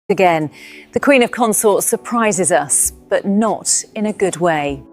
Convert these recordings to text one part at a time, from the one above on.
Again, the Queen of Consorts surprises us, but not in a good way.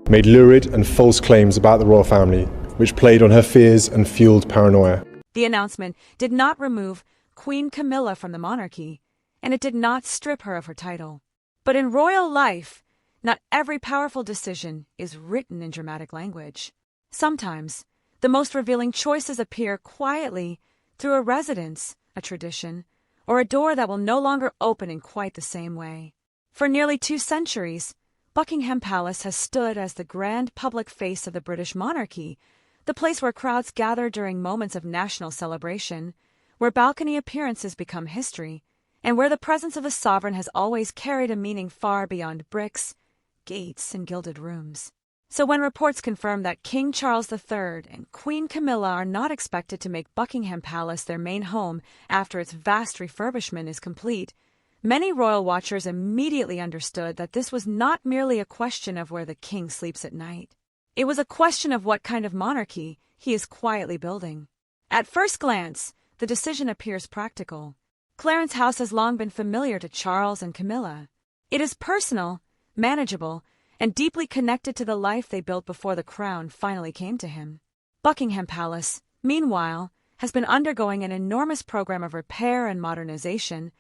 Made lurid and false claims about the royal family, which played on her fears and fueled paranoia. The announcement did not remove Queen Camilla from the monarchy, and it did not strip her of her title. But in royal life, not every powerful decision is written in dramatic language. Sometimes, the most revealing choices appear quietly through a residence, a tradition, or a door that will no longer open in quite the same way. For nearly 2 centuries, Buckingham Palace has stood as the grand public face of the British monarchy, the place where crowds gather during moments of national celebration, where balcony appearances become history, and where the presence of the sovereign has always carried a meaning far beyond bricks, gates, and gilded rooms. So when reports confirm that King Charles III and Queen Camilla are not expected to make Buckingham Palace their main home after its vast refurbishment is complete, many royal watchers immediately understood that this was not merely a question of where the king sleeps at night. It was a question of what kind of monarchy he is quietly building. At first glance, the decision appears practical. Clarence House has long been familiar to Charles and Camilla. It is personal, manageable, and deeply connected to the life they built before the crown finally came to him. Buckingham Palace, meanwhile, has been undergoing an enormous program of repair and modernization,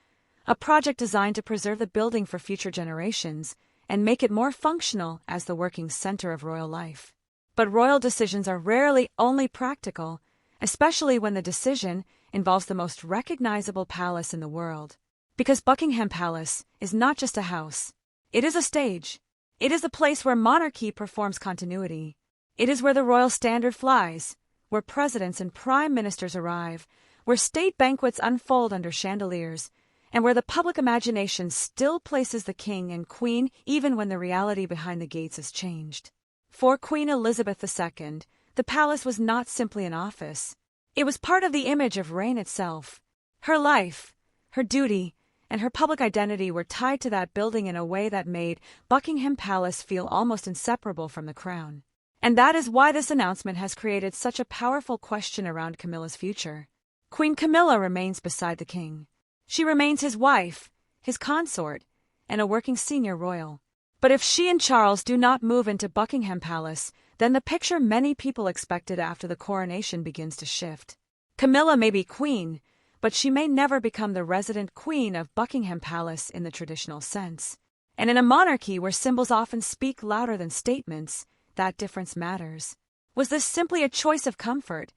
a project designed to preserve the building for future generations and make it more functional as the working center of royal life. But royal decisions are rarely only practical, especially when the decision involves the most recognizable palace in the world. Because Buckingham Palace is not just a house, it is a stage. It is a place where monarchy performs continuity. It is where the royal standard flies, where presidents and prime ministers arrive, where state banquets unfold under chandeliers, and where the public imagination still places the king and queen even when the reality behind the gates has changed. For Queen Elizabeth II, the palace was not simply an office. It was part of the image of reign itself. Her life, her duty, and her public identity were tied to that building in a way that made Buckingham Palace feel almost inseparable from the crown. And that is why this announcement has created such a powerful question around Camilla's future. Queen Camilla remains beside the king. She remains his wife, his consort, and a working senior royal. But if she and Charles do not move into Buckingham Palace, then the picture many people expected after the coronation begins to shift. Camilla may be queen, but she may never become the resident queen of Buckingham Palace in the traditional sense. And in a monarchy where symbols often speak louder than statements, that difference matters. Was this simply a choice of comfort,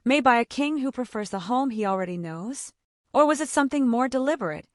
made by a king who prefers the home he already knows? Or was it something more deliberate,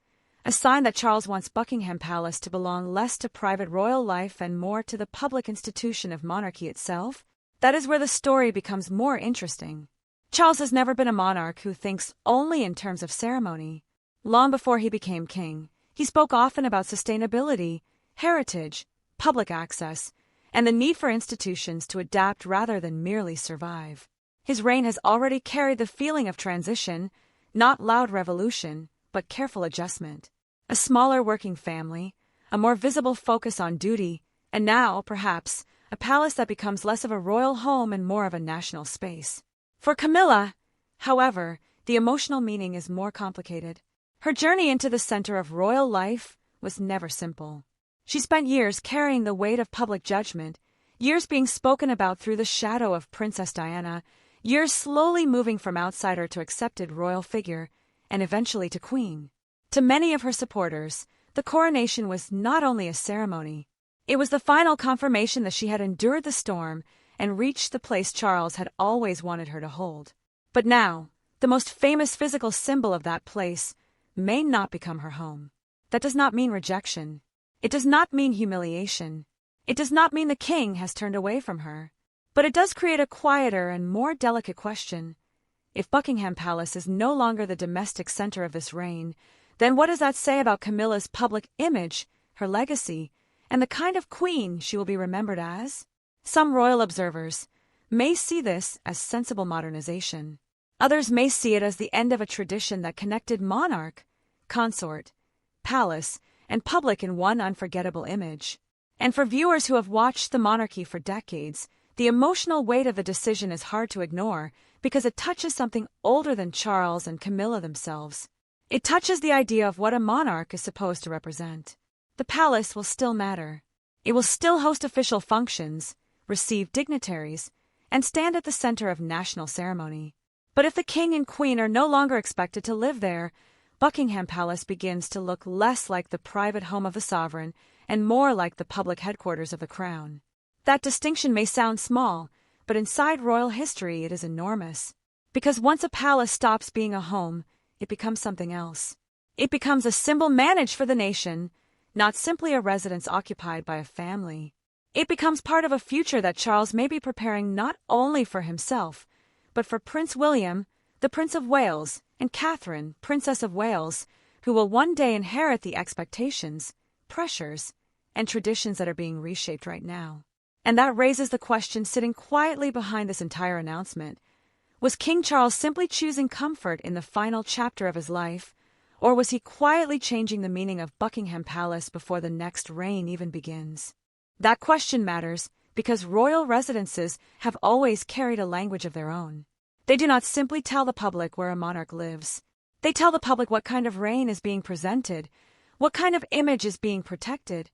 a sign that Charles wants Buckingham Palace to belong less to private royal life and more to the public institution of monarchy itself? That is where the story becomes more interesting. Charles has never been a monarch who thinks only in terms of ceremony. Long before he became king, he spoke often about sustainability, heritage, public access, and the need for institutions to adapt rather than merely survive. His reign has already carried the feeling of transition, not loud revolution, but careful adjustment. A smaller working family, a more visible focus on duty, and now, perhaps, a palace that becomes less of a royal home and more of a national space. For Camilla, however, the emotional meaning is more complicated. Her journey into the center of royal life was never simple. She spent years carrying the weight of public judgment, years being spoken about through the shadow of Princess Diana, years slowly moving from outsider to accepted royal figure, and eventually to queen. To many of her supporters, the coronation was not only a ceremony. It was the final confirmation that she had endured the storm and reached the place Charles had always wanted her to hold. But now, the most famous physical symbol of that place may not become her home. That does not mean rejection. It does not mean humiliation. It does not mean the king has turned away from her. But it does create a quieter and more delicate question. If Buckingham Palace is no longer the domestic center of this reign, then what does that say about Camilla's public image, her legacy, and the kind of queen she will be remembered as? Some royal observers may see this as sensible modernization. Others may see it as the end of a tradition that connected monarch, consort, palace, and public in one unforgettable image. And for viewers who have watched the monarchy for decades, the emotional weight of the decision is hard to ignore because it touches something older than Charles and Camilla themselves. It touches the idea of what a monarch is supposed to represent. The palace will still matter. It will still host official functions, receive dignitaries, and stand at the center of national ceremony. But if the king and queen are no longer expected to live there, Buckingham Palace begins to look less like the private home of the sovereign and more like the public headquarters of the crown. That distinction may sound small, but inside royal history it is enormous. Because once a palace stops being a home, it becomes something else. It becomes a symbol managed for the nation, not simply a residence occupied by a family. It becomes part of a future that Charles may be preparing not only for himself, but for Prince William, the Prince of Wales, and Catherine, Princess of Wales, who will one day inherit the expectations, pressures, and traditions that are being reshaped right now. And that raises the question sitting quietly behind this entire announcement. Was King Charles simply choosing comfort in the final chapter of his life, or was he quietly changing the meaning of Buckingham Palace before the next reign even begins? That question matters because royal residences have always carried a language of their own. They do not simply tell the public where a monarch lives. They tell the public what kind of reign is being presented, what kind of image is being protected,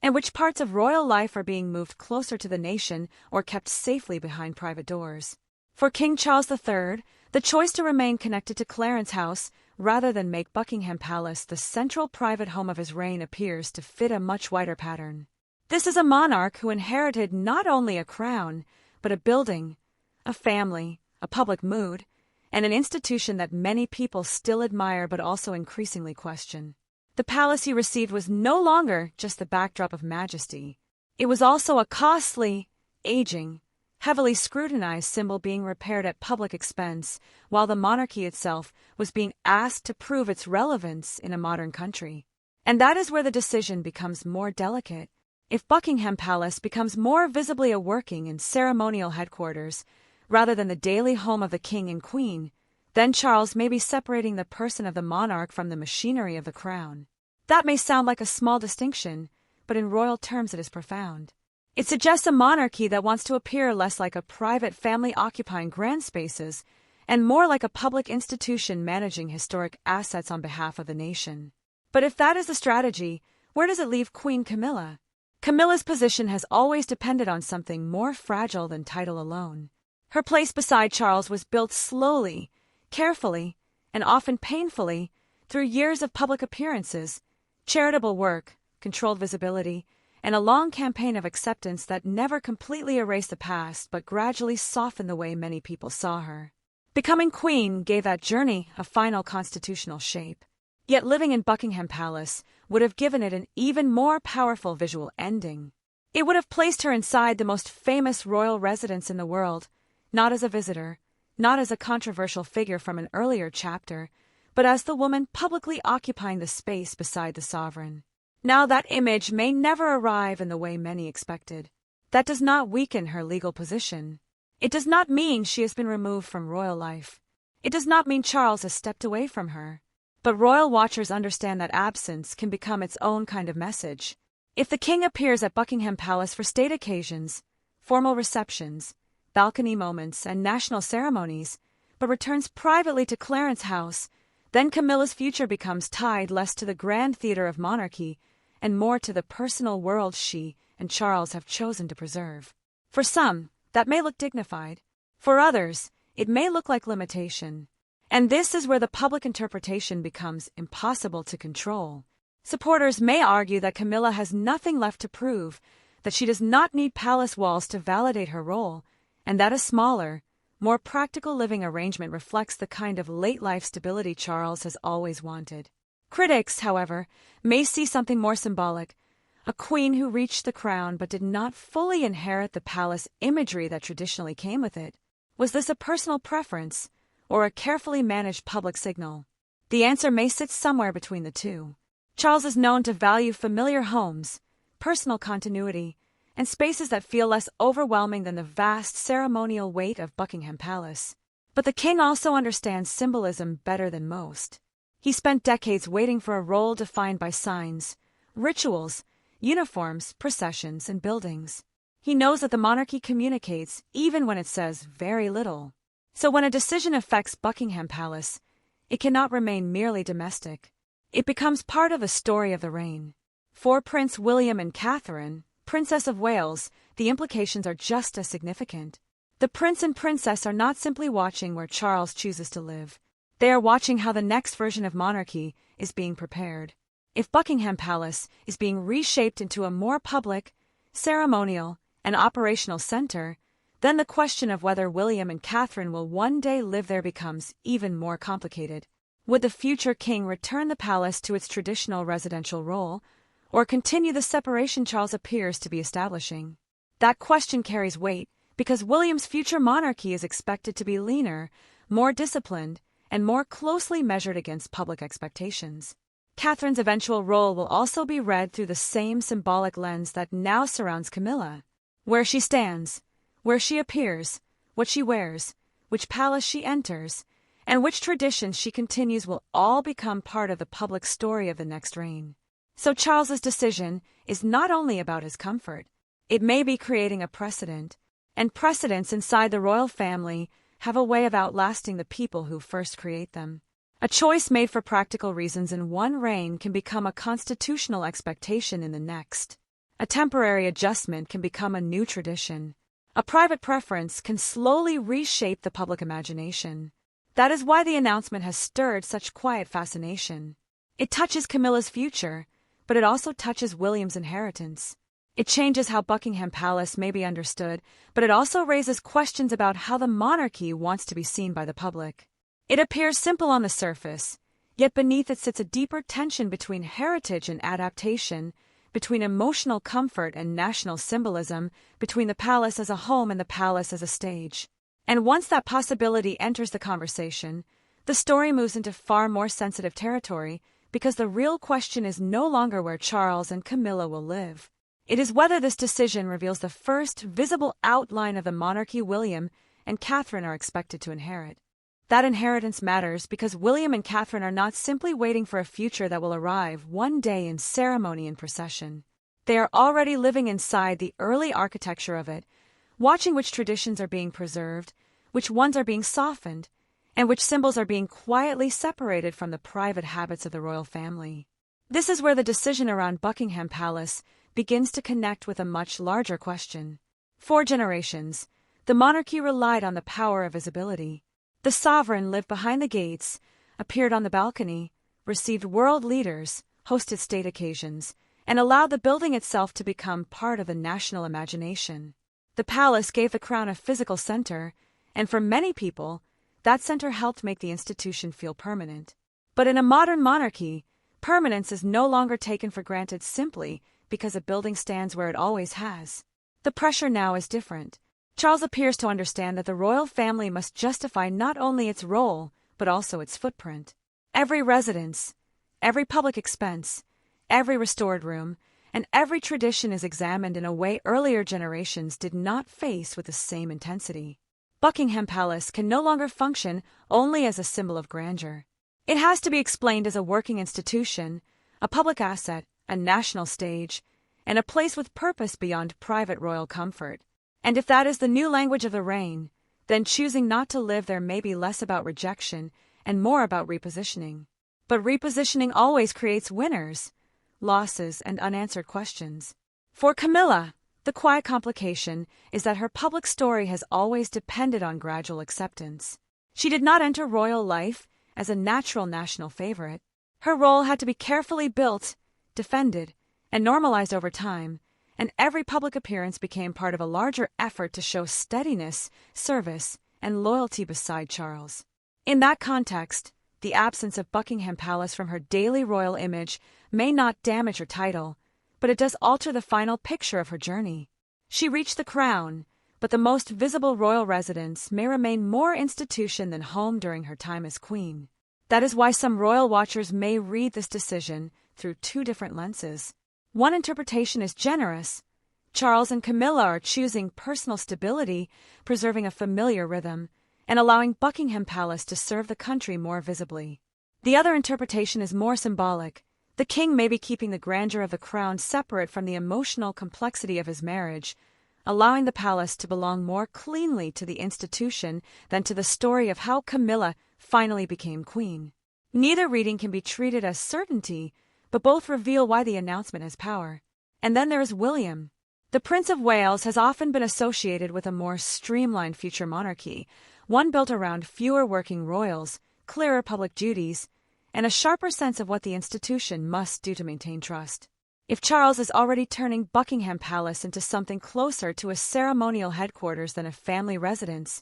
and which parts of royal life are being moved closer to the nation or kept safely behind private doors. For King Charles III, the choice to remain connected to Clarence House rather than make Buckingham Palace the central private home of his reign appears to fit a much wider pattern. This is a monarch who inherited not only a crown, but a building, a family, a public mood, and an institution that many people still admire but also increasingly question. The palace he received was no longer just the backdrop of majesty. It was also a costly, aging, heavily scrutinized symbol being repaired at public expense, while the monarchy itself was being asked to prove its relevance in a modern country. And that is where the decision becomes more delicate. If Buckingham Palace becomes more visibly a working and ceremonial headquarters, rather than the daily home of the king and queen, then Charles may be separating the person of the monarch from the machinery of the crown. That may sound like a small distinction, but in royal terms it is profound. It suggests a monarchy that wants to appear less like a private family occupying grand spaces and more like a public institution managing historic assets on behalf of the nation. But if that is the strategy, where does it leave Queen Camilla? Camilla's position has always depended on something more fragile than title alone. Her place beside Charles was built slowly, carefully, and often painfully through years of public appearances, charitable work, controlled visibility, and a long campaign of acceptance that never completely erased the past but gradually softened the way many people saw her. Becoming queen gave that journey a final constitutional shape. Yet living in Buckingham Palace would have given it an even more powerful visual ending. It would have placed her inside the most famous royal residence in the world, not as a visitor, not as a controversial figure from an earlier chapter, but as the woman publicly occupying the space beside the sovereign. Now that image may never arrive in the way many expected. That does not weaken her legal position. It does not mean she has been removed from royal life. It does not mean Charles has stepped away from her. But royal watchers understand that absence can become its own kind of message. If the king appears at Buckingham Palace for state occasions, formal receptions, balcony moments, and national ceremonies, but returns privately to Clarence House, then Camilla's future becomes tied less to the grand theater of monarchy and more to the personal world she and Charles have chosen to preserve. For some, that may look dignified. For others, it may look like limitation. And this is where the public interpretation becomes impossible to control. Supporters may argue that Camilla has nothing left to prove, that she does not need palace walls to validate her role, and that a smaller, more practical living arrangement reflects the kind of late-life stability Charles has always wanted. Critics, however, may see something more symbolic, a queen who reached the crown but did not fully inherit the palace imagery that traditionally came with it. Was this a personal preference, or a carefully managed public signal? The answer may sit somewhere between the two. Charles is known to value familiar homes, personal continuity, and spaces that feel less overwhelming than the vast ceremonial weight of Buckingham Palace. But the king also understands symbolism better than most. He spent decades waiting for a role defined by signs, rituals, uniforms, processions, and buildings. He knows that the monarchy communicates even when it says very little. So when a decision affects Buckingham Palace, It cannot remain merely domestic. It becomes part of the story of the reign. For Prince William and Catherine, Princess of Wales, the implications are just as significant. The prince and princess are not simply watching where Charles chooses to live. They are watching how the next version of monarchy is being prepared. If Buckingham Palace is being reshaped into a more public, ceremonial, and operational center, then the question of whether William and Catherine will one day live there becomes even more complicated. Would the future king return the palace to its traditional residential role, or continue the separation Charles appears to be establishing? That question carries weight because William's future monarchy is expected to be leaner, more disciplined, and more closely measured against public expectations. Catherine's eventual role will also be read through the same symbolic lens that now surrounds Camilla. Where she stands, where she appears, what she wears, which palace she enters, and which traditions she continues will all become part of the public story of the next reign. So Charles's decision is not only about his comfort. It may be creating a precedent, and precedents inside the royal family have a way of outlasting the people who first create them. A choice made for practical reasons in one reign can become a constitutional expectation in the next. A temporary adjustment can become a new tradition. A private preference can slowly reshape the public imagination. That is why the announcement has stirred such quiet fascination. It touches Camilla's future, but it also touches William's inheritance. It changes how Buckingham Palace may be understood, but it also raises questions about how the monarchy wants to be seen by the public. It appears simple on the surface, yet beneath it sits a deeper tension between heritage and adaptation, between emotional comfort and national symbolism, between the palace as a home and the palace as a stage. And once that possibility enters the conversation, the story moves into far more sensitive territory, because the real question is no longer where Charles and Camilla will live. It is whether this decision reveals the first visible outline of the monarchy William and Catherine are expected to inherit. That inheritance matters because William and Catherine are not simply waiting for a future that will arrive one day in ceremony and procession. They are already living inside the early architecture of it, watching which traditions are being preserved, which ones are being softened, and which symbols are being quietly separated from the private habits of the royal family. This is where the decision around Buckingham Palace begins to connect with a much larger question. For generations, the monarchy relied on the power of visibility. The sovereign lived behind the gates, appeared on the balcony, received world leaders, hosted state occasions, and allowed the building itself to become part of the national imagination. The palace gave the crown a physical center, and for many people, that center helped make the institution feel permanent. But in a modern monarchy, permanence is no longer taken for granted simply because a building stands where it always has. The pressure now is different. Charles appears to understand that the royal family must justify not only its role, but also its footprint. Every residence, every public expense, every restored room, and every tradition is examined in a way earlier generations did not face with the same intensity. Buckingham Palace can no longer function only as a symbol of grandeur. It has to be explained as a working institution, a public asset, a national stage, and a place with purpose beyond private royal comfort. And if that is the new language of the reign, then choosing not to live there may be less about rejection and more about repositioning. But repositioning always creates winners, losses, and unanswered questions. For Camilla, the quiet complication is that her public story has always depended on gradual acceptance. She did not enter royal life as a natural national favorite. Her role had to be carefully built, defended, and normalized over time, and every public appearance became part of a larger effort to show steadiness, service, and loyalty beside Charles. In that context, the absence of Buckingham Palace from her daily royal image may not damage her title, but it does alter the final picture of her journey. She reached the crown, but the most visible royal residence may remain more institution than home during her time as queen. That is why some royal watchers may read this decision through two different lenses. One interpretation is generous. Charles and Camilla are choosing personal stability, preserving a familiar rhythm, and allowing Buckingham Palace to serve the country more visibly. The other interpretation is more symbolic. The king may be keeping the grandeur of the crown separate from the emotional complexity of his marriage, allowing the palace to belong more cleanly to the institution than to the story of how Camilla finally became queen. Neither reading can be treated as certainty, but both reveal why the announcement has power. And then there is William. The Prince of Wales has often been associated with a more streamlined future monarchy, one built around fewer working royals, clearer public duties, and a sharper sense of what the institution must do to maintain trust. If Charles is already turning Buckingham Palace into something closer to a ceremonial headquarters than a family residence,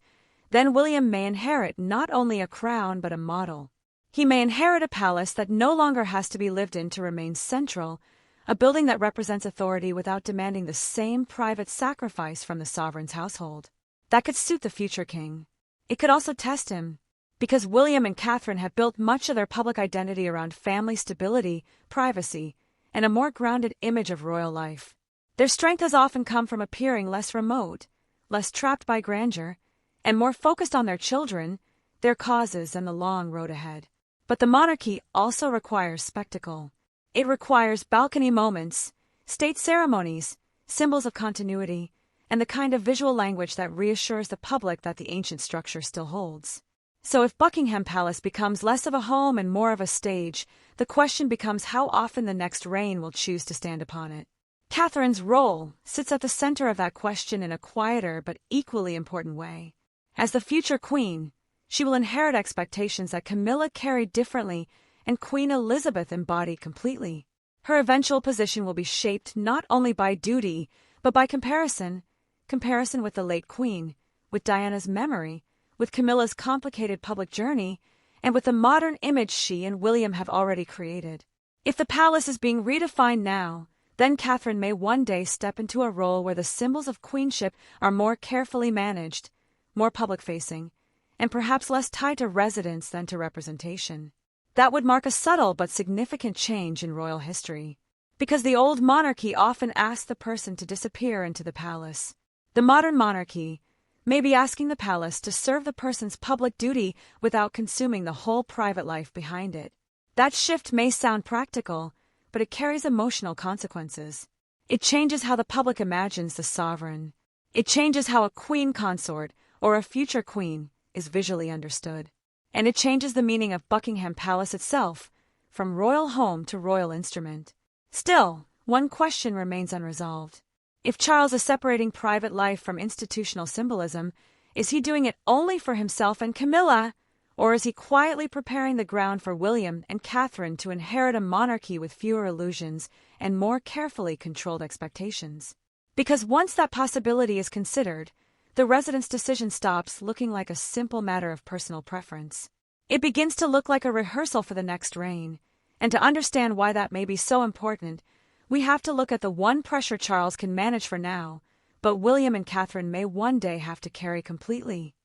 then William may inherit not only a crown but a model. He may inherit a palace that no longer has to be lived in to remain central, a building that represents authority without demanding the same private sacrifice from the sovereign's household. That could suit the future king. It could also test him, because William and Catherine have built much of their public identity around family stability, privacy, and a more grounded image of royal life. Their strength has often come from appearing less remote, less trapped by grandeur, and more focused on their children, their causes, and the long road ahead. But the monarchy also requires spectacle. It requires balcony moments, state ceremonies, symbols of continuity, and the kind of visual language that reassures the public that the ancient structure still holds. So if Buckingham Palace becomes less of a home and more of a stage, the question becomes how often the next reign will choose to stand upon it. Catherine's role sits at the center of that question in a quieter but equally important way. As the future queen, she will inherit expectations that Camilla carried differently and Queen Elizabeth embodied completely. Her eventual position will be shaped not only by duty, but by comparison with the late queen, with Diana's memory, with Camilla's complicated public journey, and with the modern image she and William have already created. If the palace is being redefined now, then Catherine may one day step into a role where the symbols of queenship are more carefully managed, more public-facing, and perhaps less tied to residence than to representation. That would mark a subtle but significant change in royal history, because the old monarchy often asked the person to disappear into the palace. The modern monarchy may be asking the palace to serve the person's public duty without consuming the whole private life behind it. That shift may sound practical, but it carries emotional consequences. It changes how the public imagines the sovereign. It changes how a queen consort, or a future queen, is visually understood. And it changes the meaning of Buckingham Palace itself, from royal home to royal instrument. Still, one question remains unresolved. If Charles is separating private life from institutional symbolism, is he doing it only for himself and Camilla, or is he quietly preparing the ground for William and Catherine to inherit a monarchy with fewer illusions and more carefully controlled expectations? Because once that possibility is considered, the resident's decision stops looking like a simple matter of personal preference. It begins to look like a rehearsal for the next reign, and to understand why that may be so important, we have to look at the one pressure Charles can manage for now, but William and Catherine may one day have to carry completely.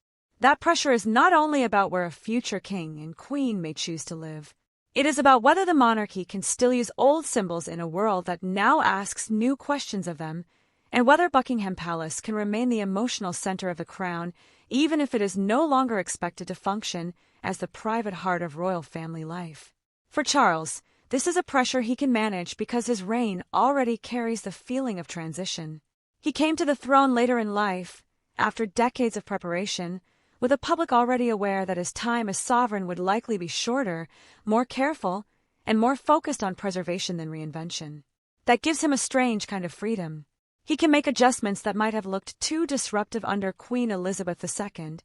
That pressure is not only about where a future king and queen may choose to live. It is about whether the monarchy can still use old symbols in a world that now asks new questions of them, and whether Buckingham Palace can remain the emotional center of the crown even if it is no longer expected to function as the private heart of royal family life. For Charles, this is a pressure he can manage because his reign already carries the feeling of transition. He came to the throne later in life, after decades of preparation, with a public already aware that his time as sovereign would likely be shorter, more careful, and more focused on preservation than reinvention. That gives him a strange kind of freedom. He can make adjustments that might have looked too disruptive under Queen Elizabeth II,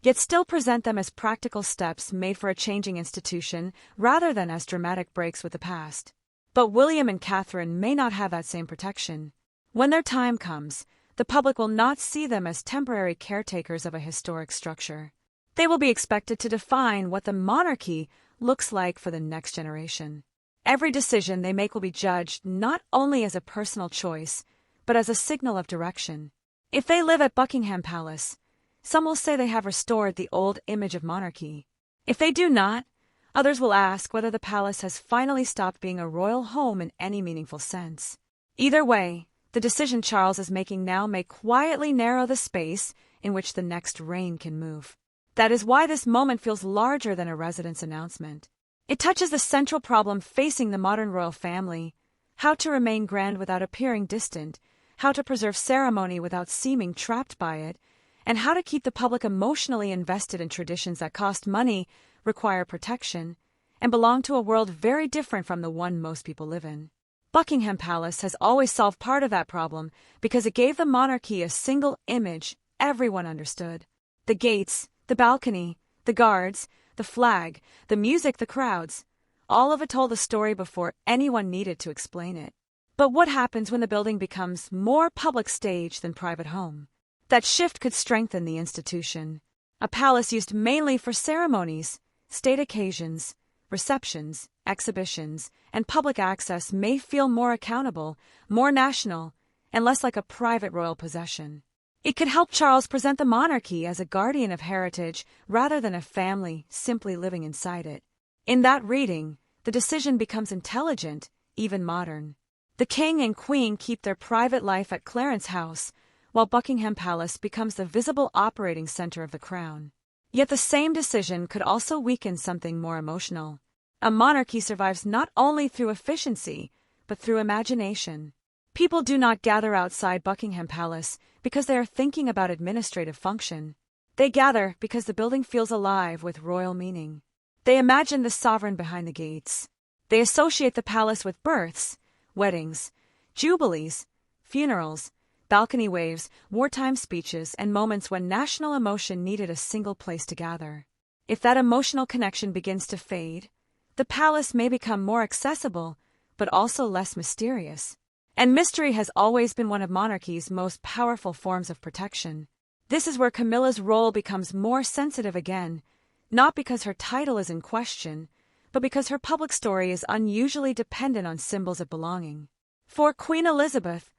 yet still present them as practical steps made for a changing institution rather than as dramatic breaks with the past. But William and Catherine may not have that same protection. When their time comes, the public will not see them as temporary caretakers of a historic structure. They will be expected to define what the monarchy looks like for the next generation. Every decision they make will be judged not only as a personal choice, but as a signal of direction. If they live at Buckingham Palace, some will say they have restored the old image of monarchy. If they do not, others will ask whether the palace has finally stopped being a royal home in any meaningful sense. Either way, the decision Charles is making now may quietly narrow the space in which the next reign can move. That is why this moment feels larger than a residence announcement. It touches the central problem facing the modern royal family: how to remain grand without appearing distant, how to preserve ceremony without seeming trapped by it, and how to keep the public emotionally invested in traditions that cost money, require protection, and belong to a world very different from the one most people live in. Buckingham Palace has always solved part of that problem because it gave the monarchy a single image everyone understood. The gates, the balcony, the guards, the flag, the music, the crowds, all of it told a story before anyone needed to explain it. But what happens when the building becomes more public stage than private home? That shift could strengthen the institution. A palace used mainly for ceremonies, state occasions, receptions, exhibitions, and public access may feel more accountable, more national, and less like a private royal possession. It could help Charles present the monarchy as a guardian of heritage rather than a family simply living inside it. In that reading, the decision becomes intelligent, even modern. The king and queen keep their private life at Clarence House, while Buckingham Palace becomes the visible operating center of the crown. Yet the same decision could also weaken something more emotional. A monarchy survives not only through efficiency, but through imagination. People do not gather outside Buckingham Palace because they are thinking about administrative function. They gather because the building feels alive with royal meaning. They imagine the sovereign behind the gates. They associate the palace with births, weddings, jubilees, funerals, balcony waves, wartime speeches, and moments when national emotion needed a single place to gather. If that emotional connection begins to fade, the palace may become more accessible, but also less mysterious. And mystery has always been one of monarchy's most powerful forms of protection. This is where Camilla's role becomes more sensitive again, not because her title is in question, but because her public story is unusually dependent on symbols of belonging. For Queen Elizabeth,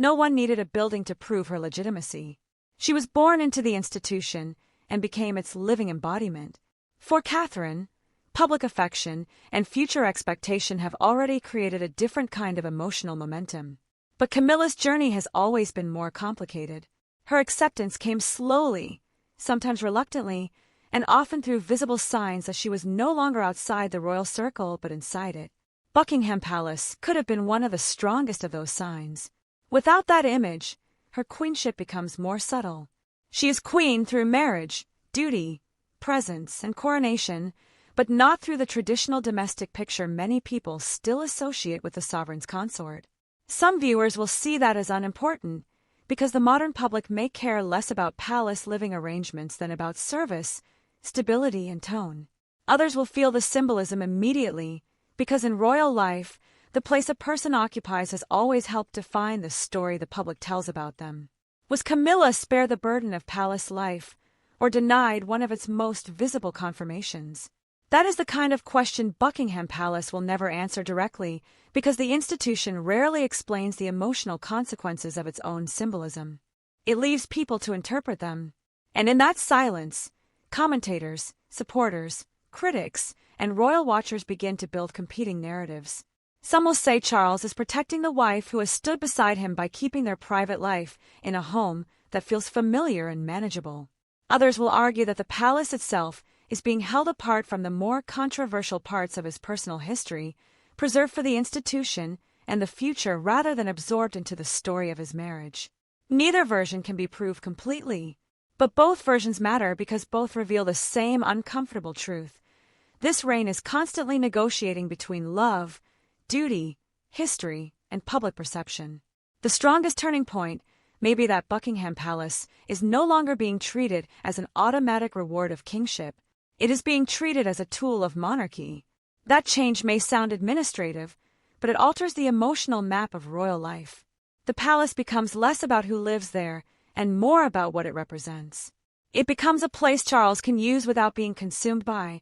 no one needed a building to prove her legitimacy. She was born into the institution and became its living embodiment. For Catherine, public affection and future expectation have already created a different kind of emotional momentum. But Camilla's journey has always been more complicated. Her acceptance came slowly, sometimes reluctantly, and often through visible signs that she was no longer outside the royal circle but inside it. Buckingham Palace could have been one of the strongest of those signs. Without that image, her queenship becomes more subtle. She is queen through marriage, duty, presence, and coronation, but not through the traditional domestic picture many people still associate with the sovereign's consort. Some viewers will see that as unimportant, because the modern public may care less about palace living arrangements than about service, stability, and tone. Others will feel the symbolism immediately, because in royal life, the place a person occupies has always helped define the story the public tells about them. Was Camilla spared the burden of palace life, or denied one of its most visible confirmations? That is the kind of question Buckingham Palace will never answer directly, because the institution rarely explains the emotional consequences of its own symbolism. It leaves people to interpret them. And in that silence, commentators, supporters, critics, and royal watchers begin to build competing narratives. Some will say Charles is protecting the wife who has stood beside him by keeping their private life in a home that feels familiar and manageable. Others will argue that the palace itself is being held apart from the more controversial parts of his personal history, preserved for the institution and the future rather than absorbed into the story of his marriage. Neither version can be proved completely, but both versions matter because both reveal the same uncomfortable truth. This reign is constantly negotiating between love, duty, history, and public perception. The strongest turning point may be that Buckingham Palace is no longer being treated as an automatic reward of kingship. It is being treated as a tool of monarchy. That change may sound administrative, but it alters the emotional map of royal life. The palace becomes less about who lives there and more about what it represents. It becomes a place Charles can use without being consumed by,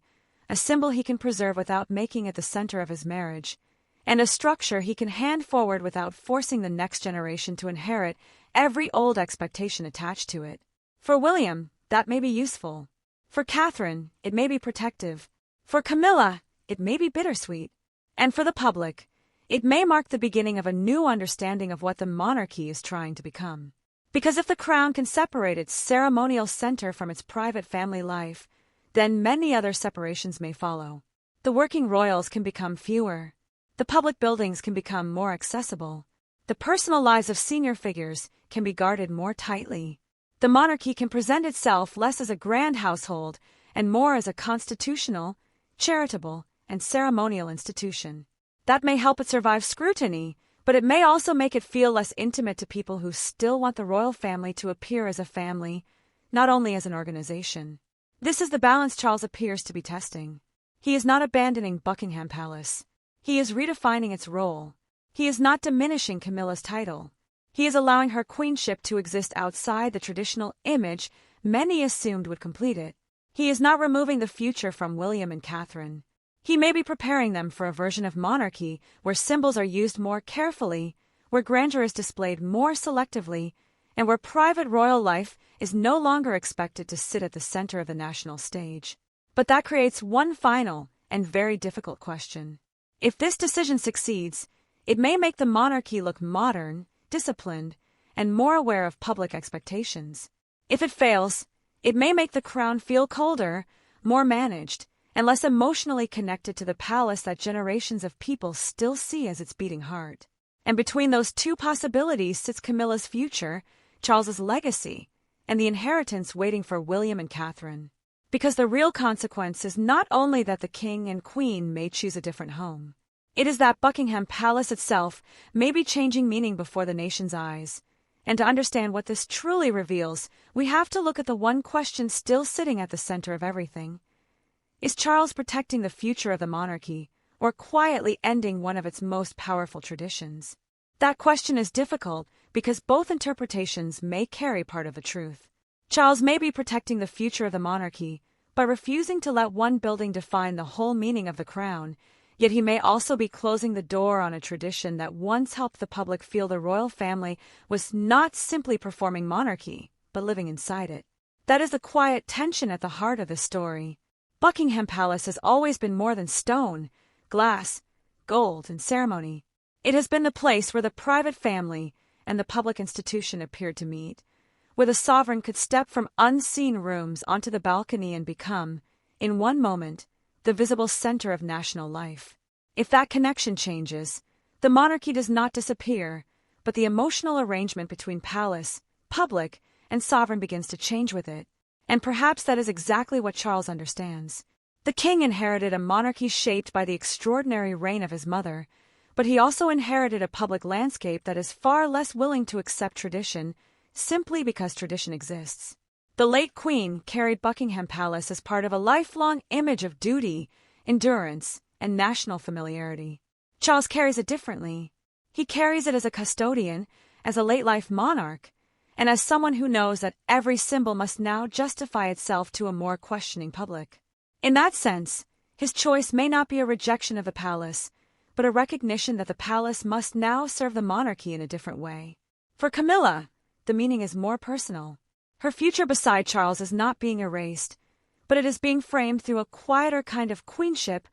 a symbol he can preserve without making it the center of his marriage, and a structure he can hand forward without forcing the next generation to inherit every old expectation attached to it. For William, that may be useful. For Catherine, it may be protective. For Camilla, it may be bittersweet. And for the public, it may mark the beginning of a new understanding of what the monarchy is trying to become. Because if the crown can separate its ceremonial center from its private family life, then many other separations may follow. The working royals can become fewer. The public buildings can become more accessible. The personal lives of senior figures can be guarded more tightly. The monarchy can present itself less as a grand household and more as a constitutional, charitable, and ceremonial institution. That may help it survive scrutiny, but it may also make it feel less intimate to people who still want the royal family to appear as a family, not only as an organization. This is the balance Charles appears to be testing. He is not abandoning Buckingham Palace. He is redefining its role. He is not diminishing Camilla's title. He is allowing her queenship to exist outside the traditional image many assumed would complete it. He is not removing the future from William and Catherine. He may be preparing them for a version of monarchy where symbols are used more carefully, where grandeur is displayed more selectively, and where private royal life is no longer expected to sit at the center of the national stage. But that creates one final and very difficult question. If this decision succeeds, it may make the monarchy look modern, disciplined, and more aware of public expectations. If it fails, it may make the crown feel colder, more managed, and less emotionally connected to the palace that generations of people still see as its beating heart. And between those two possibilities sits Camilla's future, Charles's legacy, and the inheritance waiting for William and Catherine. Because the real consequence is not only that the king and queen may choose a different home. It is that Buckingham Palace itself may be changing meaning before the nation's eyes. And to understand what this truly reveals, we have to look at the one question still sitting at the center of everything. Is Charles protecting the future of the monarchy, or quietly ending one of its most powerful traditions? That question is difficult because both interpretations may carry part of the truth. Charles may be protecting the future of the monarchy by refusing to let one building define the whole meaning of the crown, yet he may also be closing the door on a tradition that once helped the public feel the royal family was not simply performing monarchy, but living inside it. That is the quiet tension at the heart of the story. Buckingham Palace has always been more than stone, glass, gold, and ceremony. It has been the place where the private family and the public institution appeared to meet, where the sovereign could step from unseen rooms onto the balcony and become, in one moment, the visible center of national life. If that connection changes, the monarchy does not disappear, but the emotional arrangement between palace, public, and sovereign begins to change with it. And perhaps that is exactly what Charles understands. The king inherited a monarchy shaped by the extraordinary reign of his mother, but he also inherited a public landscape that is far less willing to accept tradition simply because tradition exists. The late Queen carried Buckingham Palace as part of a lifelong image of duty, endurance, and national familiarity. Charles carries it differently. He carries it as a custodian, as a late-life monarch, and as someone who knows that every symbol must now justify itself to a more questioning public. In that sense, his choice may not be a rejection of the palace, but a recognition that the palace must now serve the monarchy in a different way. For Camilla, the meaning is more personal. Her future beside Charles is not being erased, but it is being framed through a quieter kind of queenship,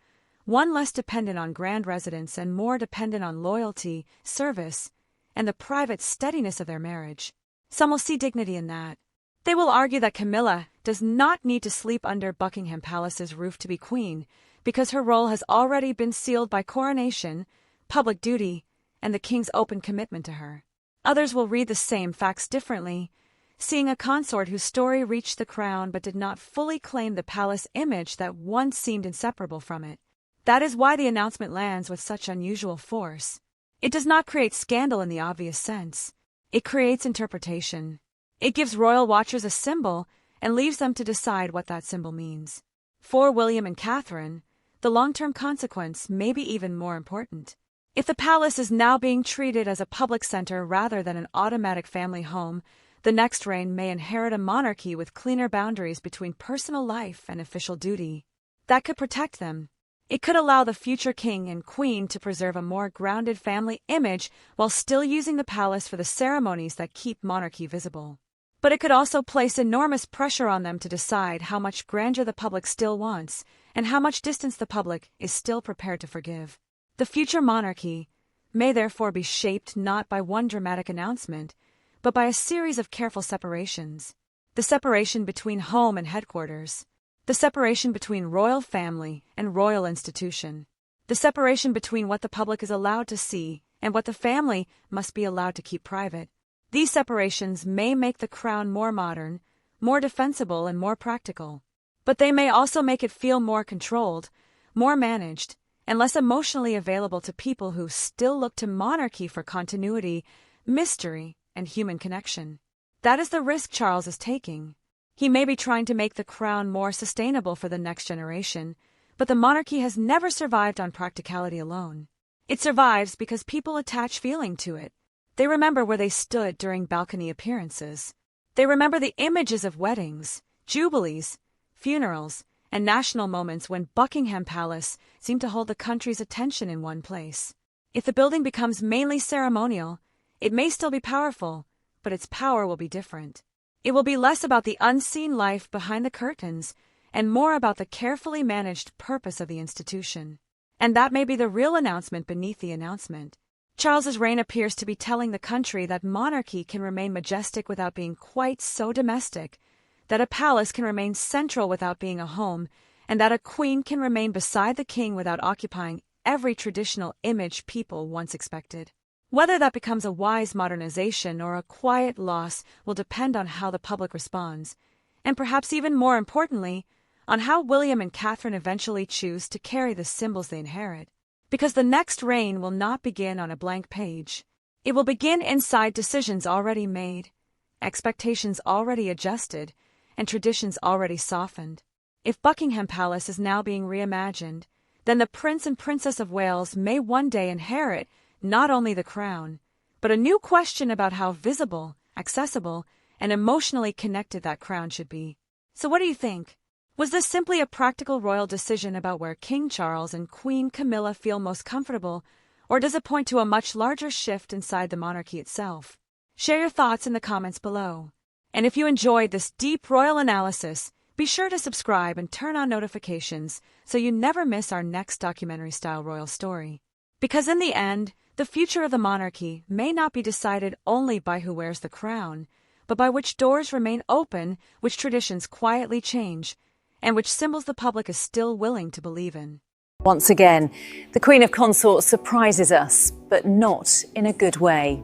one less dependent on grand residence and more dependent on loyalty, service, and the private steadiness of their marriage. Some will see dignity in that. They will argue that Camilla does not need to sleep under Buckingham Palace's roof to be queen, because her role has already been sealed by coronation, public duty, and the king's open commitment to her. Others will read the same facts differently, seeing a consort whose story reached the crown but did not fully claim the palace image that once seemed inseparable from it. That is why the announcement lands with such unusual force. It does not create scandal in the obvious sense. It creates interpretation. It gives royal watchers a symbol and leaves them to decide what that symbol means. For William and Catherine, the long-term consequence may be even more important. If the palace is now being treated as a public center rather than an automatic family home, the next reign may inherit a monarchy with cleaner boundaries between personal life and official duty. That could protect them. It could allow the future king and queen to preserve a more grounded family image while still using the palace for the ceremonies that keep monarchy visible. But it could also place enormous pressure on them to decide how much grandeur the public still wants and how much distance the public is still prepared to forgive. The future monarchy may therefore be shaped not by one dramatic announcement, but by a series of careful separations. The separation between home and headquarters. The separation between royal family and royal institution. The separation between what the public is allowed to see and what the family must be allowed to keep private. These separations may make the crown more modern, more defensible, and more practical. But they may also make it feel more controlled, more managed, and less emotionally available to people who still look to monarchy for continuity, mystery, and human connection. That is the risk Charles is taking. He may be trying to make the crown more sustainable for the next generation, but the monarchy has never survived on practicality alone. It survives because people attach feeling to it. They remember where they stood during balcony appearances. They remember the images of weddings, jubilees, funerals, and national moments when Buckingham Palace seemed to hold the country's attention in one place. If the building becomes mainly ceremonial, it may still be powerful, but its power will be different. It will be less about the unseen life behind the curtains and more about the carefully managed purpose of the institution. And that may be the real announcement beneath the announcement. Charles's reign appears to be telling the country that monarchy can remain majestic without being quite so domestic, that a palace can remain central without being a home, and that a queen can remain beside the king without occupying every traditional image people once expected. Whether that becomes a wise modernization or a quiet loss will depend on how the public responds, and perhaps even more importantly, on how William and Catherine eventually choose to carry the symbols they inherit. Because the next reign will not begin on a blank page. It will begin inside decisions already made, expectations already adjusted, and traditions already softened. If Buckingham Palace is now being reimagined, then the Prince and Princess of Wales may one day inherit not only the crown, but a new question about how visible, accessible, and emotionally connected that crown should be. So what do you think? Was this simply a practical royal decision about where King Charles and Queen Camilla feel most comfortable, or does it point to a much larger shift inside the monarchy itself? Share your thoughts in the comments below. And if you enjoyed this deep royal analysis, be sure to subscribe and turn on notifications so you never miss our next documentary-style royal story. Because in the end, the future of the monarchy may not be decided only by who wears the crown, but by which doors remain open, which traditions quietly change, and which symbols the public is still willing to believe in. Once again, the Queen of Consorts surprises us, but not in a good way.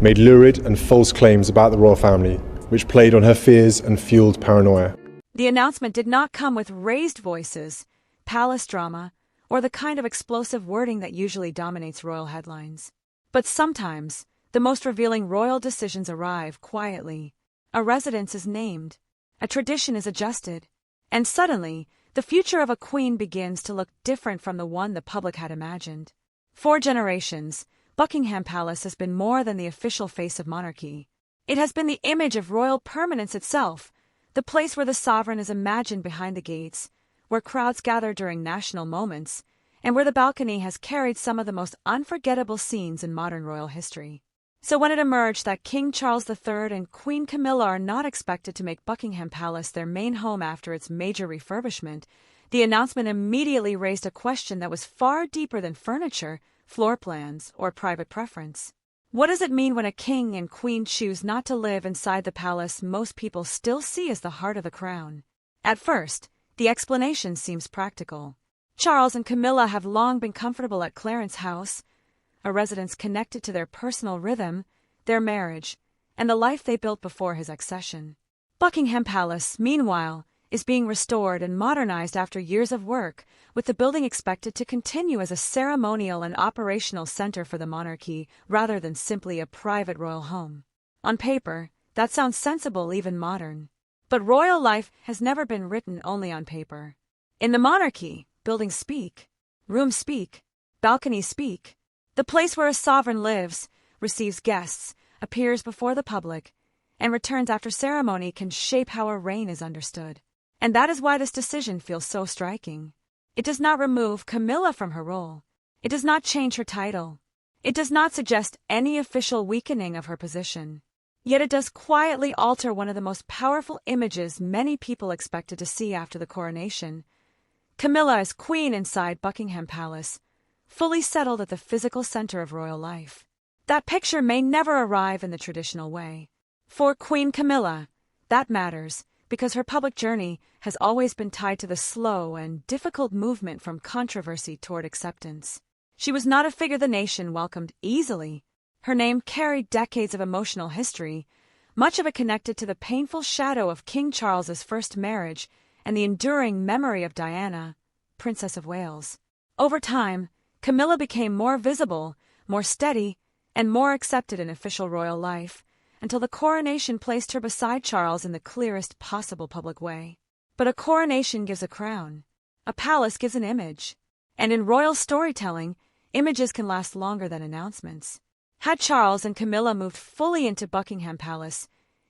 Made lurid and false claims about the royal family, which played on her fears and fueled paranoia. The announcement did not come with raised voices, palace drama, or the kind of explosive wording that usually dominates royal headlines. But sometimes, the most revealing royal decisions arrive quietly. A residence is named, a tradition is adjusted, and suddenly, the future of a queen begins to look different from the one the public had imagined. For generations, Buckingham Palace has been more than the official face of monarchy. It has been the image of royal permanence itself, the place where the sovereign is imagined behind the gates, where crowds gather during national moments, and where the balcony has carried some of the most unforgettable scenes in modern royal history. So when it emerged that King Charles III and Queen Camilla are not expected to make Buckingham Palace their main home after its major refurbishment, the announcement immediately raised a question that was far deeper than furniture, floor plans, or private preference. What does it mean when a king and queen choose not to live inside the palace most people still see as the heart of the crown? At first, the explanation seems practical. Charles and Camilla have long been comfortable at Clarence House, a residence connected to their personal rhythm, their marriage, and the life they built before his accession. Buckingham Palace, meanwhile, is being restored and modernized after years of work, with the building expected to continue as a ceremonial and operational center for the monarchy rather than simply a private royal home. On paper, that sounds sensible, even modern. But royal life has never been written only on paper. In the monarchy, buildings speak, rooms speak, balconies speak. The place where a sovereign lives, receives guests, appears before the public, and returns after ceremony can shape how a reign is understood. And that is why this decision feels so striking. It does not remove Camilla from her role. It does not change her title. It does not suggest any official weakening of her position. Yet it does quietly alter one of the most powerful images many people expected to see after the coronation. Camilla as queen inside Buckingham Palace, fully settled at the physical center of royal life. That picture may never arrive in the traditional way. For Queen Camilla, that matters, because her public journey has always been tied to the slow and difficult movement from controversy toward acceptance. She was not a figure the nation welcomed easily. Her name carried decades of emotional history, much of it connected to the painful shadow of King Charles's first marriage and the enduring memory of Diana, Princess of Wales. Over time, Camilla became more visible, more steady, and more accepted in official royal life, until the coronation placed her beside Charles in the clearest possible public way. But a coronation gives a crown. A palace gives an image. And in royal storytelling, images can last longer than announcements. Had Charles and Camilla moved fully into Buckingham Palace,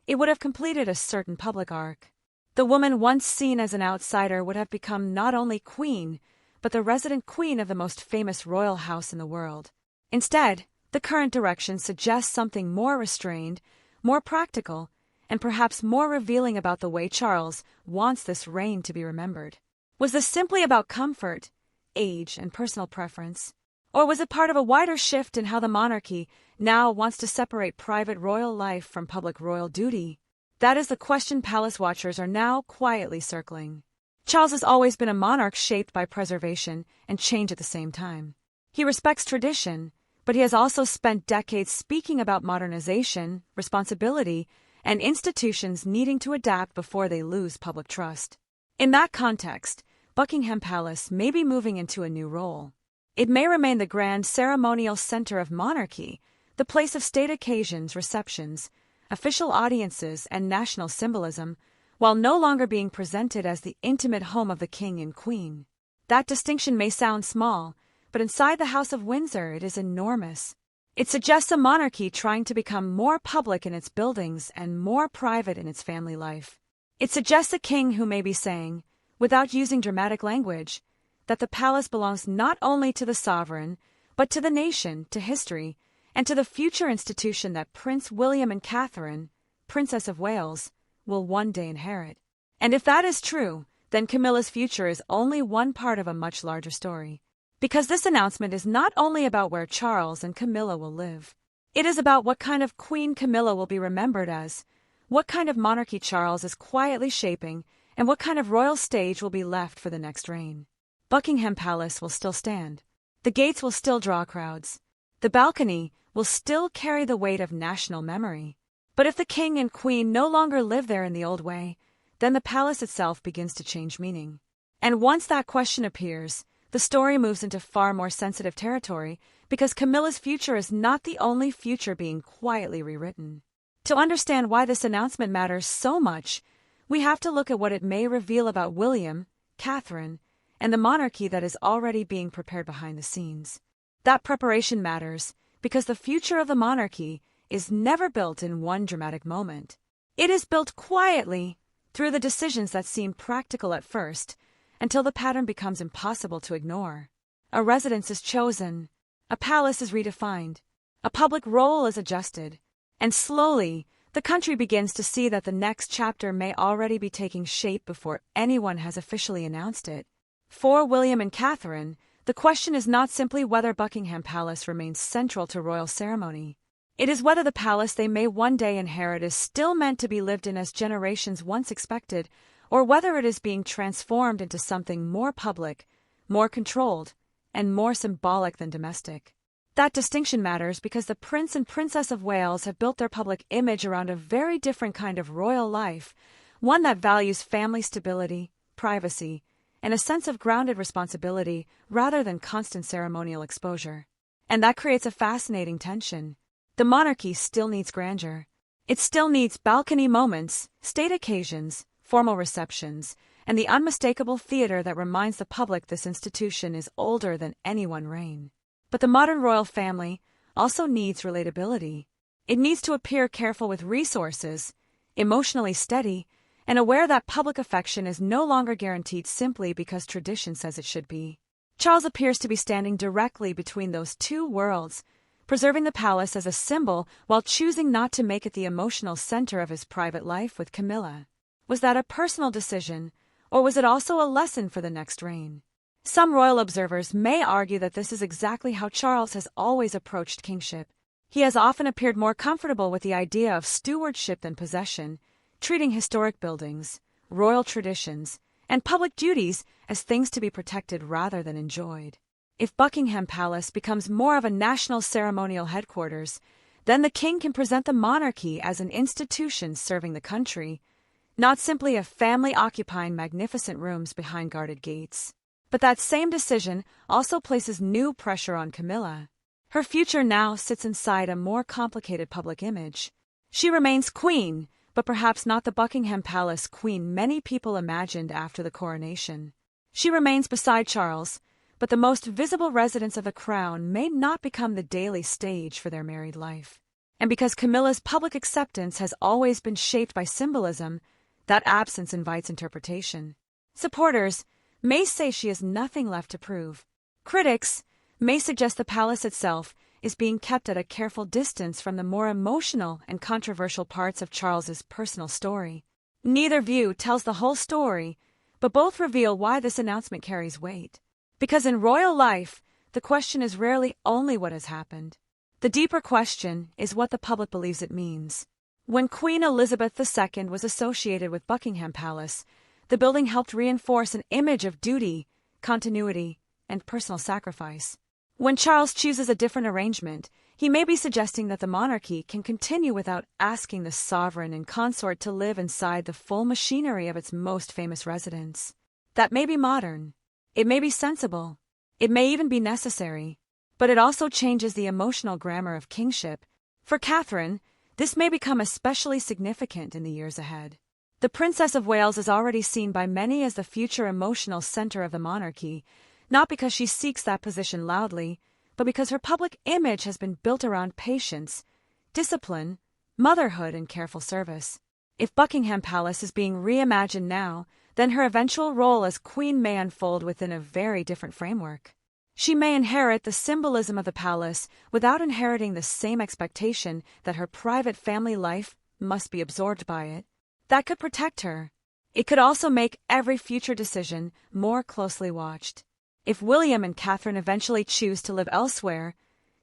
it would have completed a certain public arc. The woman once seen as an outsider would have become not only queen, but the resident queen of the most famous royal house in the world. Instead, the current direction suggests something more restrained, more practical, and perhaps more revealing about the way Charles wants this reign to be remembered. Was this simply about comfort, age, and personal preference? Or was it part of a wider shift in how the monarchy now wants to separate private royal life from public royal duty? That is the question palace watchers are now quietly circling. Charles has always been a monarch shaped by preservation and change at the same time. He respects tradition, but he has also spent decades speaking about modernization, responsibility, and institutions needing to adapt before they lose public trust. In that context, Buckingham Palace may be moving into a new role. It may remain the grand ceremonial center of monarchy, the place of state occasions, receptions, official audiences, and national symbolism, while no longer being presented as the intimate home of the king and queen. That distinction may sound small, but inside the House of Windsor it is enormous. It suggests a monarchy trying to become more public in its buildings and more private in its family life. It suggests a king who may be saying, without using dramatic language, that the palace belongs not only to the sovereign, but to the nation, to history, and to the future institution that Prince William and Catherine, Princess of Wales, will one day inherit. And if that is true, then Camilla's future is only one part of a much larger story. Because this announcement is not only about where Charles and Camilla will live. It is about what kind of Queen Camilla will be remembered as, what kind of monarchy Charles is quietly shaping, and what kind of royal stage will be left for the next reign. Buckingham Palace will still stand. The gates will still draw crowds. The balcony will still carry the weight of national memory. But if the king and queen no longer live there in the old way, then the palace itself begins to change meaning. And once that question appears, the story moves into far more sensitive territory, because Camilla's future is not the only future being quietly rewritten. To understand why this announcement matters so much, we have to look at what it may reveal about William, Catherine, and the monarchy that is already being prepared behind the scenes. That preparation matters because the future of the monarchy is never built in one dramatic moment. It is built quietly through the decisions that seem practical at first, until the pattern becomes impossible to ignore. A residence is chosen, a palace is redefined, a public role is adjusted, and slowly the country begins to see that the next chapter may already be taking shape before anyone has officially announced it. For William and Catherine, the question is not simply whether Buckingham Palace remains central to royal ceremony. It is whether the palace they may one day inherit is still meant to be lived in as generations once expected, or whether it is being transformed into something more public, more controlled, and more symbolic than domestic. That distinction matters because the Prince and Princess of Wales have built their public image around a very different kind of royal life, one that values family stability, privacy, and a sense of grounded responsibility rather than constant ceremonial exposure. And that creates a fascinating tension. The monarchy still needs grandeur. It still needs balcony moments, state occasions, formal receptions, and the unmistakable theater that reminds the public this institution is older than any one reign. But the modern royal family also needs relatability. It needs to appear careful with resources, emotionally steady, and aware that public affection is no longer guaranteed simply because tradition says it should be. Charles appears to be standing directly between those two worlds, preserving the palace as a symbol while choosing not to make it the emotional center of his private life with Camilla. Was that a personal decision, or was it also a lesson for the next reign? Some royal observers may argue that this is exactly how Charles has always approached kingship. He has often appeared more comfortable with the idea of stewardship than possession, treating historic buildings, royal traditions, and public duties as things to be protected rather than enjoyed. If Buckingham Palace becomes more of a national ceremonial headquarters, then the king can present the monarchy as an institution serving the country, not simply a family occupying magnificent rooms behind guarded gates. But that same decision also places new pressure on Camilla. Her future now sits inside a more complicated public image. She remains queen, but perhaps not the Buckingham Palace queen many people imagined after the coronation. She remains beside Charles, but the most visible residence of the crown may not become the daily stage for their married life. And because Camilla's public acceptance has always been shaped by symbolism, that absence invites interpretation. Supporters may say she has nothing left to prove. Critics may suggest the palace itself is being kept at a careful distance from the more emotional and controversial parts of Charles's personal story. Neither view tells the whole story, but both reveal why this announcement carries weight. Because in royal life, the question is rarely only what has happened. The deeper question is what the public believes it means. When Queen Elizabeth II was associated with Buckingham Palace, the building helped reinforce an image of duty, continuity, and personal sacrifice. When Charles chooses a different arrangement, he may be suggesting that the monarchy can continue without asking the sovereign and consort to live inside the full machinery of its most famous residence. That may be modern. It may be sensible. It may even be necessary. But it also changes the emotional grammar of kingship. For Catherine, this may become especially significant in the years ahead. The Princess of Wales is already seen by many as the future emotional center of the monarchy, not because she seeks that position loudly, but because her public image has been built around patience, discipline, motherhood, and careful service. If Buckingham Palace is being reimagined now, then her eventual role as queen may unfold within a very different framework. She may inherit the symbolism of the palace without inheriting the same expectation that her private family life must be absorbed by it. That could protect her. It could also make every future decision more closely watched. If William and Catherine eventually choose to live elsewhere,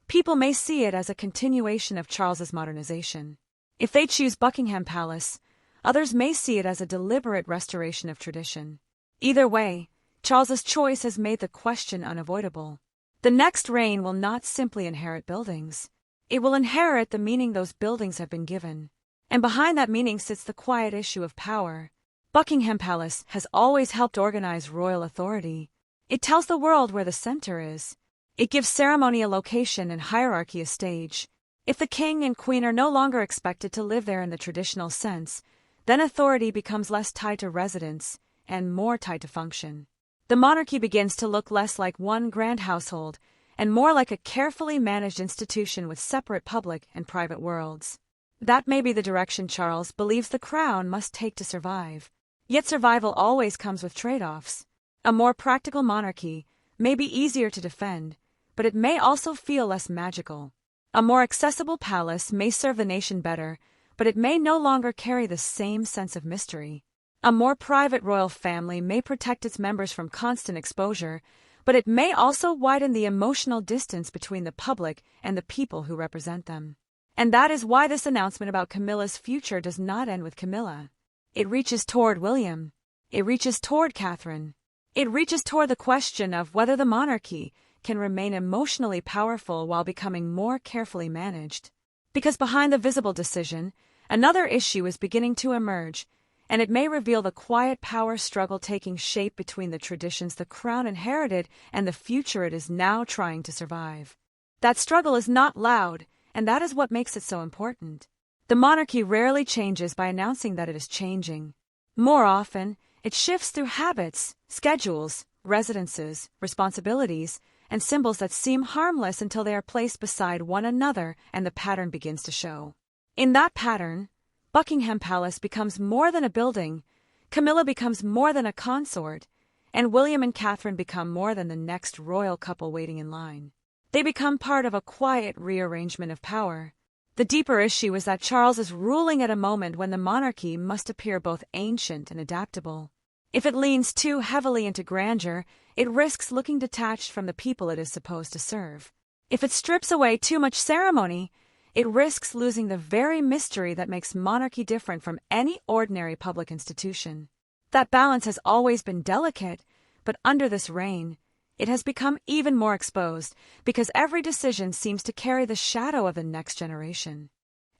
people may see it as a continuation of Charles's modernization. If they choose Buckingham Palace, others may see it as a deliberate restoration of tradition. Either way, Charles's choice has made the question unavoidable. The next reign will not simply inherit buildings. It will inherit the meaning those buildings have been given. And behind that meaning sits the quiet issue of power. Buckingham Palace has always helped organize royal authority. It tells the world where the center is. It gives ceremony a location and hierarchy a stage. If the king and queen are no longer expected to live there in the traditional sense, then authority becomes less tied to residence and more tied to function. The monarchy begins to look less like one grand household and more like a carefully managed institution with separate public and private worlds. That may be the direction Charles believes the crown must take to survive. Yet survival always comes with trade-offs. A more practical monarchy may be easier to defend, but it may also feel less magical. A more accessible palace may serve the nation better, but it may no longer carry the same sense of mystery. A more private royal family may protect its members from constant exposure, but it may also widen the emotional distance between the public and the people who represent them. And that is why this announcement about Camilla's future does not end with Camilla. It reaches toward William. It reaches toward Catherine. It reaches toward the question of whether the monarchy can remain emotionally powerful while becoming more carefully managed. Because behind the visible decision, another issue is beginning to emerge, and it may reveal the quiet power struggle taking shape between the traditions the crown inherited and the future it is now trying to survive. That struggle is not loud, and that is what makes it so important. The monarchy rarely changes by announcing that it is changing. More often, it shifts through habits, schedules, residences, responsibilities, and symbols that seem harmless until they are placed beside one another and the pattern begins to show. In that pattern, Buckingham Palace becomes more than a building, Camilla becomes more than a consort, and William and Catherine become more than the next royal couple waiting in line. They become part of a quiet rearrangement of power. The deeper issue is that Charles is ruling at a moment when the monarchy must appear both ancient and adaptable. If it leans too heavily into grandeur, it risks looking detached from the people it is supposed to serve. If it strips away too much ceremony, it risks losing the very mystery that makes monarchy different from any ordinary public institution. That balance has always been delicate, but under this reign, it has become even more exposed because every decision seems to carry the shadow of the next generation.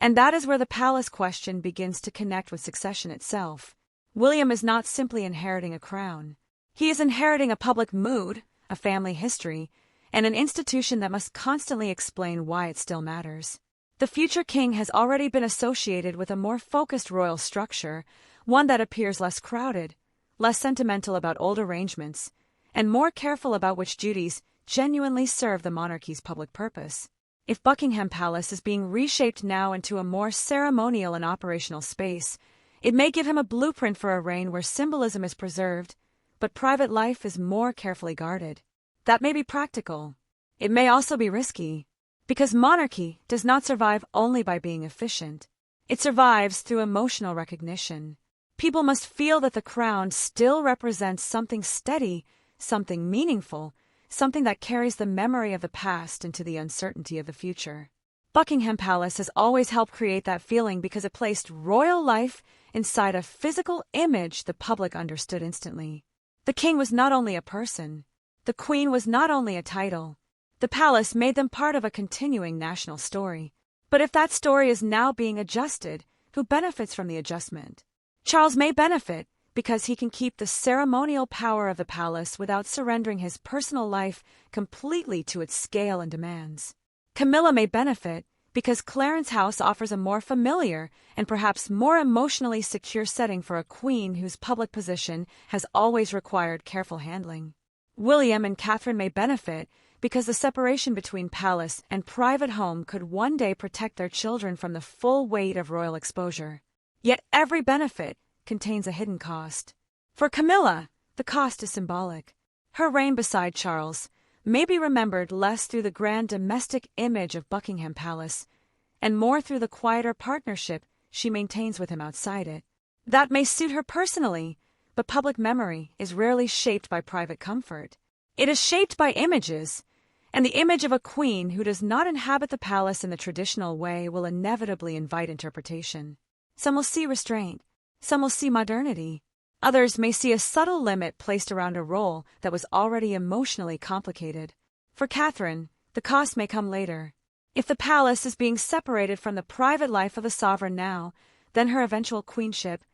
And that is where the palace question begins to connect with succession itself. William is not simply inheriting a crown. He is inheriting a public mood, a family history, and an institution that must constantly explain why it still matters. The future king has already been associated with a more focused royal structure, one that appears less crowded, less sentimental about old arrangements, and more careful about which duties genuinely serve the monarchy's public purpose. If Buckingham Palace is being reshaped now into a more ceremonial and operational space, it may give him a blueprint for a reign where symbolism is preserved, but private life is more carefully guarded. That may be practical. It may also be risky, because monarchy does not survive only by being efficient. It survives through emotional recognition. People must feel that the crown still represents something steady, something meaningful, something that carries the memory of the past into the uncertainty of the future. Buckingham Palace has always helped create that feeling because it placed royal life inside a physical image the public understood instantly. The king was not only a person. The queen was not only a title. The palace made them part of a continuing national story. But if that story is now being adjusted, who benefits from the adjustment? Charles may benefit because he can keep the ceremonial power of the palace without surrendering his personal life completely to its scale and demands. Camilla may benefit because Clarence House offers a more familiar and perhaps more emotionally secure setting for a queen whose public position has always required careful handling. William and Catherine may benefit because the separation between palace and private home could one day protect their children from the full weight of royal exposure. Yet every benefit contains a hidden cost. For Camilla, the cost is symbolic. Her reign beside Charles may be remembered less through the grand domestic image of Buckingham Palace and more through the quieter partnership she maintains with him outside it. That may suit her personally, but public memory is rarely shaped by private comfort. It is shaped by images, and the image of a queen who does not inhabit the palace in the traditional way will inevitably invite interpretation. Some will see restraint, some will see modernity. Others may see a subtle limit placed around a role that was already emotionally complicated. For Catherine, the cost may come later. If the palace is being separated from the private life of the sovereign now, then her eventual queenship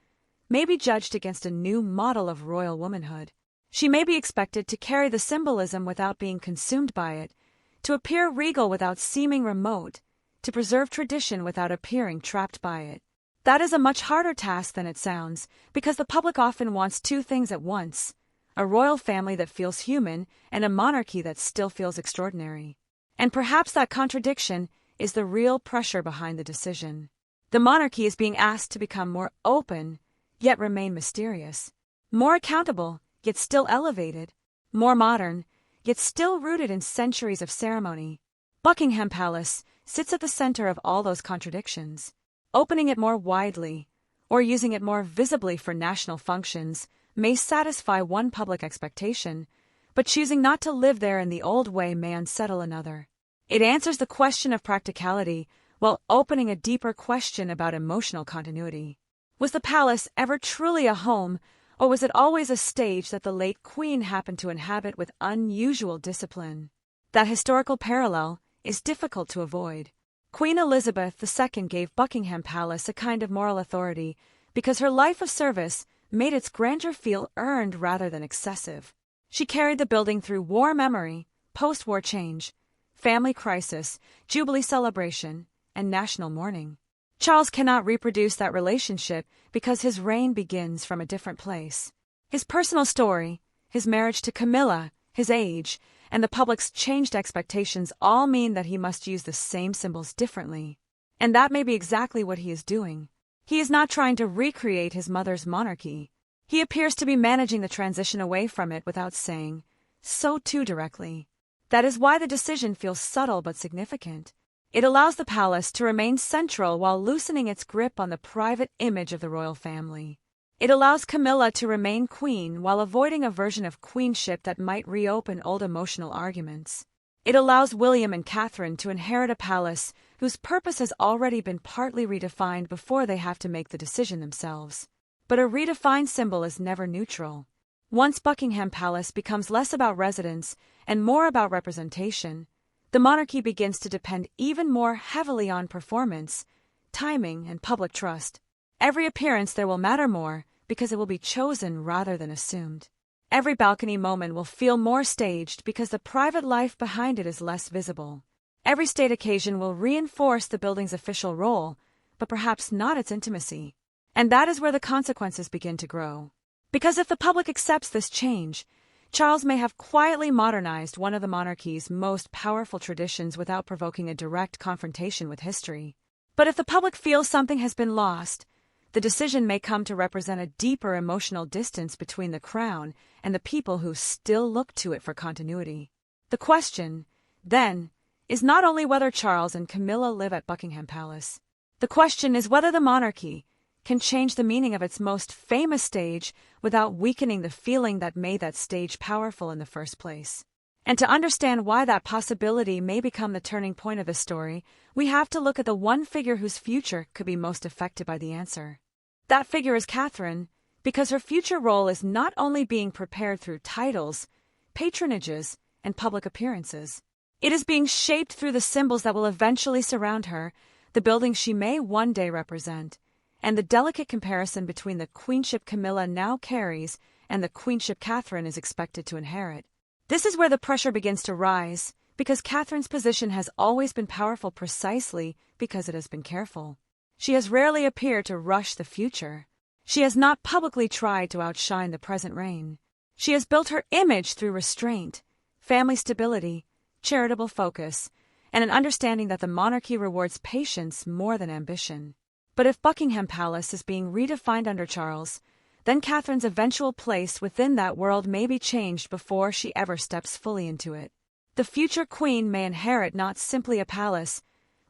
may be judged against a new model of royal womanhood. She may be expected to carry the symbolism without being consumed by it, to appear regal without seeming remote, to preserve tradition without appearing trapped by it. That is a much harder task than it sounds, because the public often wants two things at once: a royal family that feels human and a monarchy that still feels extraordinary. And perhaps that contradiction is the real pressure behind the decision. The monarchy is being asked to become more open, yet remain mysterious, more accountable, yet still elevated, more modern, yet still rooted in centuries of ceremony. Buckingham Palace sits at the center of all those contradictions. Opening it more widely, or using it more visibly for national functions, may satisfy one public expectation, but choosing not to live there in the old way may unsettle another. It answers the question of practicality while opening a deeper question about emotional continuity. Was the palace ever truly a home, or was it always a stage that the late queen happened to inhabit with unusual discipline? That historical parallel is difficult to avoid. Queen Elizabeth II gave Buckingham Palace a kind of moral authority because her life of service made its grandeur feel earned rather than excessive. She carried the building through war memory, post-war change, family crisis, jubilee celebration, and national mourning. Charles cannot reproduce that relationship because his reign begins from a different place. His personal story, his marriage to Camilla, his age, and the public's changed expectations all mean that he must use the same symbols differently. And that may be exactly what he is doing. He is not trying to recreate his mother's monarchy. He appears to be managing the transition away from it without saying so too directly. That is why the decision feels subtle but significant. It allows the palace to remain central while loosening its grip on the private image of the royal family. It allows Camilla to remain queen while avoiding a version of queenship that might reopen old emotional arguments. It allows William and Catherine to inherit a palace whose purpose has already been partly redefined before they have to make the decision themselves. But a redefined symbol is never neutral. Once Buckingham Palace becomes less about residence and more about representation, the monarchy begins to depend even more heavily on performance, timing, and public trust. Every appearance there will matter more because it will be chosen rather than assumed. Every balcony moment will feel more staged because the private life behind it is less visible. Every state occasion will reinforce the building's official role, but perhaps not its intimacy. And that is where the consequences begin to grow. Because if the public accepts this change, Charles may have quietly modernized one of the monarchy's most powerful traditions without provoking a direct confrontation with history. But if the public feels something has been lost, the decision may come to represent a deeper emotional distance between the crown and the people who still look to it for continuity. The question, then, is not only whether Charles and Camilla live at Buckingham Palace. The question is whether the monarchy can change the meaning of its most famous stage without weakening the feeling that made that stage powerful in the first place. And to understand why that possibility may become the turning point of the story, we have to look at the one figure whose future could be most affected by the answer. That figure is Catherine, because her future role is not only being prepared through titles, patronages, and public appearances. It is being shaped through the symbols that will eventually surround her, the buildings she may one day represent, and the delicate comparison between the queenship Camilla now carries and the queenship Catherine is expected to inherit. This is where the pressure begins to rise, because Catherine's position has always been powerful precisely because it has been careful. She has rarely appeared to rush the future. She has not publicly tried to outshine the present reign. She has built her image through restraint, family stability, charitable focus, and an understanding that the monarchy rewards patience more than ambition. But if Buckingham Palace is being redefined under Charles, then Catherine's eventual place within that world may be changed before she ever steps fully into it. The future queen may inherit not simply a palace,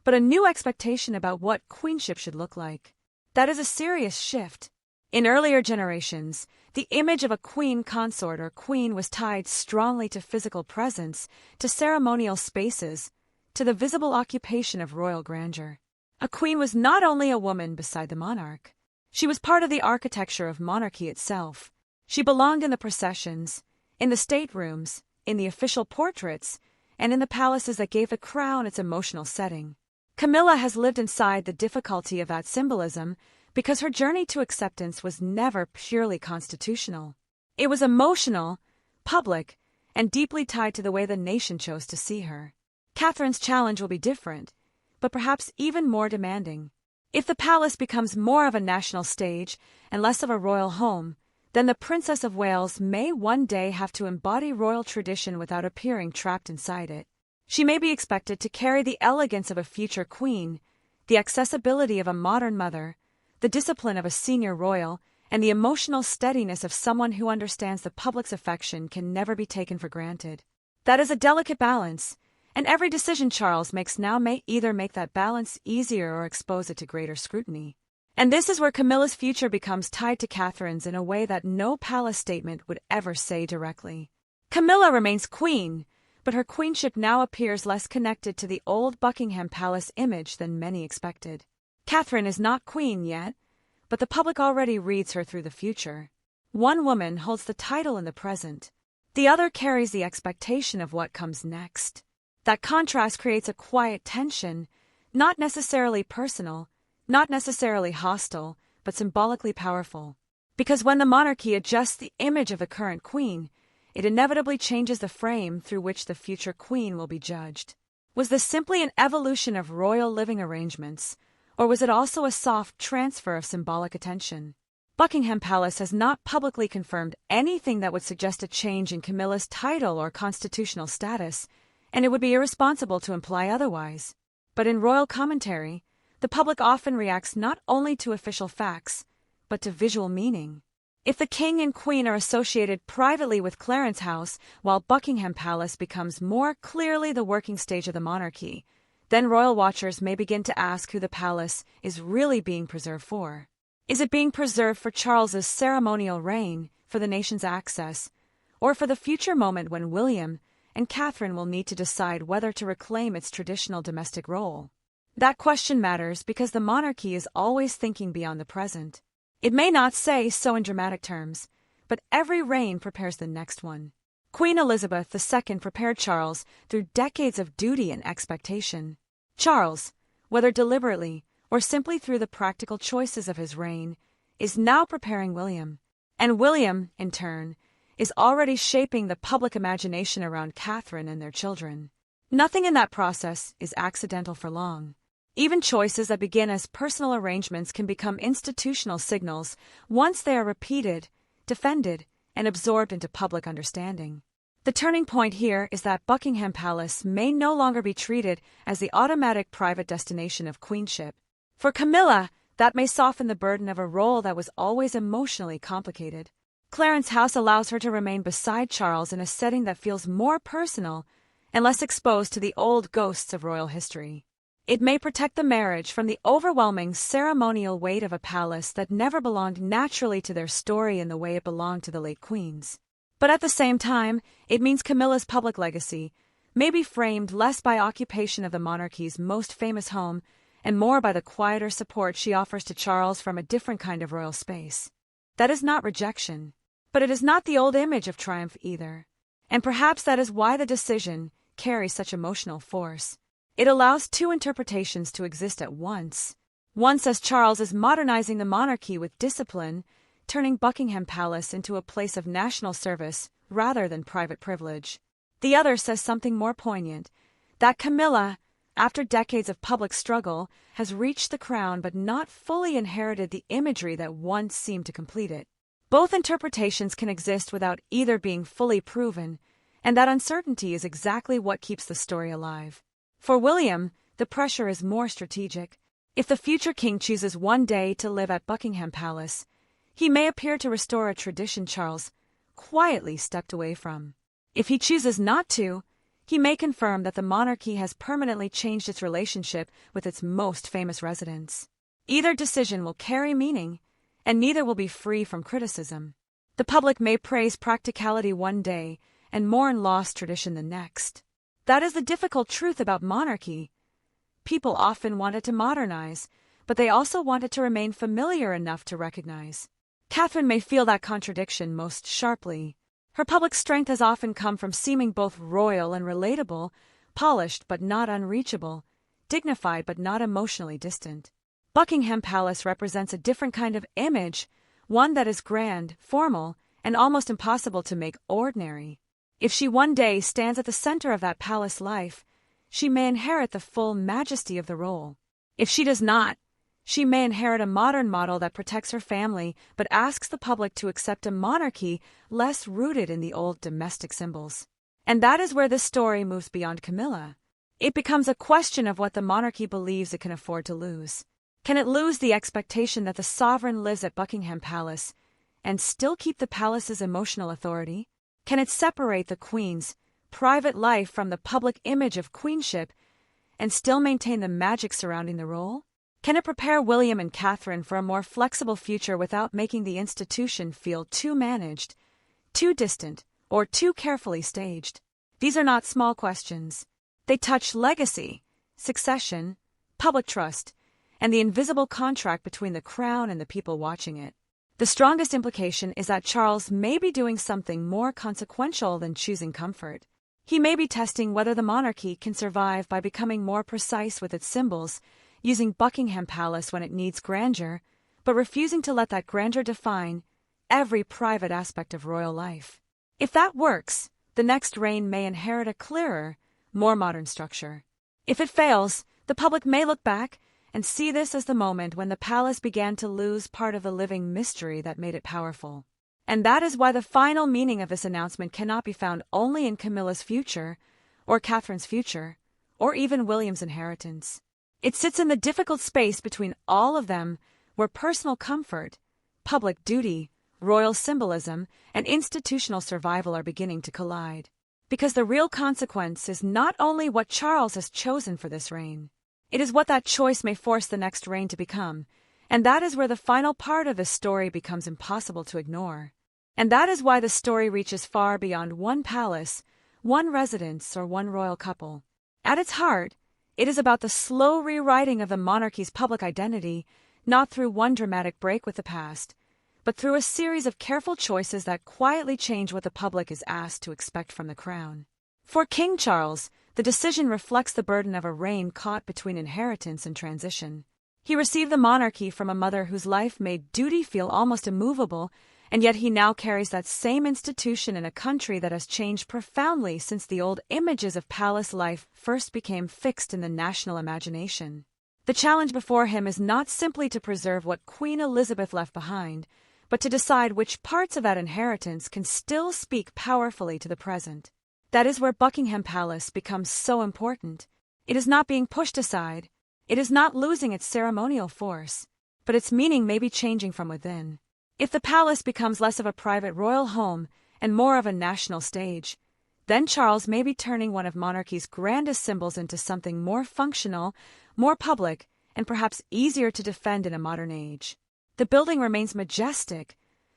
but a new expectation about what queenship should look like. That is a serious shift. In earlier generations, the image of a queen consort or queen was tied strongly to physical presence, to ceremonial spaces, to the visible occupation of royal grandeur. A queen was not only a woman beside the monarch. She was part of the architecture of monarchy itself. She belonged in the processions, in the staterooms, in the official portraits, and in the palaces that gave the crown its emotional setting. Camilla has lived inside the difficulty of that symbolism because her journey to acceptance was never purely constitutional. It was emotional, public, and deeply tied to the way the nation chose to see her. Catherine's challenge will be different, but perhaps even more demanding. If the palace becomes more of a national stage and less of a royal home, then the Princess of Wales may one day have to embody royal tradition without appearing trapped inside it. She may be expected to carry the elegance of a future queen, the accessibility of a modern mother, the discipline of a senior royal, and the emotional steadiness of someone who understands the public's affection can never be taken for granted. That is a delicate balance, and every decision Charles makes now may either make that balance easier or expose it to greater scrutiny. And this is where Camilla's future becomes tied to Catherine's in a way that no palace statement would ever say directly. Camilla remains queen, but her queenship now appears less connected to the old Buckingham Palace image than many expected. Catherine is not queen yet, but the public already reads her through the future. One woman holds the title in the present. The other carries the expectation of what comes next. That contrast creates a quiet tension, not necessarily personal, not necessarily hostile, but symbolically powerful. Because when the monarchy adjusts the image of the current queen, it inevitably changes the frame through which the future queen will be judged. Was this simply an evolution of royal living arrangements, or was it also a soft transfer of symbolic attention? Buckingham Palace has not publicly confirmed anything that would suggest a change in Camilla's title or constitutional status, and it would be irresponsible to imply otherwise. But in royal commentary, the public often reacts not only to official facts, but to visual meaning. If the king and queen are associated privately with Clarence House, while Buckingham Palace becomes more clearly the working stage of the monarchy, then royal watchers may begin to ask who the palace is really being preserved for. Is it being preserved for Charles's ceremonial reign, for the nation's access, or for the future moment when William and Catherine will need to decide whether to reclaim its traditional domestic role? That question matters because the monarchy is always thinking beyond the present. It may not say so in dramatic terms, but every reign prepares the next one. Queen Elizabeth II prepared Charles through decades of duty and expectation. Charles, whether deliberately or simply through the practical choices of his reign, is now preparing William. And William, in turn, is already shaping the public imagination around Catherine and their children. Nothing in that process is accidental for long. Even choices that begin as personal arrangements can become institutional signals once they are repeated, defended, and absorbed into public understanding. The turning point here is that Buckingham Palace may no longer be treated as the automatic private destination of queenship. For Camilla, that may soften the burden of a role that was always emotionally complicated. Clarence House allows her to remain beside Charles in a setting that feels more personal and less exposed to the old ghosts of royal history. It may protect the marriage from the overwhelming ceremonial weight of a palace that never belonged naturally to their story in the way it belonged to the late queens. But at the same time, it means Camilla's public legacy may be framed less by occupation of the monarchy's most famous home and more by the quieter support she offers to Charles from a different kind of royal space. That is not rejection, but it is not the old image of triumph either. And perhaps that is why the decision carries such emotional force. It allows two interpretations to exist at once. One says Charles is modernizing the monarchy with discipline, turning Buckingham Palace into a place of national service rather than private privilege. The other says something more poignant, that Camilla, after decades of public struggle, has reached the crown but not fully inherited the imagery that once seemed to complete it. Both interpretations can exist without either being fully proven, and that uncertainty is exactly what keeps the story alive. For William, the pressure is more strategic. If the future king chooses one day to live at Buckingham Palace, he may appear to restore a tradition Charles quietly stepped away from. If he chooses not to, he may confirm that the monarchy has permanently changed its relationship with its most famous residents. Either decision will carry meaning, and neither will be free from criticism. The public may praise practicality one day and mourn lost tradition the next. That is the difficult truth about monarchy. People often want it to modernize, but they also want it to remain familiar enough to recognize. Catherine may feel that contradiction most sharply. Her public strength has often come from seeming both royal and relatable, polished but not unreachable, dignified but not emotionally distant. Buckingham Palace represents a different kind of image, one that is grand, formal, and almost impossible to make ordinary. If she one day stands at the center of that palace life, she may inherit the full majesty of the role. If she does not, she may inherit a modern model that protects her family but asks the public to accept a monarchy less rooted in the old domestic symbols. And that is where this story moves beyond Camilla. It becomes a question of what the monarchy believes it can afford to lose. Can it lose the expectation that the sovereign lives at Buckingham Palace and still keep the palace's emotional authority? Can it separate the Queen's private life from the public image of queenship and still maintain the magic surrounding the role? Can it prepare William and Catherine for a more flexible future without making the institution feel too managed, too distant, or too carefully staged? These are not small questions. They touch legacy, succession, public trust, and the invisible contract between the crown and the people watching it. The strongest implication is that Charles may be doing something more consequential than choosing comfort. He may be testing whether the monarchy can survive by becoming more precise with its symbols, using Buckingham Palace when it needs grandeur, but refusing to let that grandeur define every private aspect of royal life. If that works, the next reign may inherit a clearer, more modern structure. If it fails, the public may look back and see this as the moment when the palace began to lose part of the living mystery that made it powerful. And that is why the final meaning of this announcement cannot be found only in Camilla's future, or Catherine's future, or even William's inheritance. It sits in the difficult space between all of them, where personal comfort, public duty, royal symbolism, and institutional survival are beginning to collide. Because the real consequence is not only what Charles has chosen for this reign, it is what that choice may force the next reign to become, and that is where the final part of this story becomes impossible to ignore. And that is why the story reaches far beyond one palace, one residence, or one royal couple. At its heart, it is about the slow rewriting of the monarchy's public identity, not through one dramatic break with the past, but through a series of careful choices that quietly change what the public is asked to expect from the crown. For King Charles, the decision reflects the burden of a reign caught between inheritance and transition. He received the monarchy from a mother whose life made duty feel almost immovable, and yet he now carries that same institution in a country that has changed profoundly since the old images of palace life first became fixed in the national imagination. The challenge before him is not simply to preserve what Queen Elizabeth left behind, but to decide which parts of that inheritance can still speak powerfully to the present. That is where Buckingham Palace becomes so important. It is not being pushed aside, it is not losing its ceremonial force, but its meaning may be changing from within. If the palace becomes less of a private royal home and more of a national stage, then Charles may be turning one of monarchy's grandest symbols into something more functional, more public, and perhaps easier to defend in a modern age. The building remains majestic,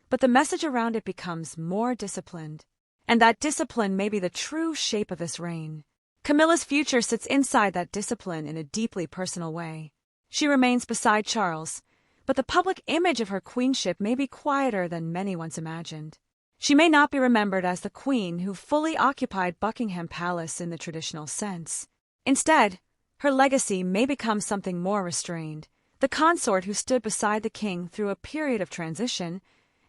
but the message around it becomes more disciplined. And that discipline may be the true shape of this reign. Camilla's future sits inside that discipline in a deeply personal way. She remains beside Charles, but the public image of her queenship may be quieter than many once imagined. She may not be remembered as the queen who fully occupied Buckingham Palace in the traditional sense. Instead, her legacy may become something more restrained. The consort who stood beside the king through a period of transition,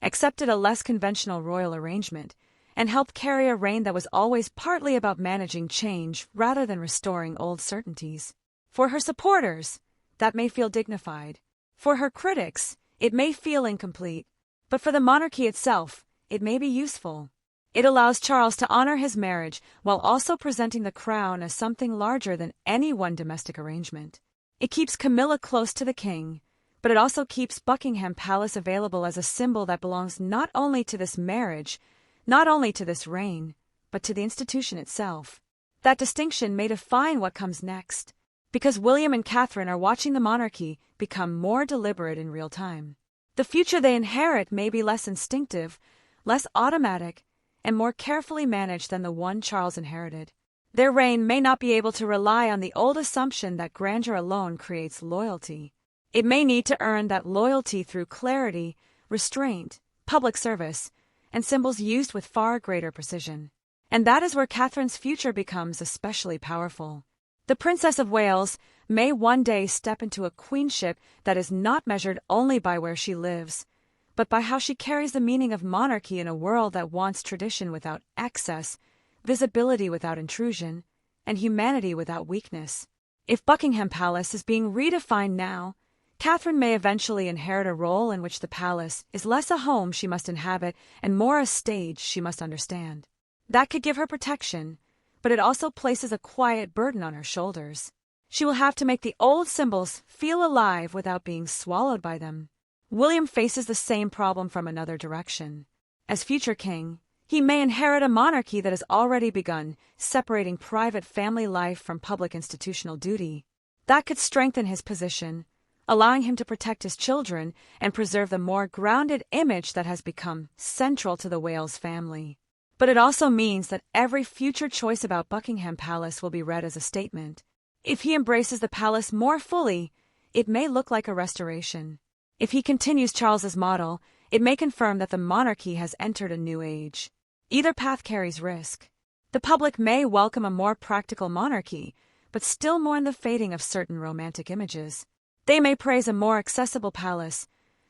accepted a less conventional royal arrangement, and helped carry a reign that was always partly about managing change rather than restoring old certainties. For her supporters, that may feel dignified. For her critics, it may feel incomplete. But for the monarchy itself, it may be useful. It allows Charles to honor his marriage while also presenting the crown as something larger than any one domestic arrangement. It keeps Camilla close to the king, but it also keeps Buckingham Palace available as a symbol that belongs not only to this marriage, not only to this reign, but to the institution itself. That distinction may define what comes next, because William and Catherine are watching the monarchy become more deliberate in real time. The future they inherit may be less instinctive, less automatic, and more carefully managed than the one Charles inherited. Their reign may not be able to rely on the old assumption that grandeur alone creates loyalty. It may need to earn that loyalty through clarity, restraint, public service, and symbols used with far greater precision. And that is where Catherine's future becomes especially powerful. The Princess of Wales may one day step into a queenship that is not measured only by where she lives, but by how she carries the meaning of monarchy in a world that wants tradition without excess, visibility without intrusion, and humanity without weakness. If Buckingham Palace is being redefined now, Catherine may eventually inherit a role in which the palace is less a home she must inhabit and more a stage she must understand. That could give her protection, but it also places a quiet burden on her shoulders. She will have to make the old symbols feel alive without being swallowed by them. William faces the same problem from another direction. As future king, he may inherit a monarchy that has already begun separating private family life from public institutional duty. That could strengthen his position, allowing him to protect his children and preserve the more grounded image that has become central to the Wales family. But it also means that every future choice about Buckingham Palace will be read as a statement. If he embraces the palace more fully, it may look like a restoration. If he continues Charles's model, it may confirm that the monarchy has entered a new age. Either path carries risk. The public may welcome a more practical monarchy, but still mourn the fading of certain romantic images. They may praise a more accessible palace,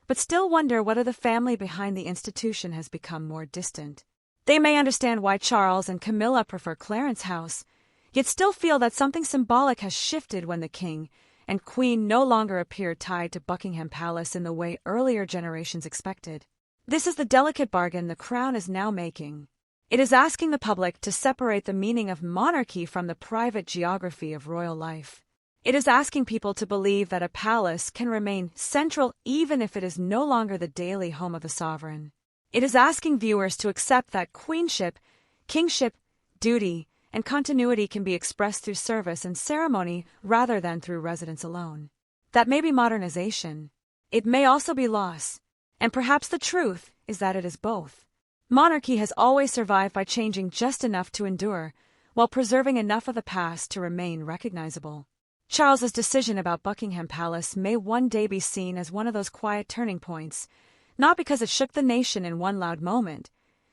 but still wonder whether the family behind the institution has become more distant. They may understand why Charles and Camilla prefer Clarence House, yet still feel that something symbolic has shifted when the king and queen no longer appear tied to Buckingham Palace in the way earlier generations expected. This is the delicate bargain the crown is now making. It is asking the public to separate the meaning of monarchy from the private geography of royal life. It is asking people to believe that a palace can remain central even if it is no longer the daily home of the sovereign. It is asking viewers to accept that queenship, kingship, duty, and continuity can be expressed through service and ceremony rather than through residence alone. That may be modernization. It may also be loss. And perhaps the truth is that it is both. Monarchy has always survived by changing just enough to endure, while preserving enough of the past to remain recognizable. Charles's decision about Buckingham Palace may one day be seen as one of those quiet turning points, not because it shook the nation in one loud moment,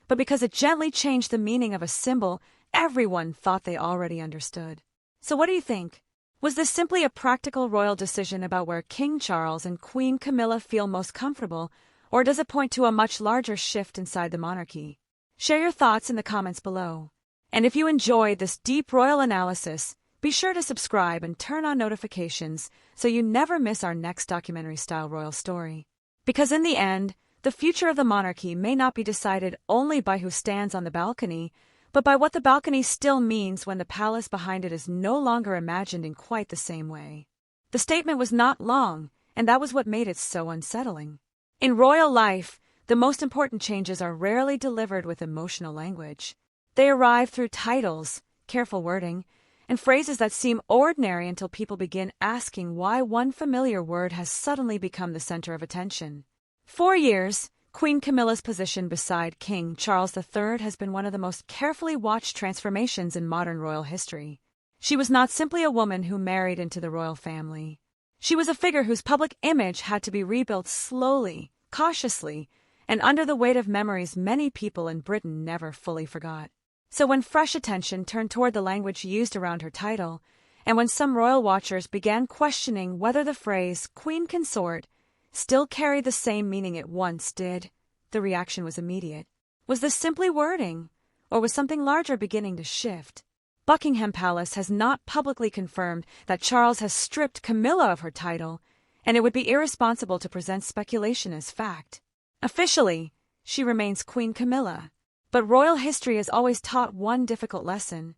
but because it gently changed the meaning of a symbol everyone thought they already understood. So what do you think? Was this simply a practical royal decision about where King Charles and Queen Camilla feel most comfortable, or does it point to a much larger shift inside the monarchy? Share your thoughts in the comments below. And if you enjoyed this deep royal analysis, be sure to subscribe and turn on notifications so you never miss our next documentary-style royal story. Because in the end, the future of the monarchy may not be decided only by who stands on the balcony, but by what the balcony still means when the palace behind it is no longer imagined in quite the same way. The statement was not long, and that was what made it so unsettling. In royal life, the most important changes are rarely delivered with emotional language. They arrive through titles, careful wording, and phrases that seem ordinary until people begin asking why one familiar word has suddenly become the center of attention. For years, Queen Camilla's position beside King Charles III has been one of the most carefully watched transformations in modern royal history. She was not simply a woman who married into the royal family. She was a figure whose public image had to be rebuilt slowly, cautiously, and under the weight of memories many people in Britain never fully forgot. So when fresh attention turned toward the language used around her title, and when some royal watchers began questioning whether the phrase Queen Consort still carried the same meaning it once did, the reaction was immediate. Was this simply wording, or was something larger beginning to shift? Buckingham Palace has not publicly confirmed that Charles has stripped Camilla of her title, and it would be irresponsible to present speculation as fact. Officially, she remains Queen Camilla. But royal history has always taught one difficult lesson.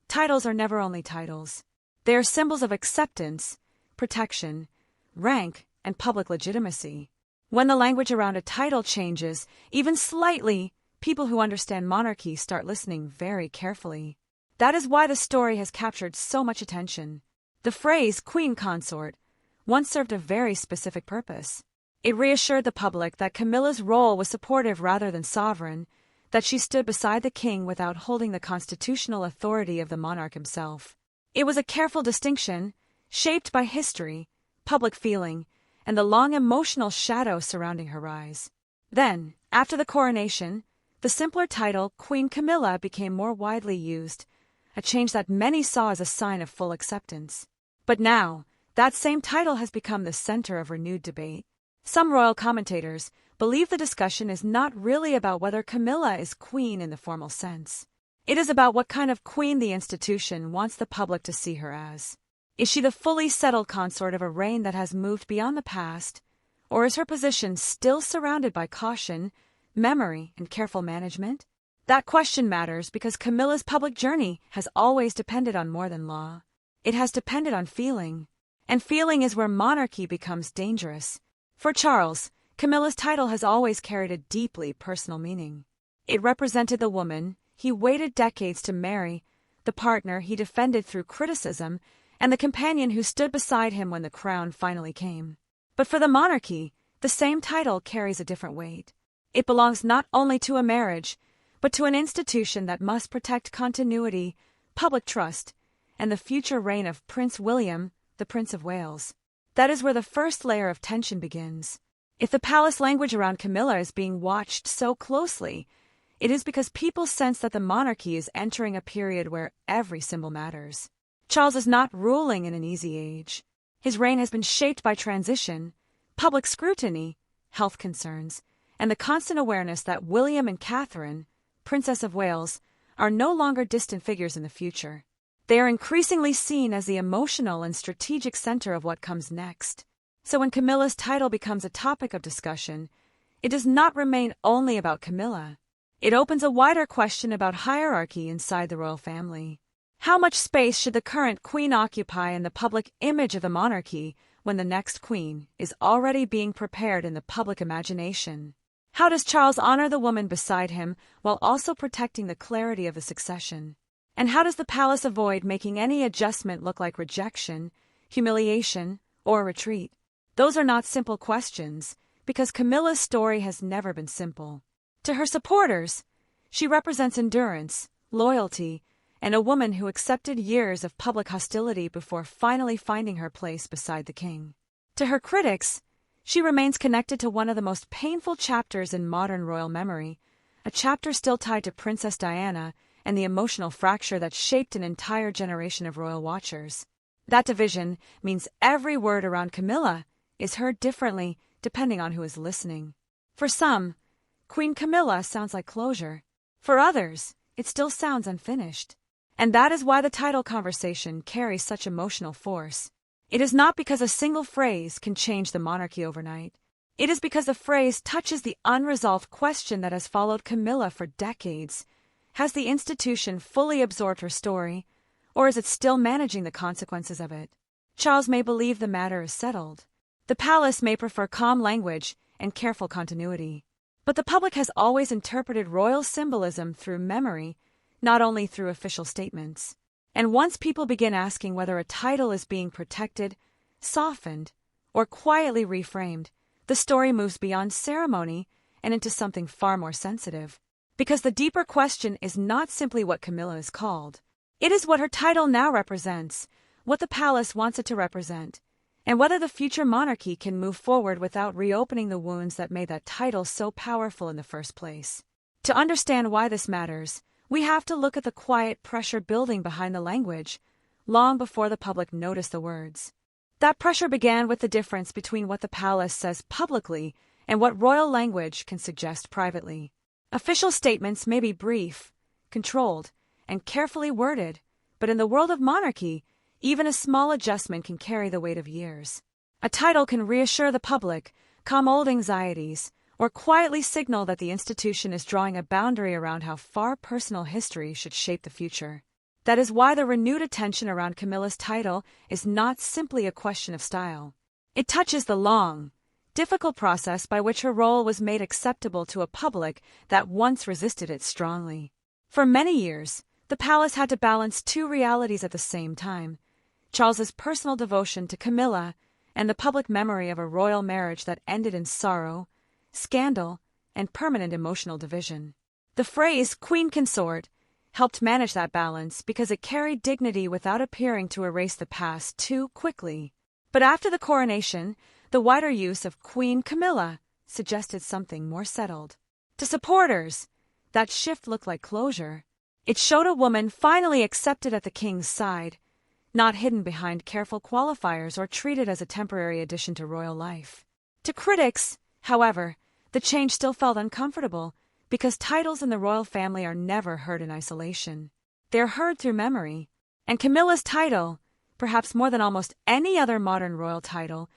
Titles are never only titles. They are symbols of acceptance, protection, rank, and public legitimacy. When the language around a title changes, even slightly, people who understand monarchy start listening very carefully. That is why the story has captured so much attention. The phrase Queen Consort once served a very specific purpose. It reassured the public that Camilla's role was supportive rather than sovereign, that she stood beside the king without holding the constitutional authority of the monarch himself. It was a careful distinction, shaped by history, public feeling, and the long emotional shadow surrounding her rise. Then, after the coronation, the simpler title Queen Camilla became more widely used, a change that many saw as a sign of full acceptance. But now, that same title has become the center of renewed debate. Some royal commentators believe the discussion is not really about whether Camilla is queen in the formal sense. It is about what kind of queen the institution wants the public to see her as. Is she the fully settled consort of a reign that has moved beyond the past, or is her position still surrounded by caution, memory, and careful management? That question matters because Camilla's public journey has always depended on more than law. It has depended on feeling, and feeling is where monarchy becomes dangerous. For Charles, Camilla's title has always carried a deeply personal meaning. It represented the woman he waited decades to marry, the partner he defended through criticism, and the companion who stood beside him when the crown finally came. But for the monarchy, the same title carries a different weight. It belongs not only to a marriage, but to an institution that must protect continuity, public trust, and the future reign of Prince William, the Prince of Wales. That is where the first layer of tension begins. If the palace language around Camilla is being watched so closely, it is because people sense that the monarchy is entering a period where every symbol matters. Charles is not ruling in an easy age. His reign has been shaped by transition, public scrutiny, health concerns, and the constant awareness that William and Catherine, Princess of Wales, are no longer distant figures in the future. They are increasingly seen as the emotional and strategic center of what comes next. So when Camilla's title becomes a topic of discussion, it does not remain only about Camilla. It opens a wider question about hierarchy inside the royal family. How much space should the current queen occupy in the public image of the monarchy when the next queen is already being prepared in the public imagination? How does Charles honor the woman beside him while also protecting the clarity of the succession? And how does the palace avoid making any adjustment look like rejection, humiliation, or retreat? Those are not simple questions, because Camilla's story has never been simple. To her supporters, she represents endurance, loyalty, and a woman who accepted years of public hostility before finally finding her place beside the king. To her critics, she remains connected to one of the most painful chapters in modern royal memory, a chapter still tied to Princess Diana and the emotional fracture that shaped an entire generation of royal watchers. That division means every word around Camilla is heard differently depending on who is listening. For some, Queen Camilla sounds like closure. For others, it still sounds unfinished. And that is why the title conversation carries such emotional force. It is not because a single phrase can change the monarchy overnight. It is because the phrase touches the unresolved question that has followed Camilla for decades. Has the institution fully absorbed her story, or is it still managing the consequences of it? Charles may believe the matter is settled. The palace may prefer calm language and careful continuity. But the public has always interpreted royal symbolism through memory, not only through official statements. And once people begin asking whether a title is being protected, softened, or quietly reframed, the story moves beyond ceremony and into something far more sensitive. Because the deeper question is not simply what Camilla is called. It is what her title now represents, what the palace wants it to represent, and whether the future monarchy can move forward without reopening the wounds that made that title so powerful in the first place. To understand why this matters, we have to look at the quiet pressure building behind the language, long before the public noticed the words. That pressure began with the difference between what the palace says publicly and what royal language can suggest privately. Official statements may be brief, controlled, and carefully worded, but in the world of monarchy, even a small adjustment can carry the weight of years. A title can reassure the public, calm old anxieties, or quietly signal that the institution is drawing a boundary around how far personal history should shape the future. That is why the renewed attention around Camilla's title is not simply a question of style. It touches the long, difficult process by which her role was made acceptable to a public that once resisted it strongly. For many years, the palace had to balance two realities at the same time: Charles's personal devotion to Camilla and the public memory of a royal marriage that ended in sorrow, scandal, and permanent emotional division. The phrase "queen consort" helped manage that balance because it carried dignity without appearing to erase the past too quickly. But after the coronation, the wider use of Queen Camilla suggested something more settled. To supporters, that shift looked like closure. It showed a woman finally accepted at the king's side, not hidden behind careful qualifiers or treated as a temporary addition to royal life. To critics, however, the change still felt uncomfortable because titles in the royal family are never heard in isolation. They are heard through memory. And Camilla's title, perhaps more than almost any other modern royal title,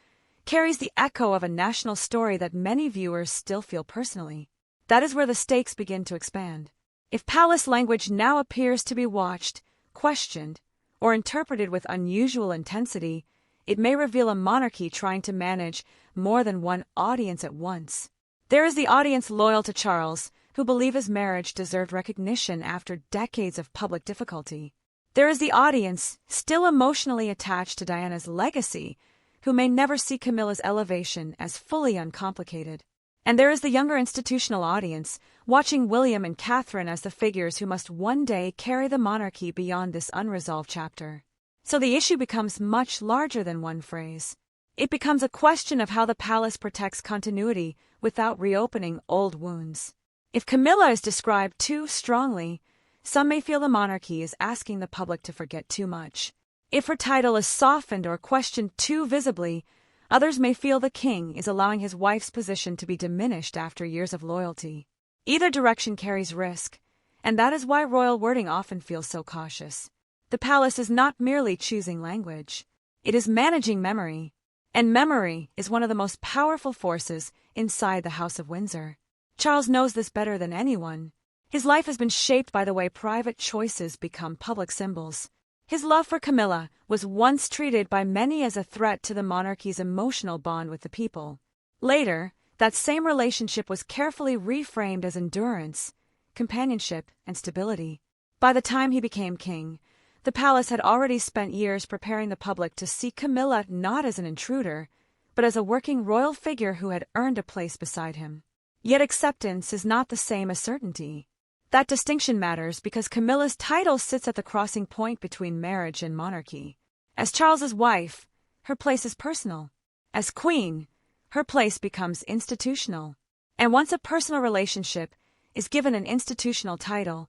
carries the echo of a national story that many viewers still feel personally. That is where the stakes begin to expand. If palace language now appears to be watched, questioned, or interpreted with unusual intensity, it may reveal a monarchy trying to manage more than one audience at once. There is the audience loyal to Charles, who believe his marriage deserved recognition after decades of public difficulty. There is the audience, still emotionally attached to Diana's legacy, who may never see Camilla's elevation as fully uncomplicated. And there is the younger institutional audience, watching William and Catherine as the figures who must one day carry the monarchy beyond this unresolved chapter. So the issue becomes much larger than one phrase. It becomes a question of how the palace protects continuity without reopening old wounds. If Camilla is described too strongly, some may feel the monarchy is asking the public to forget too much. If her title is softened or questioned too visibly, others may feel the king is allowing his wife's position to be diminished after years of loyalty. Either direction carries risk, and that is why royal wording often feels so cautious. The palace is not merely choosing language. It is managing memory. And memory is one of the most powerful forces inside the House of Windsor. Charles knows this better than anyone. His life has been shaped by the way private choices become public symbols. His love for Camilla was once treated by many as a threat to the monarchy's emotional bond with the people. Later, that same relationship was carefully reframed as endurance, companionship, and stability. By the time he became king, the palace had already spent years preparing the public to see Camilla not as an intruder, but as a working royal figure who had earned a place beside him. Yet acceptance is not the same as certainty. That distinction matters because Camilla's title sits at the crossing point between marriage and monarchy. As Charles's wife, her place is personal. As queen, her place becomes institutional. And once a personal relationship is given an institutional title,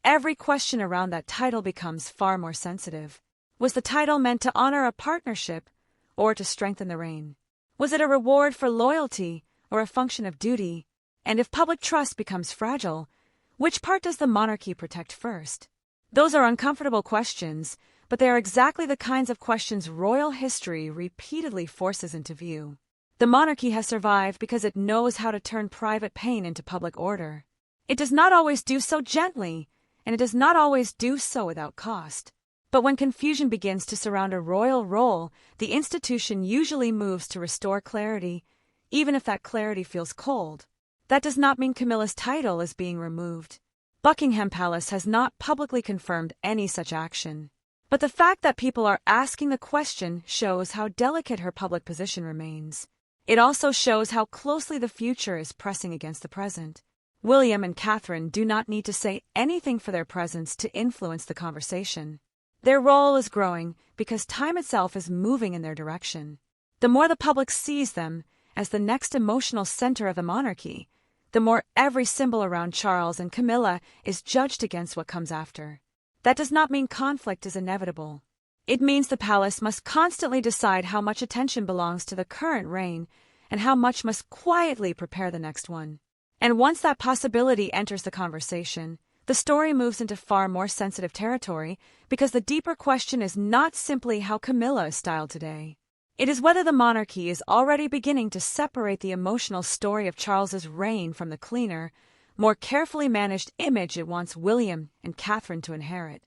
every question around that title becomes far more sensitive. Was the title meant to honor a partnership or to strengthen the reign? Was it a reward for loyalty or a function of duty? And if public trust becomes fragile, which part does the monarchy protect first? Those are uncomfortable questions, but they are exactly the kinds of questions royal history repeatedly forces into view. The monarchy has survived because it knows how to turn private pain into public order. It does not always do so gently, and it does not always do so without cost. But when confusion begins to surround a royal role, the institution usually moves to restore clarity, even if that clarity feels cold. That does not mean Camilla's title is being removed. Buckingham Palace has not publicly confirmed any such action. But the fact that people are asking the question shows how delicate her public position remains. It also shows how closely the future is pressing against the present. William and Catherine do not need to say anything for their presence to influence the conversation. Their role is growing because time itself is moving in their direction. The more the public sees them as the next emotional center of the monarchy, the more every symbol around Charles and Camilla is judged against what comes after. That does not mean conflict is inevitable. It means the palace must constantly decide how much attention belongs to the current reign and how much must quietly prepare the next one. And once that possibility enters the conversation, the story moves into far more sensitive territory because the deeper question is not simply how Camilla is styled today. It is whether the monarchy is already beginning to separate the emotional story of Charles's reign from the cleaner, more carefully managed image it wants William and Catherine to inherit.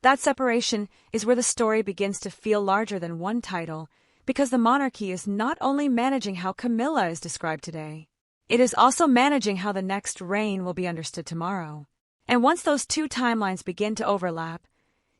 That separation is where the story begins to feel larger than one title, because the monarchy is not only managing how Camilla is described today, it is also managing how the next reign will be understood tomorrow. And once those two timelines begin to overlap,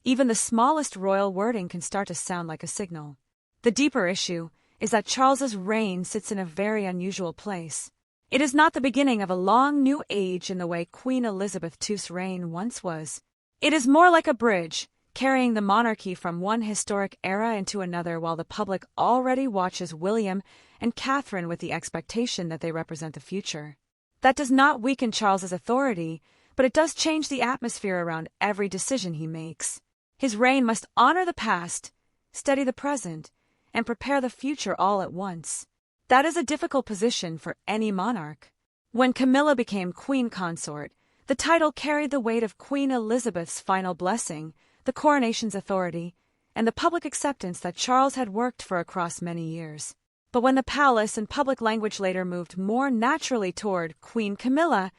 even the smallest royal wording can start to sound like a signal. The deeper issue is that Charles's reign sits in a very unusual place. It is not the beginning of a long new age in the way Queen Elizabeth II's reign once was. It is more like a bridge, carrying the monarchy from one historic era into another while the public already watches William and Catherine with the expectation that they represent the future. That does not weaken Charles's authority, but it does change the atmosphere around every decision he makes. His reign must honor the past, steady the present, and prepare the future all at once. That is a difficult position for any monarch. When Camilla became queen consort, the title carried the weight of Queen Elizabeth's final blessing, the coronation's authority, and the public acceptance that Charles had worked for across many years. But when the palace and public language later moved more naturally toward Queen Camilla,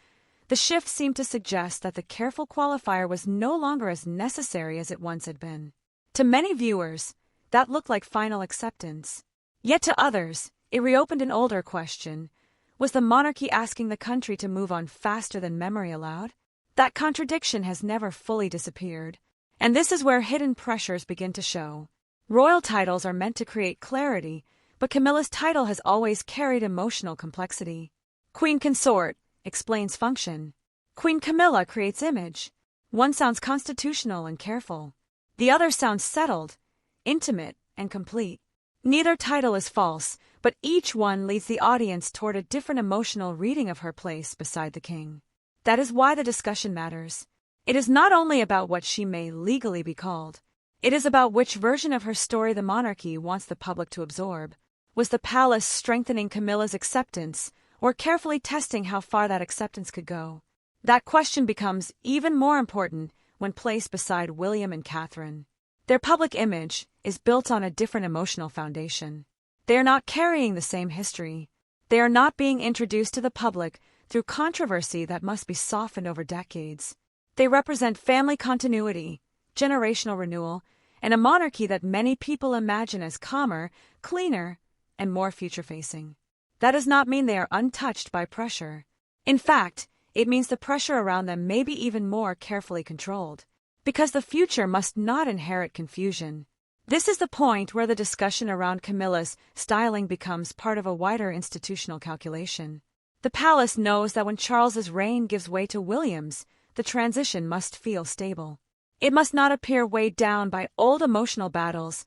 the shift seemed to suggest that the careful qualifier was no longer as necessary as it once had been. To many viewers, that looked like final acceptance. Yet to others, it reopened an older question. Was the monarchy asking the country to move on faster than memory allowed? That contradiction has never fully disappeared. And this is where hidden pressures begin to show. Royal titles are meant to create clarity, but Camilla's title has always carried emotional complexity. Queen Consort explains function. Queen Camilla creates image. One sounds constitutional and careful. The other sounds settled, intimate, and complete. Neither title is false, but each one leads the audience toward a different emotional reading of her place beside the king. That is why the discussion matters. It is not only about what she may legally be called. It is about which version of her story the monarchy wants the public to absorb. Was the palace strengthening Camilla's acceptance, or carefully testing how far that acceptance could go? That question becomes even more important when placed beside William and Catherine. Their public image is built on a different emotional foundation. They are not carrying the same history. They are not being introduced to the public through controversy that must be softened over decades. They represent family continuity, generational renewal, and a monarchy that many people imagine as calmer, cleaner, and more future-facing. That does not mean they are untouched by pressure. In fact, it means the pressure around them may be even more carefully controlled. Because the future must not inherit confusion. This is the point where the discussion around Camilla's styling becomes part of a wider institutional calculation. The palace knows that when Charles's reign gives way to William's, the transition must feel stable. It must not appear weighed down by old emotional battles,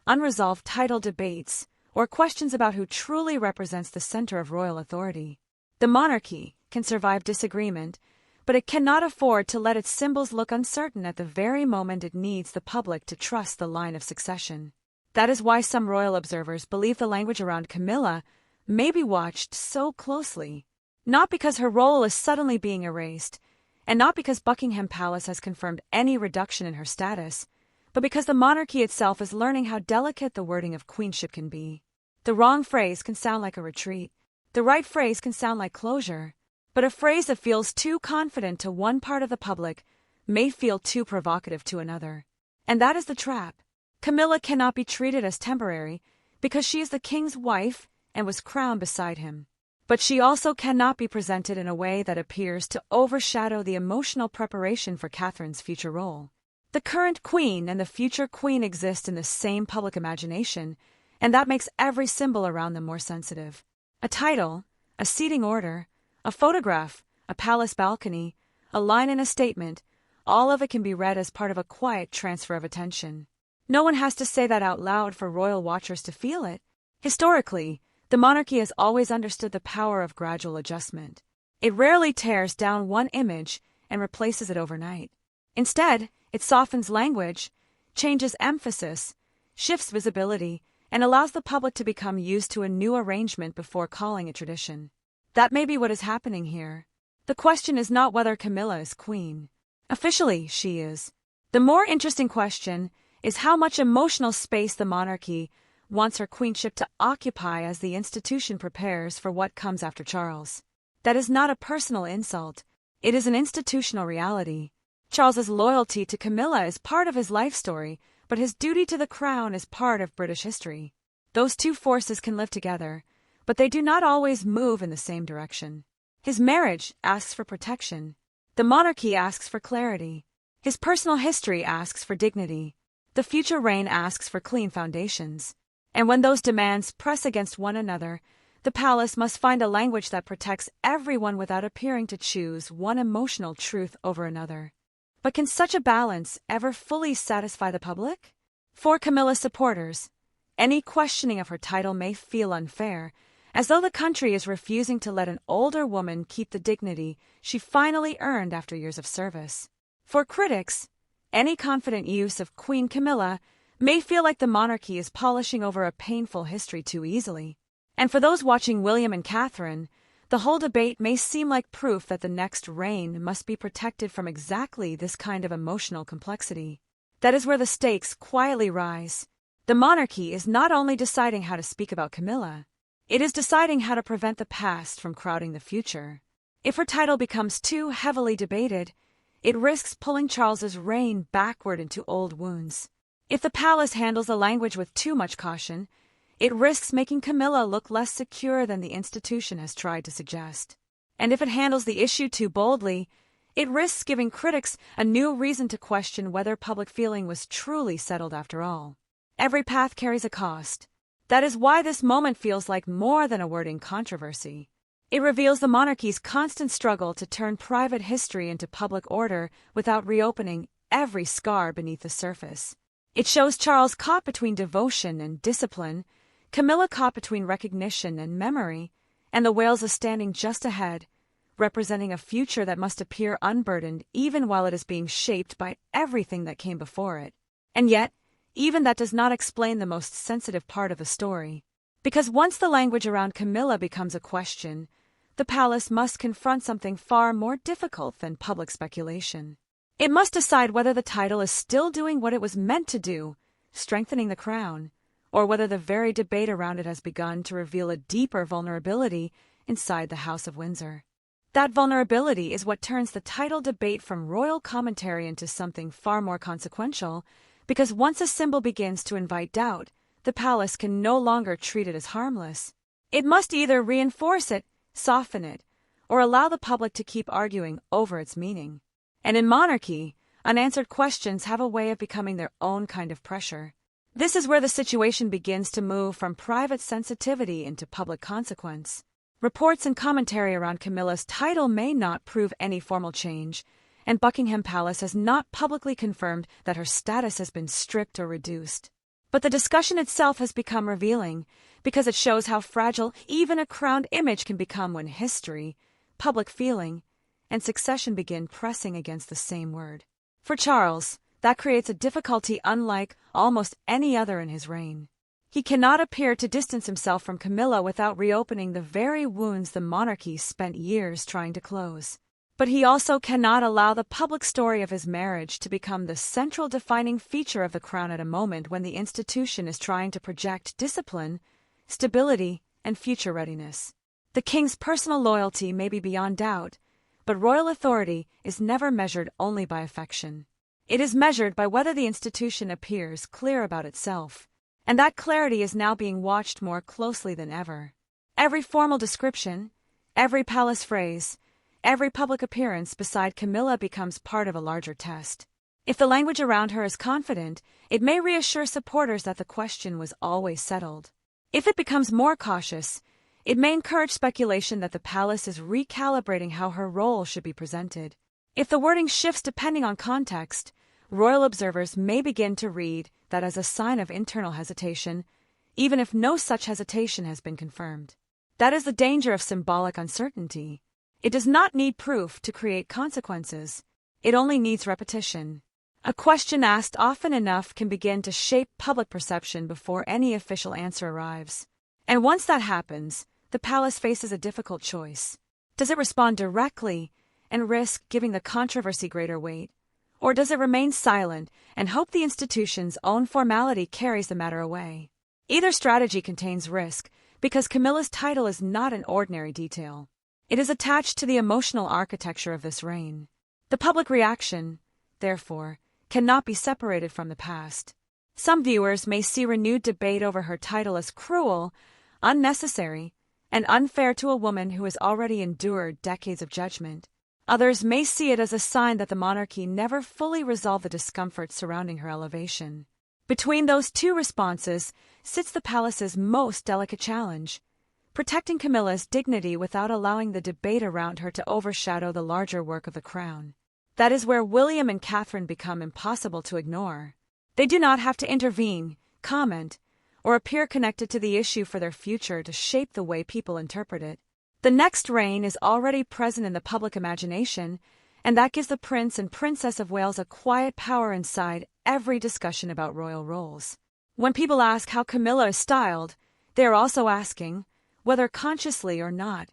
unresolved title debates, or questions about who truly represents the center of royal authority. The monarchy can survive disagreement, but it cannot afford to let its symbols look uncertain at the very moment it needs the public to trust the line of succession. That is why some royal observers believe the language around Camilla may be watched so closely, not because her role is suddenly being erased, and not because Buckingham Palace has confirmed any reduction in her status, but because the monarchy itself is learning how delicate the wording of queenship can be. The wrong phrase can sound like a retreat. The right phrase can sound like closure. But a phrase that feels too confident to one part of the public may feel too provocative to another. And that is the trap. Camilla cannot be treated as temporary because she is the king's wife and was crowned beside him. But she also cannot be presented in a way that appears to overshadow the emotional preparation for Catherine's future role. The current queen and the future queen exist in the same public imagination, and that makes every symbol around them more sensitive. A title, a seating order, a photograph, a palace balcony, a line in a statement, all of it can be read as part of a quiet transfer of attention. No one has to say that out loud for royal watchers to feel it. Historically, the monarchy has always understood the power of gradual adjustment. It rarely tears down one image and replaces it overnight. Instead, it softens language, changes emphasis, shifts visibility, and allows the public to become used to a new arrangement before calling it tradition. That may be what is happening here. The question is not whether Camilla is queen. Officially, she is. The more interesting question is how much emotional space the monarchy wants her queenship to occupy as the institution prepares for what comes after Charles. That is not a personal insult. It is an institutional reality. Charles's loyalty to Camilla is part of his life story, but his duty to the crown is part of British history. Those two forces can live together, but they do not always move in the same direction. His marriage asks for protection. The monarchy asks for clarity. His personal history asks for dignity. The future reign asks for clean foundations. And when those demands press against one another, the palace must find a language that protects everyone without appearing to choose one emotional truth over another. But can such a balance ever fully satisfy the public? For Camilla's supporters, any questioning of her title may feel unfair, as though the country is refusing to let an older woman keep the dignity she finally earned after years of service. For critics, any confident use of Queen Camilla may feel like the monarchy is polishing over a painful history too easily. And for those watching William and Catherine, the whole debate may seem like proof that the next reign must be protected from exactly this kind of emotional complexity. That is where the stakes quietly rise. The monarchy is not only deciding how to speak about Camilla, it is deciding how to prevent the past from crowding the future. If her title becomes too heavily debated, it risks pulling Charles's reign backward into old wounds. If the palace handles the language with too much caution, it risks making Camilla look less secure than the institution has tried to suggest. And if it handles the issue too boldly, it risks giving critics a new reason to question whether public feeling was truly settled after all. Every path carries a cost. That is why this moment feels like more than a wording controversy. It reveals the monarchy's constant struggle to turn private history into public order without reopening every scar beneath the surface. It shows Charles caught between devotion and discipline, Camilla caught between recognition and memory, and the Wales is standing just ahead, representing a future that must appear unburdened even while it is being shaped by everything that came before it. And yet, even that does not explain the most sensitive part of the story. Because once the language around Camilla becomes a question, the palace must confront something far more difficult than public speculation. It must decide whether the title is still doing what it was meant to do, strengthening the crown, or whether the very debate around it has begun to reveal a deeper vulnerability inside the House of Windsor. That vulnerability is what turns the title debate from royal commentary into something far more consequential, because once a symbol begins to invite doubt, the palace can no longer treat it as harmless. It must either reinforce it, soften it, or allow the public to keep arguing over its meaning. And in monarchy, unanswered questions have a way of becoming their own kind of pressure. This is where the situation begins to move from private sensitivity into public consequence. Reports and commentary around Camilla's title may not prove any formal change, and Buckingham Palace has not publicly confirmed that her status has been stripped or reduced. But the discussion itself has become revealing, because it shows how fragile even a crowned image can become when history, public feeling, and succession begin pressing against the same word. For Charles, that creates a difficulty unlike almost any other in his reign. He cannot appear to distance himself from Camilla without reopening the very wounds the monarchy spent years trying to close. But he also cannot allow the public story of his marriage to become the central defining feature of the crown at a moment when the institution is trying to project discipline, stability, and future readiness. The king's personal loyalty may be beyond doubt, but royal authority is never measured only by affection. It is measured by whether the institution appears clear about itself, and that clarity is now being watched more closely than ever. Every formal description, every palace phrase, every public appearance beside Camilla becomes part of a larger test. If the language around her is confident, it may reassure supporters that the question was always settled. If it becomes more cautious, it may encourage speculation that the palace is recalibrating how her role should be presented. If the wording shifts depending on context, royal observers may begin to read that as a sign of internal hesitation, even if no such hesitation has been confirmed. That is the danger of symbolic uncertainty. It does not need proof to create consequences. It only needs repetition. A question asked often enough can begin to shape public perception before any official answer arrives. And once that happens, the palace faces a difficult choice. Does it respond directly and risk giving the controversy greater weight? Or does it remain silent and hope the institution's own formality carries the matter away? Either strategy contains risk, because Camilla's title is not an ordinary detail. It is attached to the emotional architecture of this reign. The public reaction, therefore, cannot be separated from the past. Some viewers may see renewed debate over her title as cruel, unnecessary, and unfair to a woman who has already endured decades of judgment. Others may see it as a sign that the monarchy never fully resolved the discomfort surrounding her elevation. Between those two responses sits the palace's most delicate challenge: protecting Camilla's dignity without allowing the debate around her to overshadow the larger work of the crown. That is where William and Catherine become impossible to ignore. They do not have to intervene, comment, or appear connected to the issue for their future to shape the way people interpret it. The next reign is already present in the public imagination, and that gives the Prince and Princess of Wales a quiet power inside every discussion about royal roles. When people ask how Camilla is styled, they are also asking, whether consciously or not,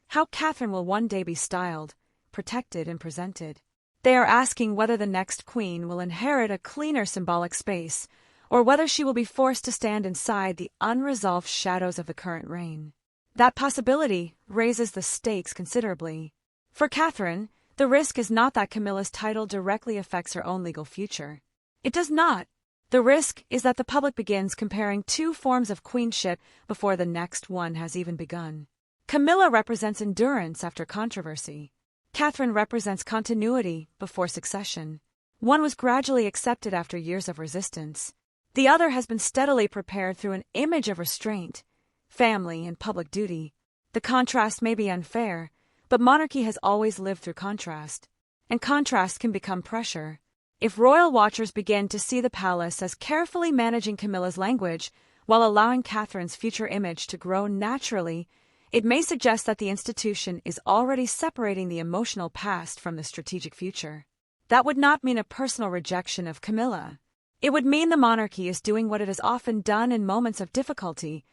how Catherine will one day be styled, protected, and presented. They are asking whether the next queen will inherit a cleaner symbolic space, or whether she will be forced to stand inside the unresolved shadows of the current reign. That possibility raises the stakes considerably. For Catherine, the risk is not that Camilla's title directly affects her own legal future. It does not. The risk is that the public begins comparing two forms of queenship before the next one has even begun. Camilla represents endurance after controversy. Catherine represents continuity before succession. One was gradually accepted after years of resistance. The other has been steadily prepared through an image of restraint, family, and public duty. The contrast may be unfair, but monarchy has always lived through contrast, and contrast can become pressure. If royal watchers begin to see the palace as carefully managing Camilla's language while allowing Catherine's future image to grow naturally, it may suggest that the institution is already separating the emotional past from the strategic future. That would not mean a personal rejection of Camilla. It would mean the monarchy is doing what it has often done in moments of difficulty,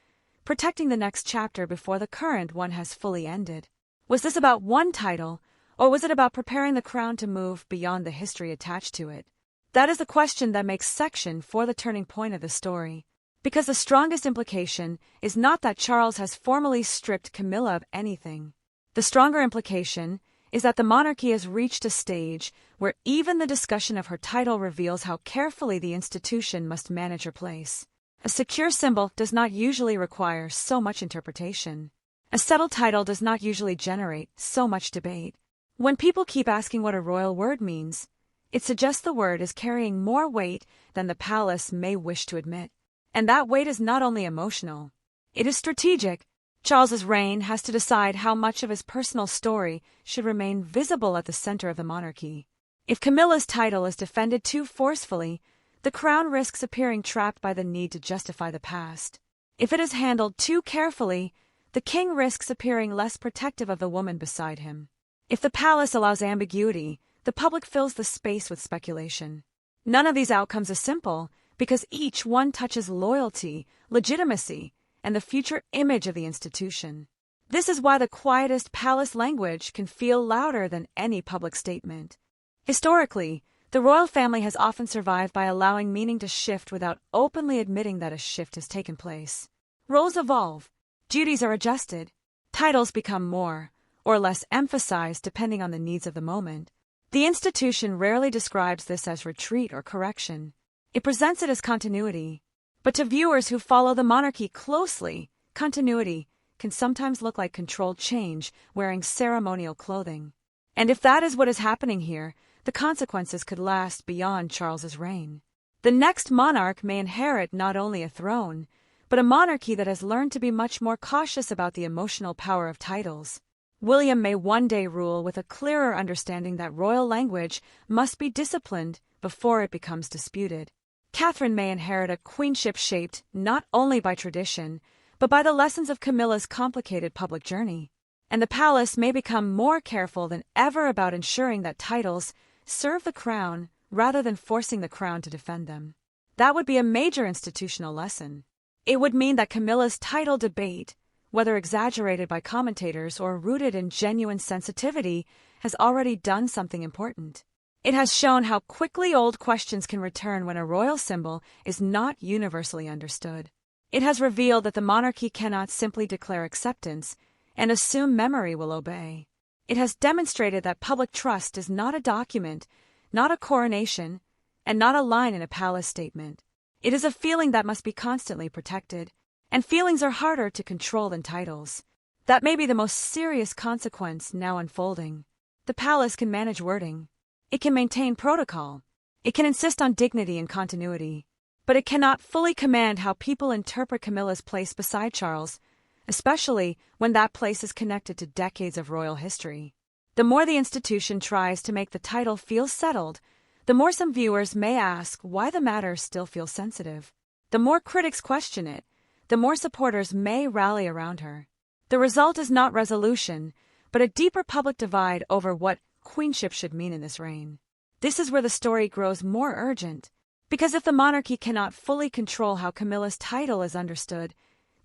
protecting the next chapter before the current one has fully ended. Was this about one title, or was it about preparing the crown to move beyond the history attached to it? That is the question that makes Section 4 the turning point of the story. Because the strongest implication is not that Charles has formally stripped Camilla of anything. The stronger implication is that the monarchy has reached a stage where even the discussion of her title reveals how carefully the institution must manage her place. A secure symbol does not usually require so much interpretation. A settled title does not usually generate so much debate. When people keep asking what a royal word means, it suggests the word is carrying more weight than the palace may wish to admit. And that weight is not only emotional. It is strategic. Charles's reign has to decide how much of his personal story should remain visible at the center of the monarchy. If Camilla's title is defended too forcefully, the crown risks appearing trapped by the need to justify the past. If it is handled too carefully, the king risks appearing less protective of the woman beside him. If the palace allows ambiguity, the public fills the space with speculation. None of these outcomes is simple, because each one touches loyalty, legitimacy, and the future image of the institution. This is why the quietest palace language can feel louder than any public statement. Historically, the royal family has often survived by allowing meaning to shift without openly admitting that a shift has taken place. Roles evolve, duties are adjusted, titles become more or less emphasized depending on the needs of the moment. The institution rarely describes this as retreat or correction. It presents it as continuity. But to viewers who follow the monarchy closely, continuity can sometimes look like controlled change wearing ceremonial clothing. And if that is what is happening here, the consequences could last beyond Charles's reign. The next monarch may inherit not only a throne, but a monarchy that has learned to be much more cautious about the emotional power of titles. William may one day rule with a clearer understanding that royal language must be disciplined before it becomes disputed. Catherine may inherit a queenship shaped not only by tradition, but by the lessons of Camilla's complicated public journey. And the palace may become more careful than ever about ensuring that titles serve the crown rather than forcing the crown to defend them. That would be a major institutional lesson. It would mean that Camilla's title debate, whether exaggerated by commentators or rooted in genuine sensitivity, has already done something important. It has shown how quickly old questions can return when a royal symbol is not universally understood. It has revealed that the monarchy cannot simply declare acceptance and assume memory will obey. It has demonstrated that public trust is not a document, not a coronation, and not a line in a palace statement. It is a feeling that must be constantly protected, and feelings are harder to control than titles. That may be the most serious consequence now unfolding. The palace can manage wording. It can maintain protocol. It can insist on dignity and continuity. But it cannot fully command how people interpret Camilla's place beside Charles, especially when that place is connected to decades of royal history. The more the institution tries to make the title feel settled, the more some viewers may ask why the matter still feels sensitive. The more critics question it, the more supporters may rally around her. The result is not resolution, but a deeper public divide over what queenship should mean in this reign. This is where the story grows more urgent, because if the monarchy cannot fully control how Camilla's title is understood,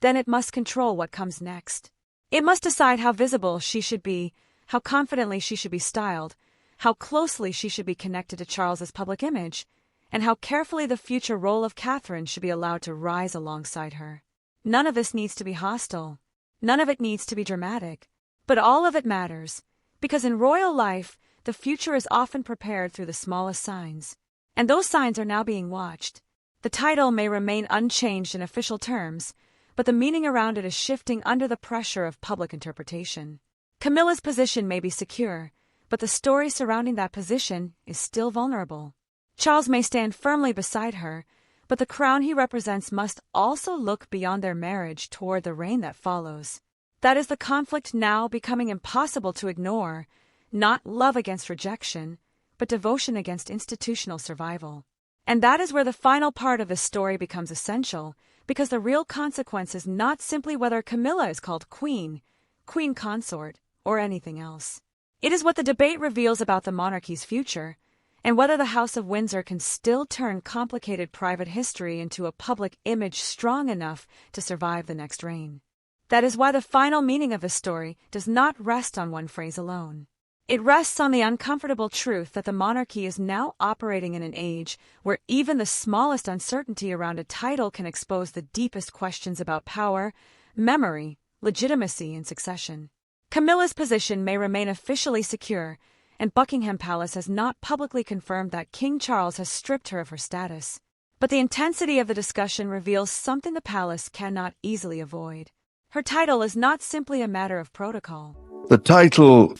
then it must control what comes next. It must decide how visible she should be, how confidently she should be styled, how closely she should be connected to Charles's public image, and how carefully the future role of Catherine should be allowed to rise alongside her. None of this needs to be hostile. None of it needs to be dramatic. But all of it matters, because in royal life, the future is often prepared through the smallest signs. And those signs are now being watched. The title may remain unchanged in official terms, but the meaning around it is shifting under the pressure of public interpretation. Camilla's position may be secure, but the story surrounding that position is still vulnerable. Charles may stand firmly beside her, but the crown he represents must also look beyond their marriage toward the reign that follows. That is the conflict now becoming impossible to ignore, not love against rejection, but devotion against institutional survival. And that is where the final part of the story becomes essential, because the real consequence is not simply whether Camilla is called queen, queen consort, or anything else. It is what the debate reveals about the monarchy's future, and whether the House of Windsor can still turn complicated private history into a public image strong enough to survive the next reign. That is why the final meaning of the story does not rest on one phrase alone. It rests on the uncomfortable truth that the monarchy is now operating in an age where even the smallest uncertainty around a title can expose the deepest questions about power, memory, legitimacy, and succession. Camilla's position may remain officially secure, and Buckingham Palace has not publicly confirmed that King Charles has stripped her of her status. But the intensity of the discussion reveals something the palace cannot easily avoid. Her title is not simply a matter of protocol. The title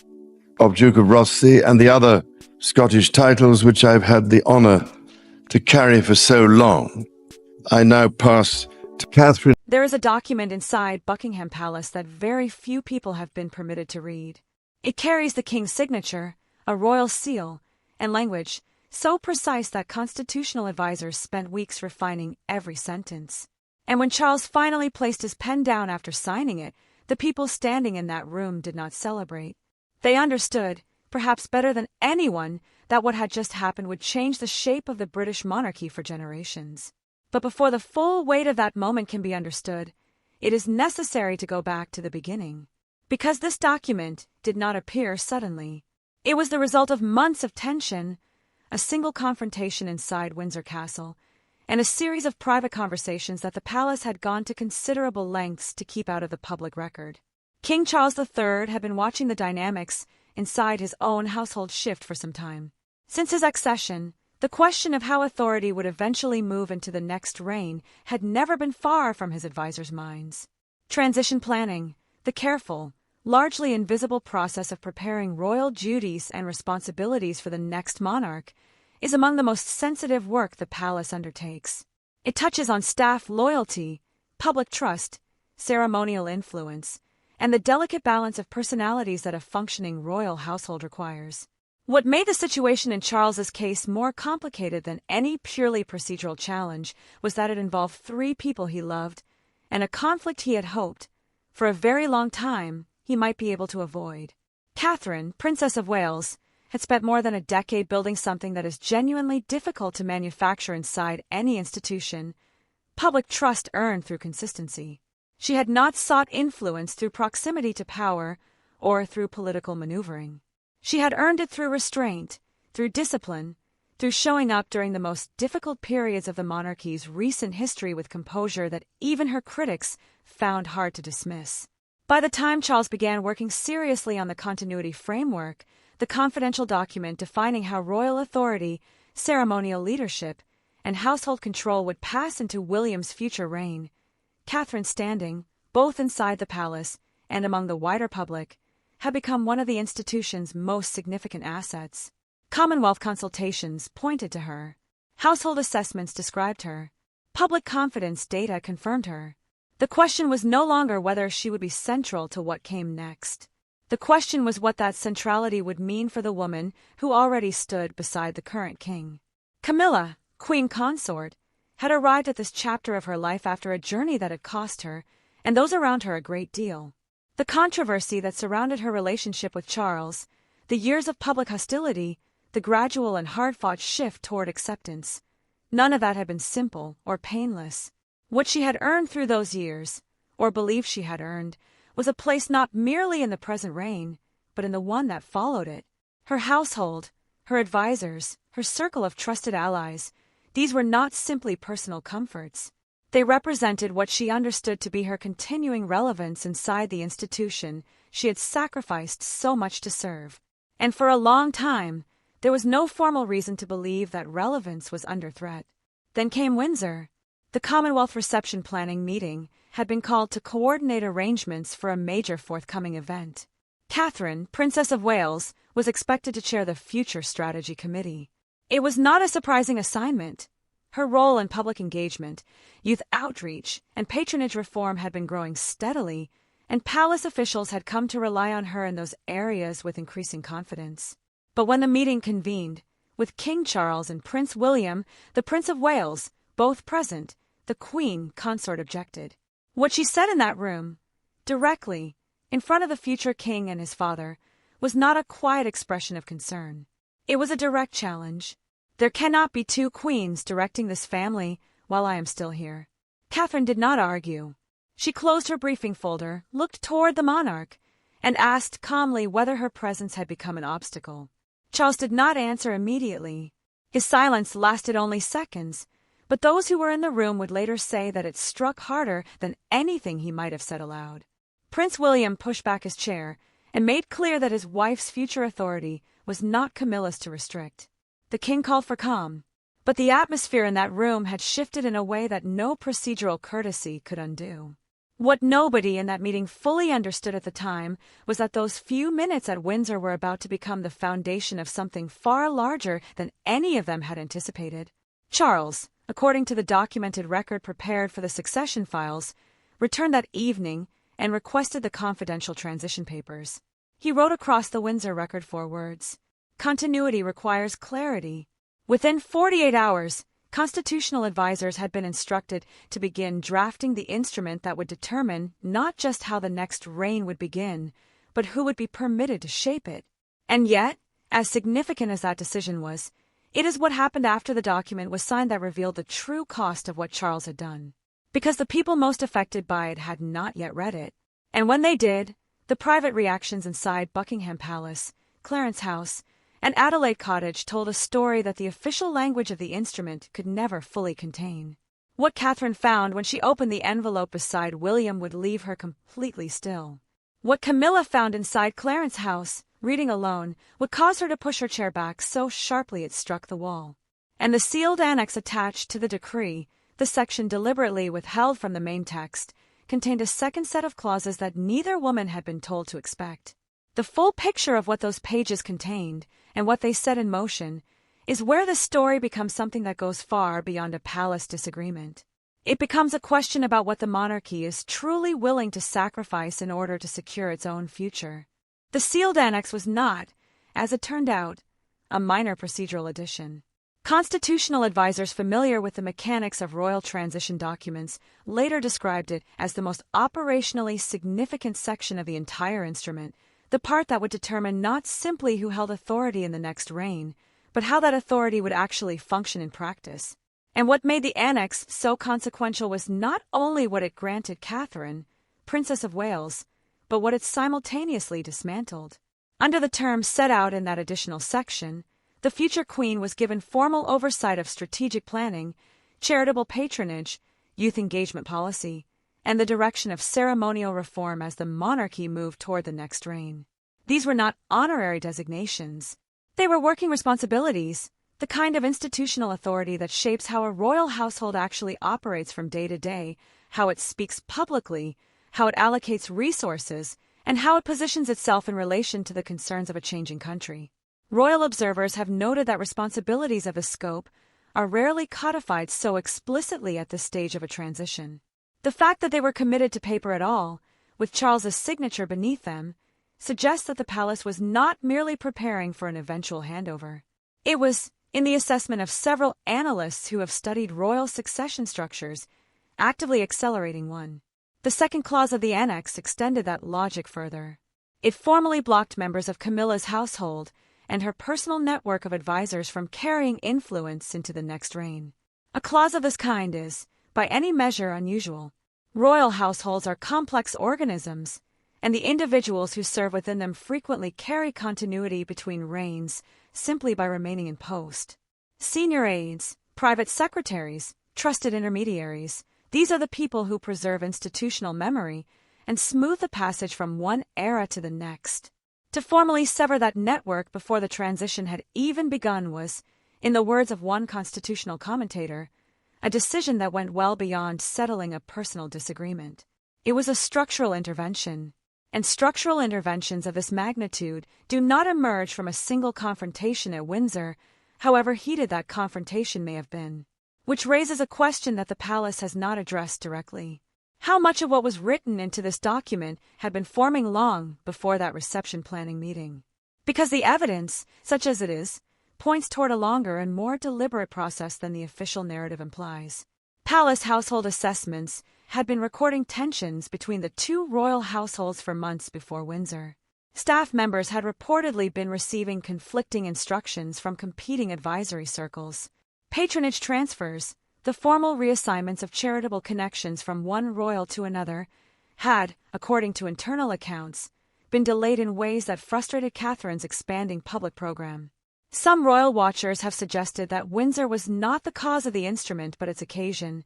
of Duke of Rothesay and the other Scottish titles which I've had the honour to carry for so long, I now pass to Catherine. There is a document inside Buckingham Palace that very few people have been permitted to read. It carries the king's signature, a royal seal, and language so precise that constitutional advisors spent weeks refining every sentence. And when Charles finally placed his pen down after signing it, the people standing in that room did not celebrate. They understood, perhaps better than anyone, that what had just happened would change the shape of the British monarchy for generations. But before the full weight of that moment can be understood, it is necessary to go back to the beginning. Because this document did not appear suddenly. It was the result of months of tension, a single confrontation inside Windsor Castle, and a series of private conversations that the palace had gone to considerable lengths to keep out of the public record. King Charles III had been watching the dynamics inside his own household shift for some time. Since his accession, the question of how authority would eventually move into the next reign had never been far from his advisors' minds. Transition planning, the careful, largely invisible process of preparing royal duties and responsibilities for the next monarch, is among the most sensitive work the palace undertakes. It touches on staff loyalty, public trust, ceremonial influence, and the delicate balance of personalities that a functioning royal household requires. What made the situation in Charles's case more complicated than any purely procedural challenge was that it involved 3 people he loved, and a conflict he had hoped, for a very long time, he might be able to avoid. Catherine, Princess of Wales, had spent more than a decade building something that is genuinely difficult to manufacture inside any institution: public trust earned through consistency. She had not sought influence through proximity to power or through political maneuvering. She had earned it through restraint, through discipline, through showing up during the most difficult periods of the monarchy's recent history with composure that even her critics found hard to dismiss. By the time Charles began working seriously on the continuity framework, the confidential document defining how royal authority, ceremonial leadership, and household control would pass into William's future reign, Catherine's standing, both inside the palace and among the wider public, had become one of the institution's most significant assets. Commonwealth consultations pointed to her. Household assessments described her. Public confidence data confirmed her. The question was no longer whether she would be central to what came next. The question was what that centrality would mean for the woman who already stood beside the current king. Camilla, queen consort, had arrived at this chapter of her life after a journey that had cost her, and those around her, a great deal. The controversy that surrounded her relationship with Charles, the years of public hostility, the gradual and hard-fought shift toward acceptance, none of that had been simple or painless. What she had earned through those years, or believed she had earned, was a place not merely in the present reign, but in the one that followed it. Her household, her advisors, her circle of trusted allies, these were not simply personal comforts. They represented what she understood to be her continuing relevance inside the institution she had sacrificed so much to serve. And for a long time, there was no formal reason to believe that relevance was under threat. Then came Windsor. The Commonwealth reception planning meeting had been called to coordinate arrangements for a major forthcoming event. Catherine, Princess of Wales, was expected to chair the Future Strategy Committee. It was not a surprising assignment. Her role in public engagement, youth outreach, and patronage reform had been growing steadily, and palace officials had come to rely on her in those areas with increasing confidence. But when the meeting convened, with King Charles and Prince William, the Prince of Wales, both present, the Queen consort objected. What she said in that room, directly, in front of the future king and his father, was not a quiet expression of concern. It was a direct challenge. There cannot be 2 queens directing this family while I am still here. Catherine did not argue. She closed her briefing folder, looked toward the monarch, and asked calmly whether her presence had become an obstacle. Charles did not answer immediately. His silence lasted only seconds, but those who were in the room would later say that it struck harder than anything he might have said aloud. Prince William pushed back his chair and made clear that his wife's future authority was not Camilla's to restrict. The king called for calm, but the atmosphere in that room had shifted in a way that no procedural courtesy could undo. What nobody in that meeting fully understood at the time was that those few minutes at Windsor were about to become the foundation of something far larger than any of them had anticipated. Charles, according to the documented record prepared for the succession files, returned that evening and requested the confidential transition papers. He wrote across the Windsor record 4 words: "Continuity requires clarity." Within 48 hours, constitutional advisors had been instructed to begin drafting the instrument that would determine not just how the next reign would begin, but who would be permitted to shape it. And yet, as significant as that decision was, It is what happened after the document was signed that revealed the true cost of what Charles had done. Because the people most affected by it had not yet read it. And when they did, the private reactions inside Buckingham Palace, Clarence House, and Adelaide Cottage told a story that the official language of the instrument could never fully contain. What Catherine found when she opened the envelope beside William would leave her completely still. What Camilla found inside Clarence House, reading alone, would cause her to push her chair back so sharply it struck the wall. And the sealed annex attached to the decree, the section deliberately withheld from the main text, contained a second set of clauses that neither woman had been told to expect. The full picture of what those pages contained, and what they set in motion, is where the story becomes something that goes far beyond a palace disagreement. It becomes a question about what the monarchy is truly willing to sacrifice in order to secure its own future. The sealed annex was not, as it turned out, a minor procedural addition. Constitutional advisors familiar with the mechanics of royal transition documents later described it as the most operationally significant section of the entire instrument, the part that would determine not simply who held authority in the next reign, but how that authority would actually function in practice. And what made the annex so consequential was not only what it granted Catherine, Princess of Wales, but what it simultaneously dismantled. Under the terms set out in that additional section, the future queen was given formal oversight of strategic planning, charitable patronage, youth engagement policy, and the direction of ceremonial reform as the monarchy moved toward the next reign. These were not honorary designations. They were working responsibilities, the kind of institutional authority that shapes how a royal household actually operates from day to day, how it speaks publicly, how it allocates resources, and how it positions itself in relation to the concerns of a changing country. Royal observers have noted that responsibilities of this scope are rarely codified so explicitly at this stage of a transition. The fact that they were committed to paper at all, with Charles's signature beneath them, suggests that the palace was not merely preparing for an eventual handover. It was, in the assessment of several analysts who have studied royal succession structures, actively accelerating one. The second clause of the annex extended that logic further. It formally blocked members of Camilla's household and her personal network of advisors from carrying influence into the next reign. A clause of this kind is, by any measure, unusual. Royal households are complex organisms, and the individuals who serve within them frequently carry continuity between reigns simply by remaining in post. Senior aides, private secretaries, trusted intermediaries, these are the people who preserve institutional memory and smooth the passage from one era to the next. To formally sever that network before the transition had even begun was, in the words of one constitutional commentator, a decision that went well beyond settling a personal disagreement. It was a structural intervention, and structural interventions of this magnitude do not emerge from a single confrontation at Windsor, however heated that confrontation may have been. Which raises a question that the palace has not addressed directly. How much of what was written into this document had been forming long before that reception planning meeting? Because the evidence, such as it is, points toward a longer and more deliberate process than the official narrative implies. Palace household assessments had been recording tensions between the two royal households for months before Windsor. Staff members had reportedly been receiving conflicting instructions from competing advisory circles. Patronage transfers, the formal reassignments of charitable connections from one royal to another, had, according to internal accounts, been delayed in ways that frustrated Catherine's expanding public program. Some royal watchers have suggested that Windsor was not the cause of the instrument but its occasion,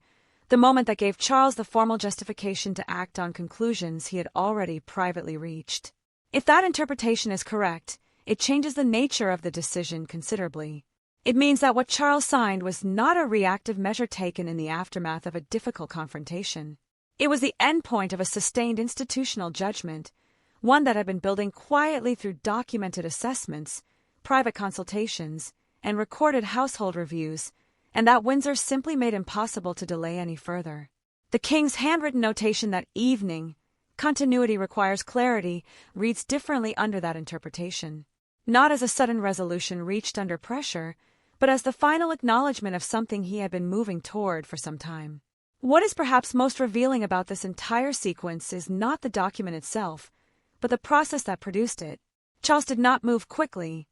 the moment that gave Charles the formal justification to act on conclusions he had already privately reached. If that interpretation is correct, it changes the nature of the decision considerably. It means that what Charles signed was not a reactive measure taken in the aftermath of a difficult confrontation. It was the endpoint of a sustained institutional judgment, one that had been building quietly through documented assessments, private consultations, and recorded household reviews, and that Windsor simply made impossible to delay any further. The king's handwritten notation that evening, "Continuity requires clarity," reads differently under that interpretation. Not as a sudden resolution reached under pressure, but as the final acknowledgement of something he had been moving toward for some time. What is perhaps most revealing about this entire sequence is not the document itself, but the process that produced it. Charles did not move quickly.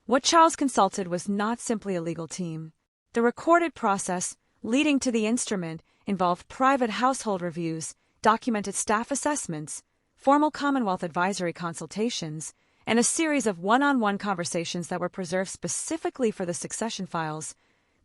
What Charles consulted was not simply a legal team. The recorded process leading to the instrument involved private household reviews, documented staff assessments, formal Commonwealth advisory consultations, and a series of one-on-one conversations that were preserved specifically for the succession files,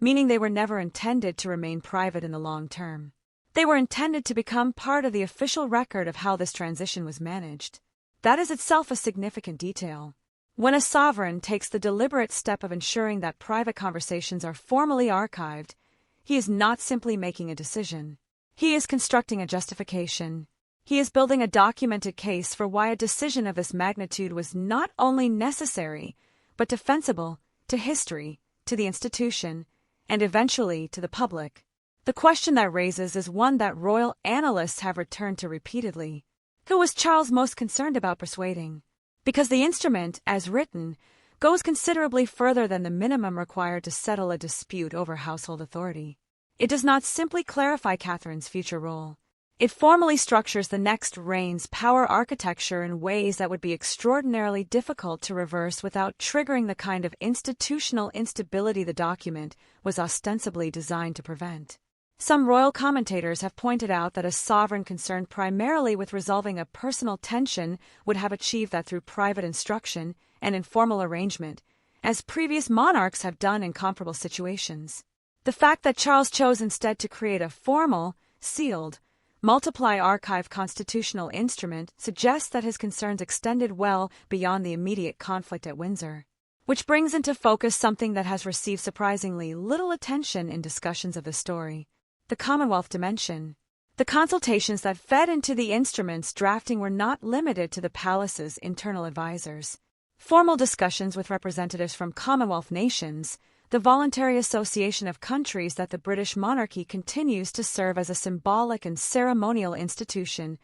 meaning they were never intended to remain private in the long term. They were intended to become part of the official record of how this transition was managed. That is itself a significant detail. When a sovereign takes the deliberate step of ensuring that private conversations are formally archived, he is not simply making a decision. He is constructing a justification. He is building a documented case for why a decision of this magnitude was not only necessary, but defensible to history, to the institution, and eventually to the public. The question that raises is one that royal analysts have returned to repeatedly. Who was Charles most concerned about persuading? Because the instrument, as written, goes considerably further than the minimum required to settle a dispute over household authority. It does not simply clarify Catherine's future role. It formally structures the next reign's power architecture in ways that would be extraordinarily difficult to reverse without triggering the kind of institutional instability the document was ostensibly designed to prevent. Some royal commentators have pointed out that a sovereign concerned primarily with resolving a personal tension would have achieved that through private instruction and informal arrangement, as previous monarchs have done in comparable situations. The fact that Charles chose instead to create a formal, sealed, multiply archive constitutional instrument suggests that his concerns extended well beyond the immediate conflict at Windsor. Which brings into focus something that has received surprisingly little attention in discussions of the story: the Commonwealth dimension. The consultations that fed into the instrument's drafting were not limited to the palace's internal advisors. Formal discussions with representatives from Commonwealth nations, the voluntary association of countries that the British monarchy continues to serve as a symbolic and ceremonial institution,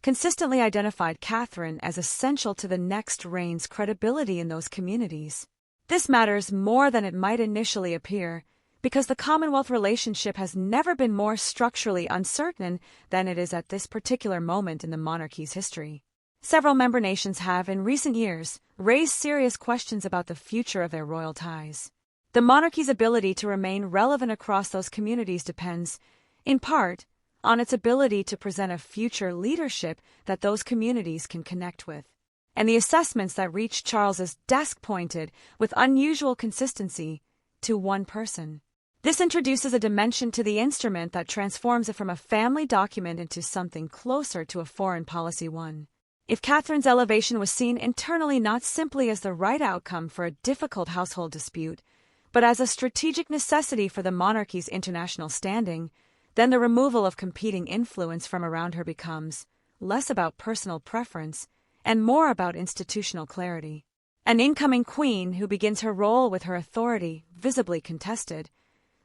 consistently identified Catherine as essential to the next reign's credibility in those communities. This matters more than it might initially appear, because the Commonwealth relationship has never been more structurally uncertain than it is at this particular moment in the monarchy's history. Several member nations have, in recent years, raised serious questions about the future of their royal ties. The monarchy's ability to remain relevant across those communities depends, in part, on its ability to present a future leadership that those communities can connect with. And the assessments that reached Charles's desk pointed, with unusual consistency, to one person. This introduces a dimension to the instrument that transforms it from a family document into something closer to a foreign policy one. If Catherine's elevation was seen internally not simply as the right outcome for a difficult household dispute, but as a strategic necessity for the monarchy's international standing, then the removal of competing influence from around her becomes less about personal preference and more about institutional clarity. An incoming queen who begins her role with her authority visibly contested,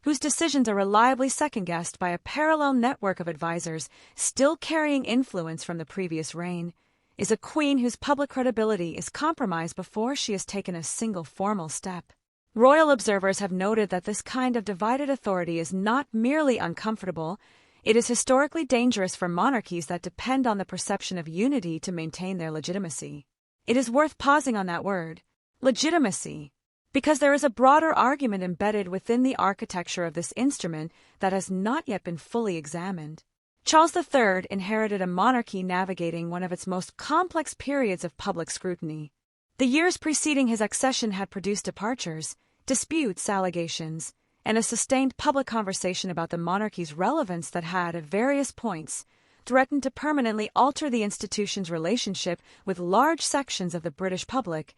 whose decisions are reliably second-guessed by a parallel network of advisors still carrying influence from the previous reign, is a queen whose public credibility is compromised before she has taken a single formal step. Royal observers have noted that this kind of divided authority is not merely uncomfortable, it is historically dangerous for monarchies that depend on the perception of unity to maintain their legitimacy. It is worth pausing on that word, legitimacy, because there is a broader argument embedded within the architecture of this instrument that has not yet been fully examined. Charles III inherited a monarchy navigating one of its most complex periods of public scrutiny. The years preceding his accession had produced departures, disputes, allegations, and a sustained public conversation about the monarchy's relevance that had, at various points, threatened to permanently alter the institution's relationship with large sections of the British public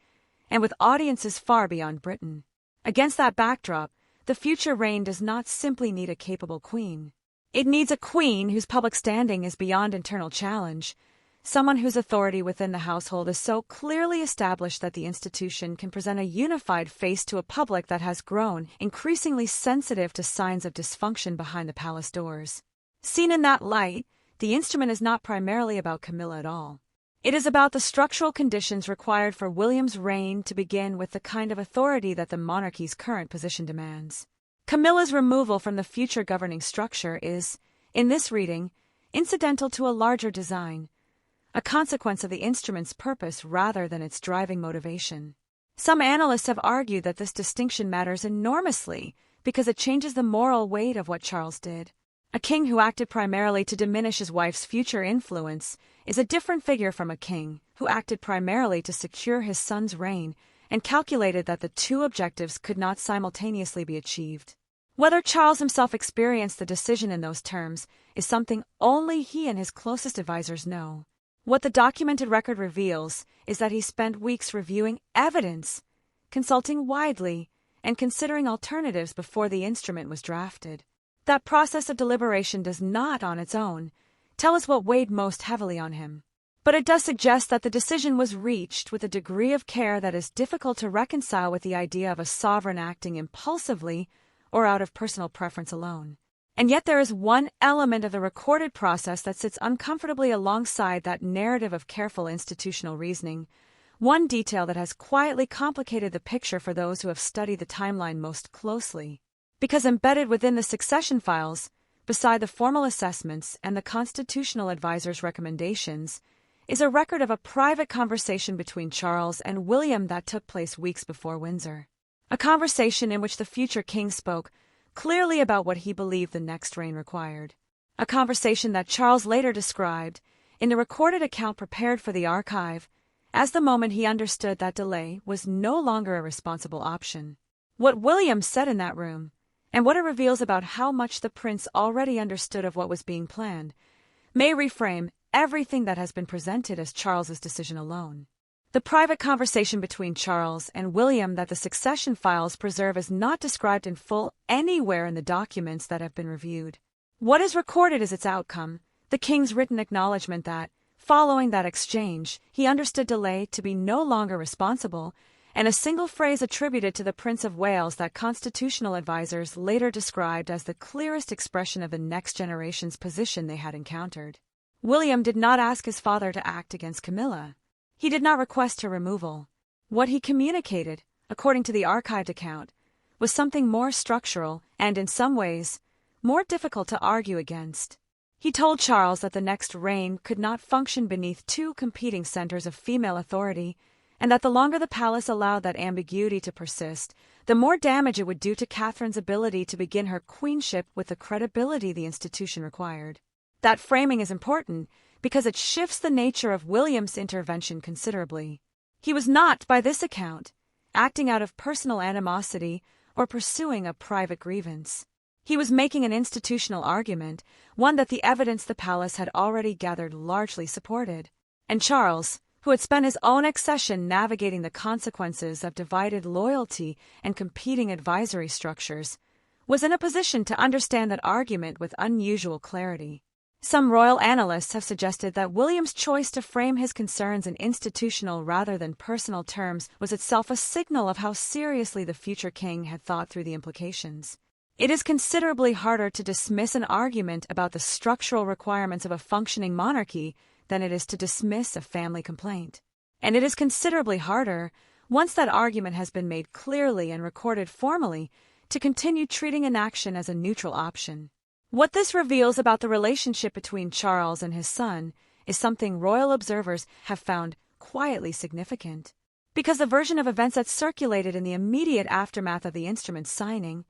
and with audiences far beyond Britain. Against that backdrop, the future reign does not simply need a capable queen. It needs a queen whose public standing is beyond internal challenge, someone whose authority within the household is so clearly established that the institution can present a unified face to a public that has grown increasingly sensitive to signs of dysfunction behind the palace doors. Seen in that light, the instrument is not primarily about Camilla at all. It is about the structural conditions required for William's reign to begin with the kind of authority that the monarchy's current position demands. Camilla's removal from the future governing structure is, in this reading, incidental to a larger design, a consequence of the instrument's purpose rather than its driving motivation. Some analysts have argued that this distinction matters enormously because it changes the moral weight of what Charles did. A king who acted primarily to diminish his wife's future influence is a different figure from a king who acted primarily to secure his son's reign and calculated that the two objectives could not simultaneously be achieved. Whether Charles himself experienced the decision in those terms is something only he and his closest advisors know. What the documented record reveals is that he spent weeks reviewing evidence, consulting widely, and considering alternatives before the instrument was drafted. That process of deliberation does not, on its own, tell us what weighed most heavily on him. But it does suggest that the decision was reached with a degree of care that is difficult to reconcile with the idea of a sovereign acting impulsively or out of personal preference alone. And yet there is one element of the recorded process that sits uncomfortably alongside that narrative of careful institutional reasoning, one detail that has quietly complicated the picture for those who have studied the timeline most closely. Because embedded within the succession files, beside the formal assessments and the constitutional advisor's recommendations, is a record of a private conversation between Charles and William that took place weeks before Windsor. A conversation in which the future king spoke clearly about what he believed the next reign required. A conversation that Charles later described, in the recorded account prepared for the archive, as the moment he understood that delay was no longer a responsible option. What William said in that room, and what it reveals about how much the prince already understood of what was being planned, may reframe everything that has been presented as Charles's decision alone. The private conversation between Charles and William that the succession files preserve is not described in full anywhere in the documents that have been reviewed. What is recorded is its outcome, the king's written acknowledgement that, following that exchange, he understood delay to be no longer responsible, and a single phrase attributed to the Prince of Wales that constitutional advisors later described as the clearest expression of the next generation's position they had encountered. William did not ask his father to act against Camilla. He did not request her removal. What he communicated, according to the archived account, was something more structural and, in some ways, more difficult to argue against. He told Charles that the next reign could not function beneath two competing centers of female authority, and that the longer the palace allowed that ambiguity to persist, the more damage it would do to Catherine's ability to begin her queenship with the credibility the institution required. That framing is important because it shifts the nature of William's intervention considerably. He was not, by this account, acting out of personal animosity or pursuing a private grievance. He was making an institutional argument, one that the evidence the palace had already gathered largely supported. And Charles, who had spent his own accession navigating the consequences of divided loyalty and competing advisory structures, was in a position to understand that argument with unusual clarity. Some royal analysts have suggested that William's choice to frame his concerns in institutional rather than personal terms was itself a signal of how seriously the future king had thought through the implications. It is considerably harder to dismiss an argument about the structural requirements of a functioning monarchy than it is to dismiss a family complaint. And it is considerably harder, once that argument has been made clearly and recorded formally, to continue treating inaction as a neutral option. What this reveals about the relationship between Charles and his son is something royal observers have found quietly significant. Because the version of events that circulated in the immediate aftermath of the instrument's signing,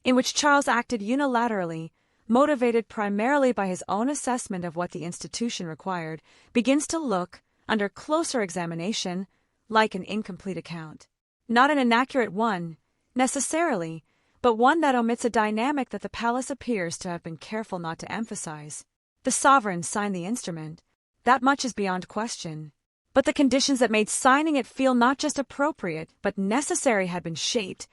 in which Charles acted unilaterally, motivated primarily by his own assessment of what the institution required, begins to look, under closer examination, like an incomplete account. Not an inaccurate one, necessarily, but one that omits a dynamic that the palace appears to have been careful not to emphasize. The sovereign signed the instrument. That much is beyond question. But the conditions that made signing it feel not just appropriate, but necessary had been shaped,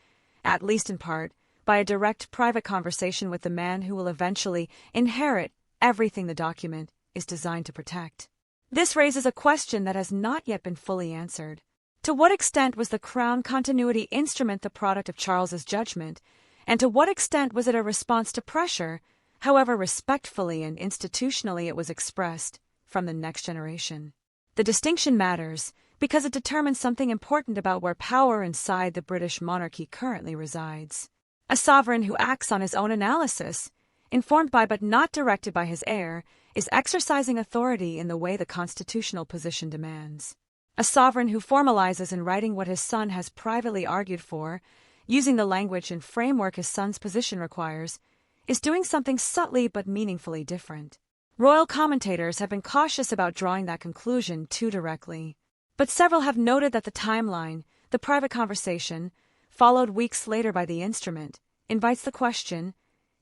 at least in part, by a direct private conversation with the man who will eventually inherit everything the document is designed to protect. This raises a question that has not yet been fully answered. To what extent was the Crown continuity instrument the product of Charles's judgment, and to what extent was it a response to pressure, however respectfully and institutionally it was expressed, from the next generation? The distinction matters because it determines something important about where power inside the British monarchy currently resides. A sovereign who acts on his own analysis, informed by but not directed by his heir, is exercising authority in the way the constitutional position demands. A sovereign who formalizes in writing what his son has privately argued for, using the language and framework his son's position requires, is doing something subtly but meaningfully different. Royal commentators have been cautious about drawing that conclusion too directly. But several have noted that the timeline, the private conversation, followed weeks later by the instrument, invites the question,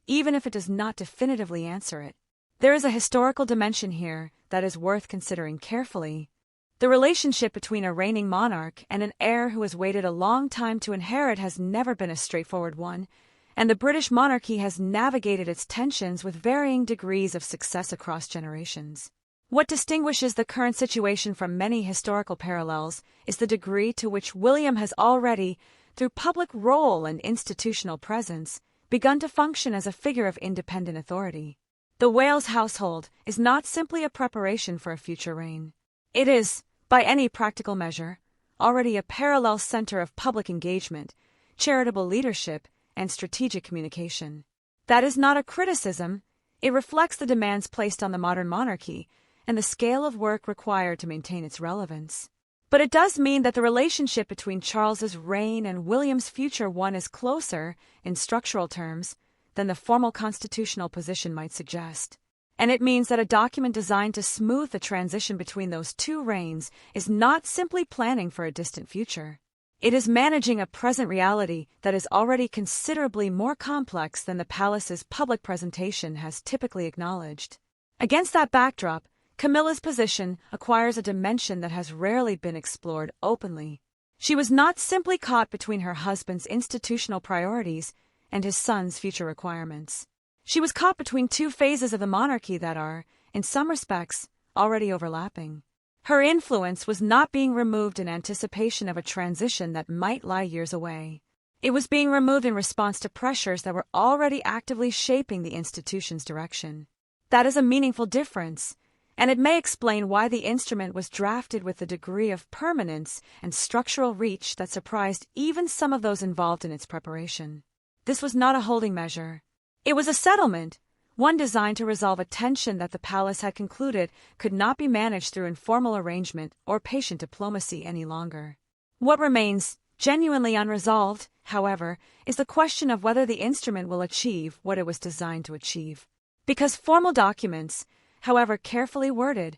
even if it does not definitively answer it. There is a historical dimension here that is worth considering carefully. The relationship between a reigning monarch and an heir who has waited a long time to inherit has never been a straightforward one, and the British monarchy has navigated its tensions with varying degrees of success across generations. What distinguishes the current situation from many historical parallels is the degree to which William has already, through public role and institutional presence, begun to function as a figure of independent authority. The Wales household is not simply a preparation for a future reign. It is, by any practical measure, already a parallel center of public engagement, charitable leadership, and strategic communication. That is not a criticism. It reflects the demands placed on the modern monarchy and the scale of work required to maintain its relevance. But it does mean that the relationship between Charles's reign and William's future one is closer, in structural terms, than the formal constitutional position might suggest. And it means that a document designed to smooth the transition between those two reigns is not simply planning for a distant future. It is managing a present reality that is already considerably more complex than the palace's public presentation has typically acknowledged. Against that backdrop, Camilla's position acquires a dimension that has rarely been explored openly. She was not simply caught between her husband's institutional priorities and his son's future requirements. She was caught between two phases of the monarchy that are, in some respects, already overlapping. Her influence was not being removed in anticipation of a transition that might lie years away. It was being removed in response to pressures that were already actively shaping the institution's direction. That is a meaningful difference, and it may explain why the instrument was drafted with a degree of permanence and structural reach that surprised even some of those involved in its preparation. This was not a holding measure. It was a settlement, one designed to resolve a tension that the palace had concluded could not be managed through informal arrangement or patient diplomacy any longer. What remains, genuinely unresolved, however, is the question of whether the instrument will achieve what it was designed to achieve. Because formal documents, however carefully worded,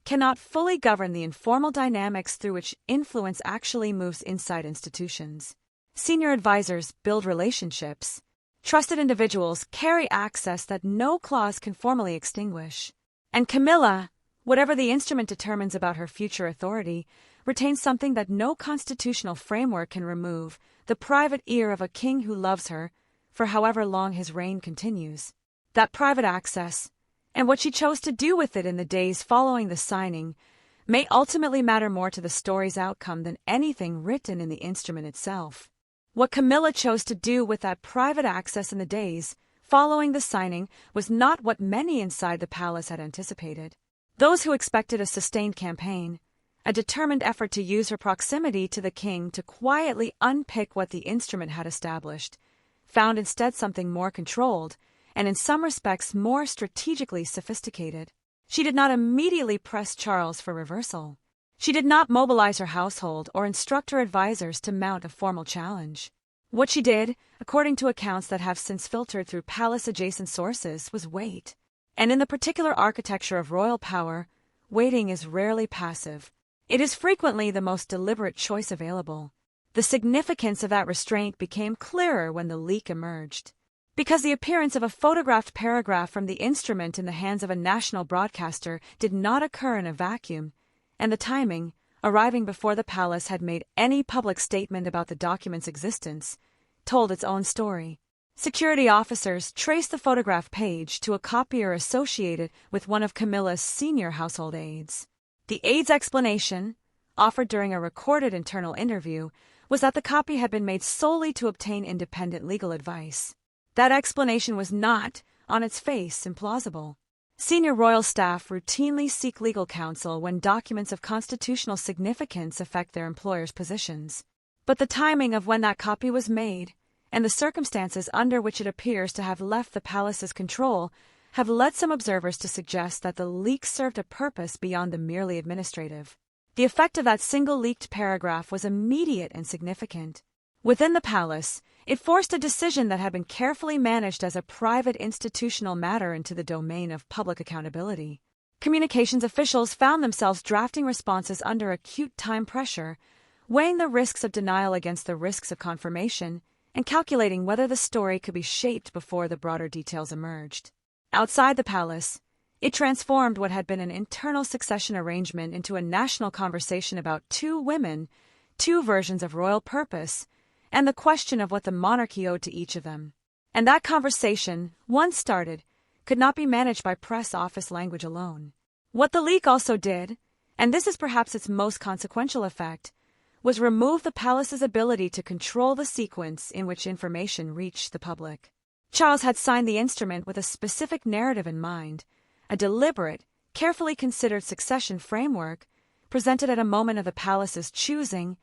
cannot fully govern the informal dynamics through which influence actually moves inside institutions. Senior advisors build relationships. Trusted individuals carry access that no clause can formally extinguish. And Camilla, whatever the instrument determines about her future authority, retains something that no constitutional framework can remove, the private ear of a king who loves her, for however long his reign continues. That private access, and what she chose to do with it in the days following the signing, may ultimately matter more to the story's outcome than anything written in the instrument itself. What Camilla chose to do with that private access in the days following the signing was not what many inside the palace had anticipated. Those who expected a sustained campaign, a determined effort to use her proximity to the king to quietly unpick what the instrument had established, found instead something more controlled, and in some respects more strategically sophisticated. She did not immediately press Charles for reversal. She did not mobilize her household or instruct her advisors to mount a formal challenge. What she did, according to accounts that have since filtered through palace-adjacent sources, was wait. And in the particular architecture of royal power, waiting is rarely passive. It is frequently the most deliberate choice available. The significance of that restraint became clearer when the leak emerged. Because the appearance of a photographed paragraph from the instrument in the hands of a national broadcaster did not occur in a vacuum, and the timing, arriving before the palace had made any public statement about the document's existence, told its own story. Security officers traced the photograph page to a copier associated with one of Camilla's senior household aides. The aide's explanation, offered during a recorded internal interview, was that the copy had been made solely to obtain independent legal advice. That explanation was not, on its face, implausible. Senior royal staff routinely seek legal counsel when documents of constitutional significance affect their employers' positions. But the timing of when that copy was made, and the circumstances under which it appears to have left the palace's control, have led some observers to suggest that the leak served a purpose beyond the merely administrative. The effect of that single leaked paragraph was immediate and significant. Within the palace, it forced a decision that had been carefully managed as a private institutional matter into the domain of public accountability. Communications officials found themselves drafting responses under acute time pressure, weighing the risks of denial against the risks of confirmation, and calculating whether the story could be shaped before the broader details emerged. Outside the palace, it transformed what had been an internal succession arrangement into a national conversation about two women, two versions of royal purpose, and the question of what the monarchy owed to each of them. And that conversation, once started, could not be managed by press office language alone. What the leak also did, and this is perhaps its most consequential effect, was remove the palace's ability to control the sequence in which information reached the public. Charles had signed the instrument with a specific narrative in mind, a deliberate, carefully considered succession framework presented at a moment of the palace's choosing,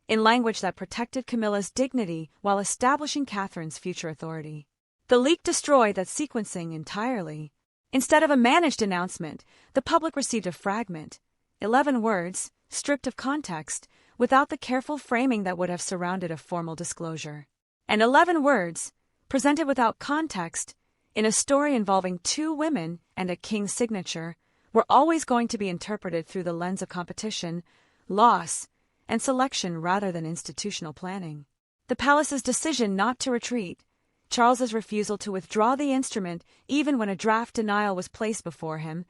in language that protected Camilla's dignity while establishing Catherine's future authority. The leak destroyed that sequencing entirely. Instead of a managed announcement, the public received a fragment, 11 words, stripped of context, without the careful framing that would have surrounded a formal disclosure. And 11 words, presented without context, in a story involving two women and a king's signature, were always going to be interpreted through the lens of competition, loss, and selection rather than institutional planning. The palace's decision not to retreat, Charles's refusal to withdraw the instrument even when a draft denial was placed before him,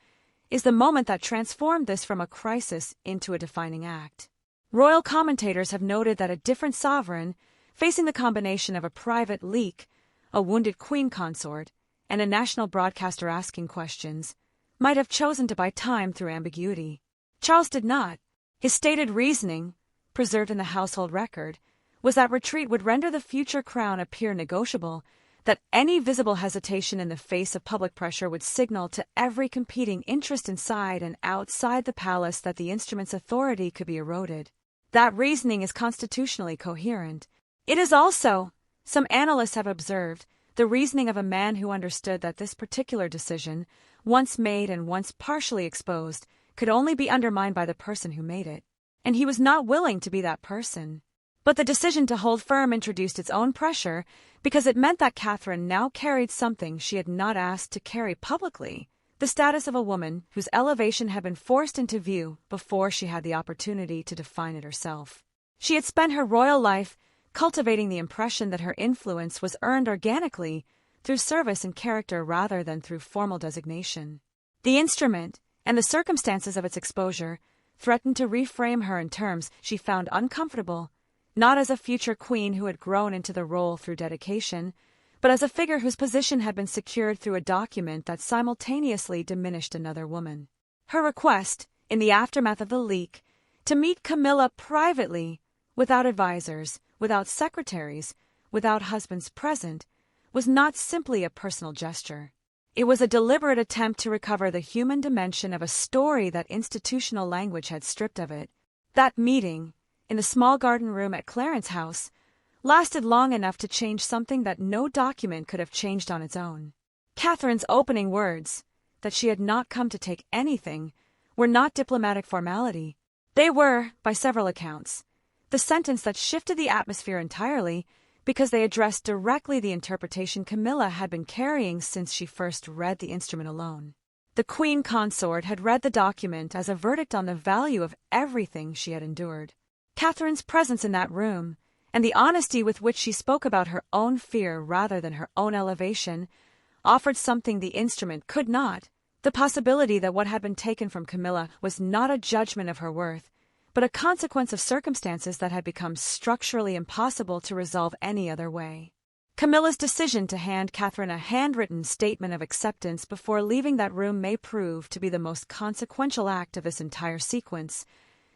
is the moment that transformed this from a crisis into a defining act. Royal commentators have noted that a different sovereign, facing the combination of a private leak, a wounded queen consort, and a national broadcaster asking questions, might have chosen to buy time through ambiguity. Charles did not. His stated reasoning, preserved in the household record, was that retreat would render the future crown appear negotiable, that any visible hesitation in the face of public pressure would signal to every competing interest inside and outside the palace that the instrument's authority could be eroded. That reasoning is constitutionally coherent. It is also, some analysts have observed, the reasoning of a man who understood that this particular decision, once made and once partially exposed, could only be undermined by the person who made it. And he was not willing to be that person. But the decision to hold firm introduced its own pressure because it meant that Catherine now carried something she had not asked to carry publicly, the status of a woman whose elevation had been forced into view before she had the opportunity to define it herself. She had spent her royal life cultivating the impression that her influence was earned organically through service and character rather than through formal designation. The instrument, and the circumstances of its exposure, threatened to reframe her in terms she found uncomfortable, not as a future queen who had grown into the role through dedication, but as a figure whose position had been secured through a document that simultaneously diminished another woman. Her request, in the aftermath of the leak, to meet Camilla privately, without advisors, without secretaries, without husbands present, was not simply a personal gesture. It was a deliberate attempt to recover the human dimension of a story that institutional language had stripped of it. That meeting, in the small garden room at Clarence House, lasted long enough to change something that no document could have changed on its own. Catherine's opening words, that she had not come to take anything, were not diplomatic formality. They were, by several accounts, the sentence that shifted the atmosphere entirely because they addressed directly the interpretation Camilla had been carrying since she first read the instrument alone. The queen consort had read the document as a verdict on the value of everything she had endured. Catherine's presence in that room, and the honesty with which she spoke about her own fear rather than her own elevation, offered something the instrument could not, the possibility that what had been taken from Camilla was not a judgment of her worth, but a consequence of circumstances that had become structurally impossible to resolve any other way. Camilla's decision to hand Catherine a handwritten statement of acceptance before leaving that room may prove to be the most consequential act of this entire sequence,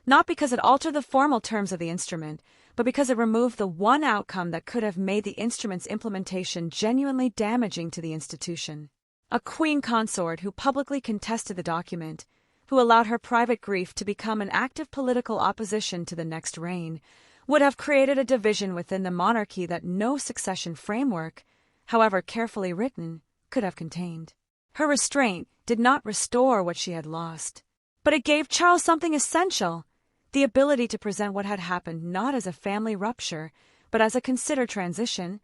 not because it altered the formal terms of the instrument, but because it removed the one outcome that could have made the instrument's implementation genuinely damaging to the institution. A queen consort who publicly contested the document, who allowed her private grief to become an active political opposition to the next reign, would have created a division within the monarchy that no succession framework, however carefully written, could have contained. Her restraint did not restore what she had lost, but it gave Charles something essential, The ability to present what had happened not as a family rupture, but as a considered transition,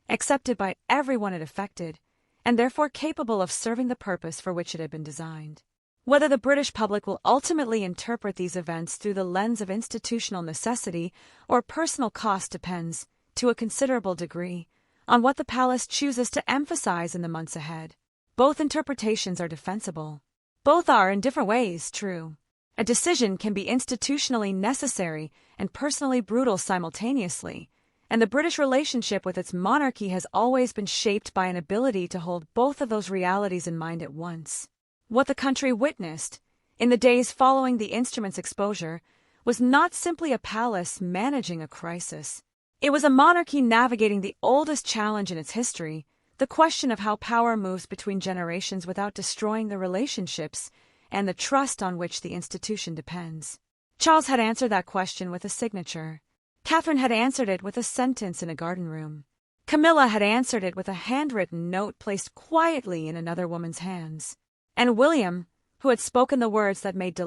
accepted by everyone it affected, and therefore capable of serving the purpose for which it had been designed. Whether the British public will ultimately interpret these events through the lens of institutional necessity or personal cost depends, to a considerable degree, on what the palace chooses to emphasize in the months ahead. Both interpretations are defensible. Both are, in different ways, true. A decision can be institutionally necessary and personally brutal simultaneously, and the British relationship with its monarchy has always been shaped by an ability to hold both of those realities in mind at once. What the country witnessed, in the days following the instrument's exposure, was not simply a palace managing a crisis. It was a monarchy navigating the oldest challenge in its history, the question of how power moves between generations without destroying the relationships and the trust on which the institution depends. Charles had answered that question with a signature. Catherine had answered it with a sentence in a garden room. Camilla had answered it with a handwritten note placed quietly in another woman's hands. And William, who had spoken the words that made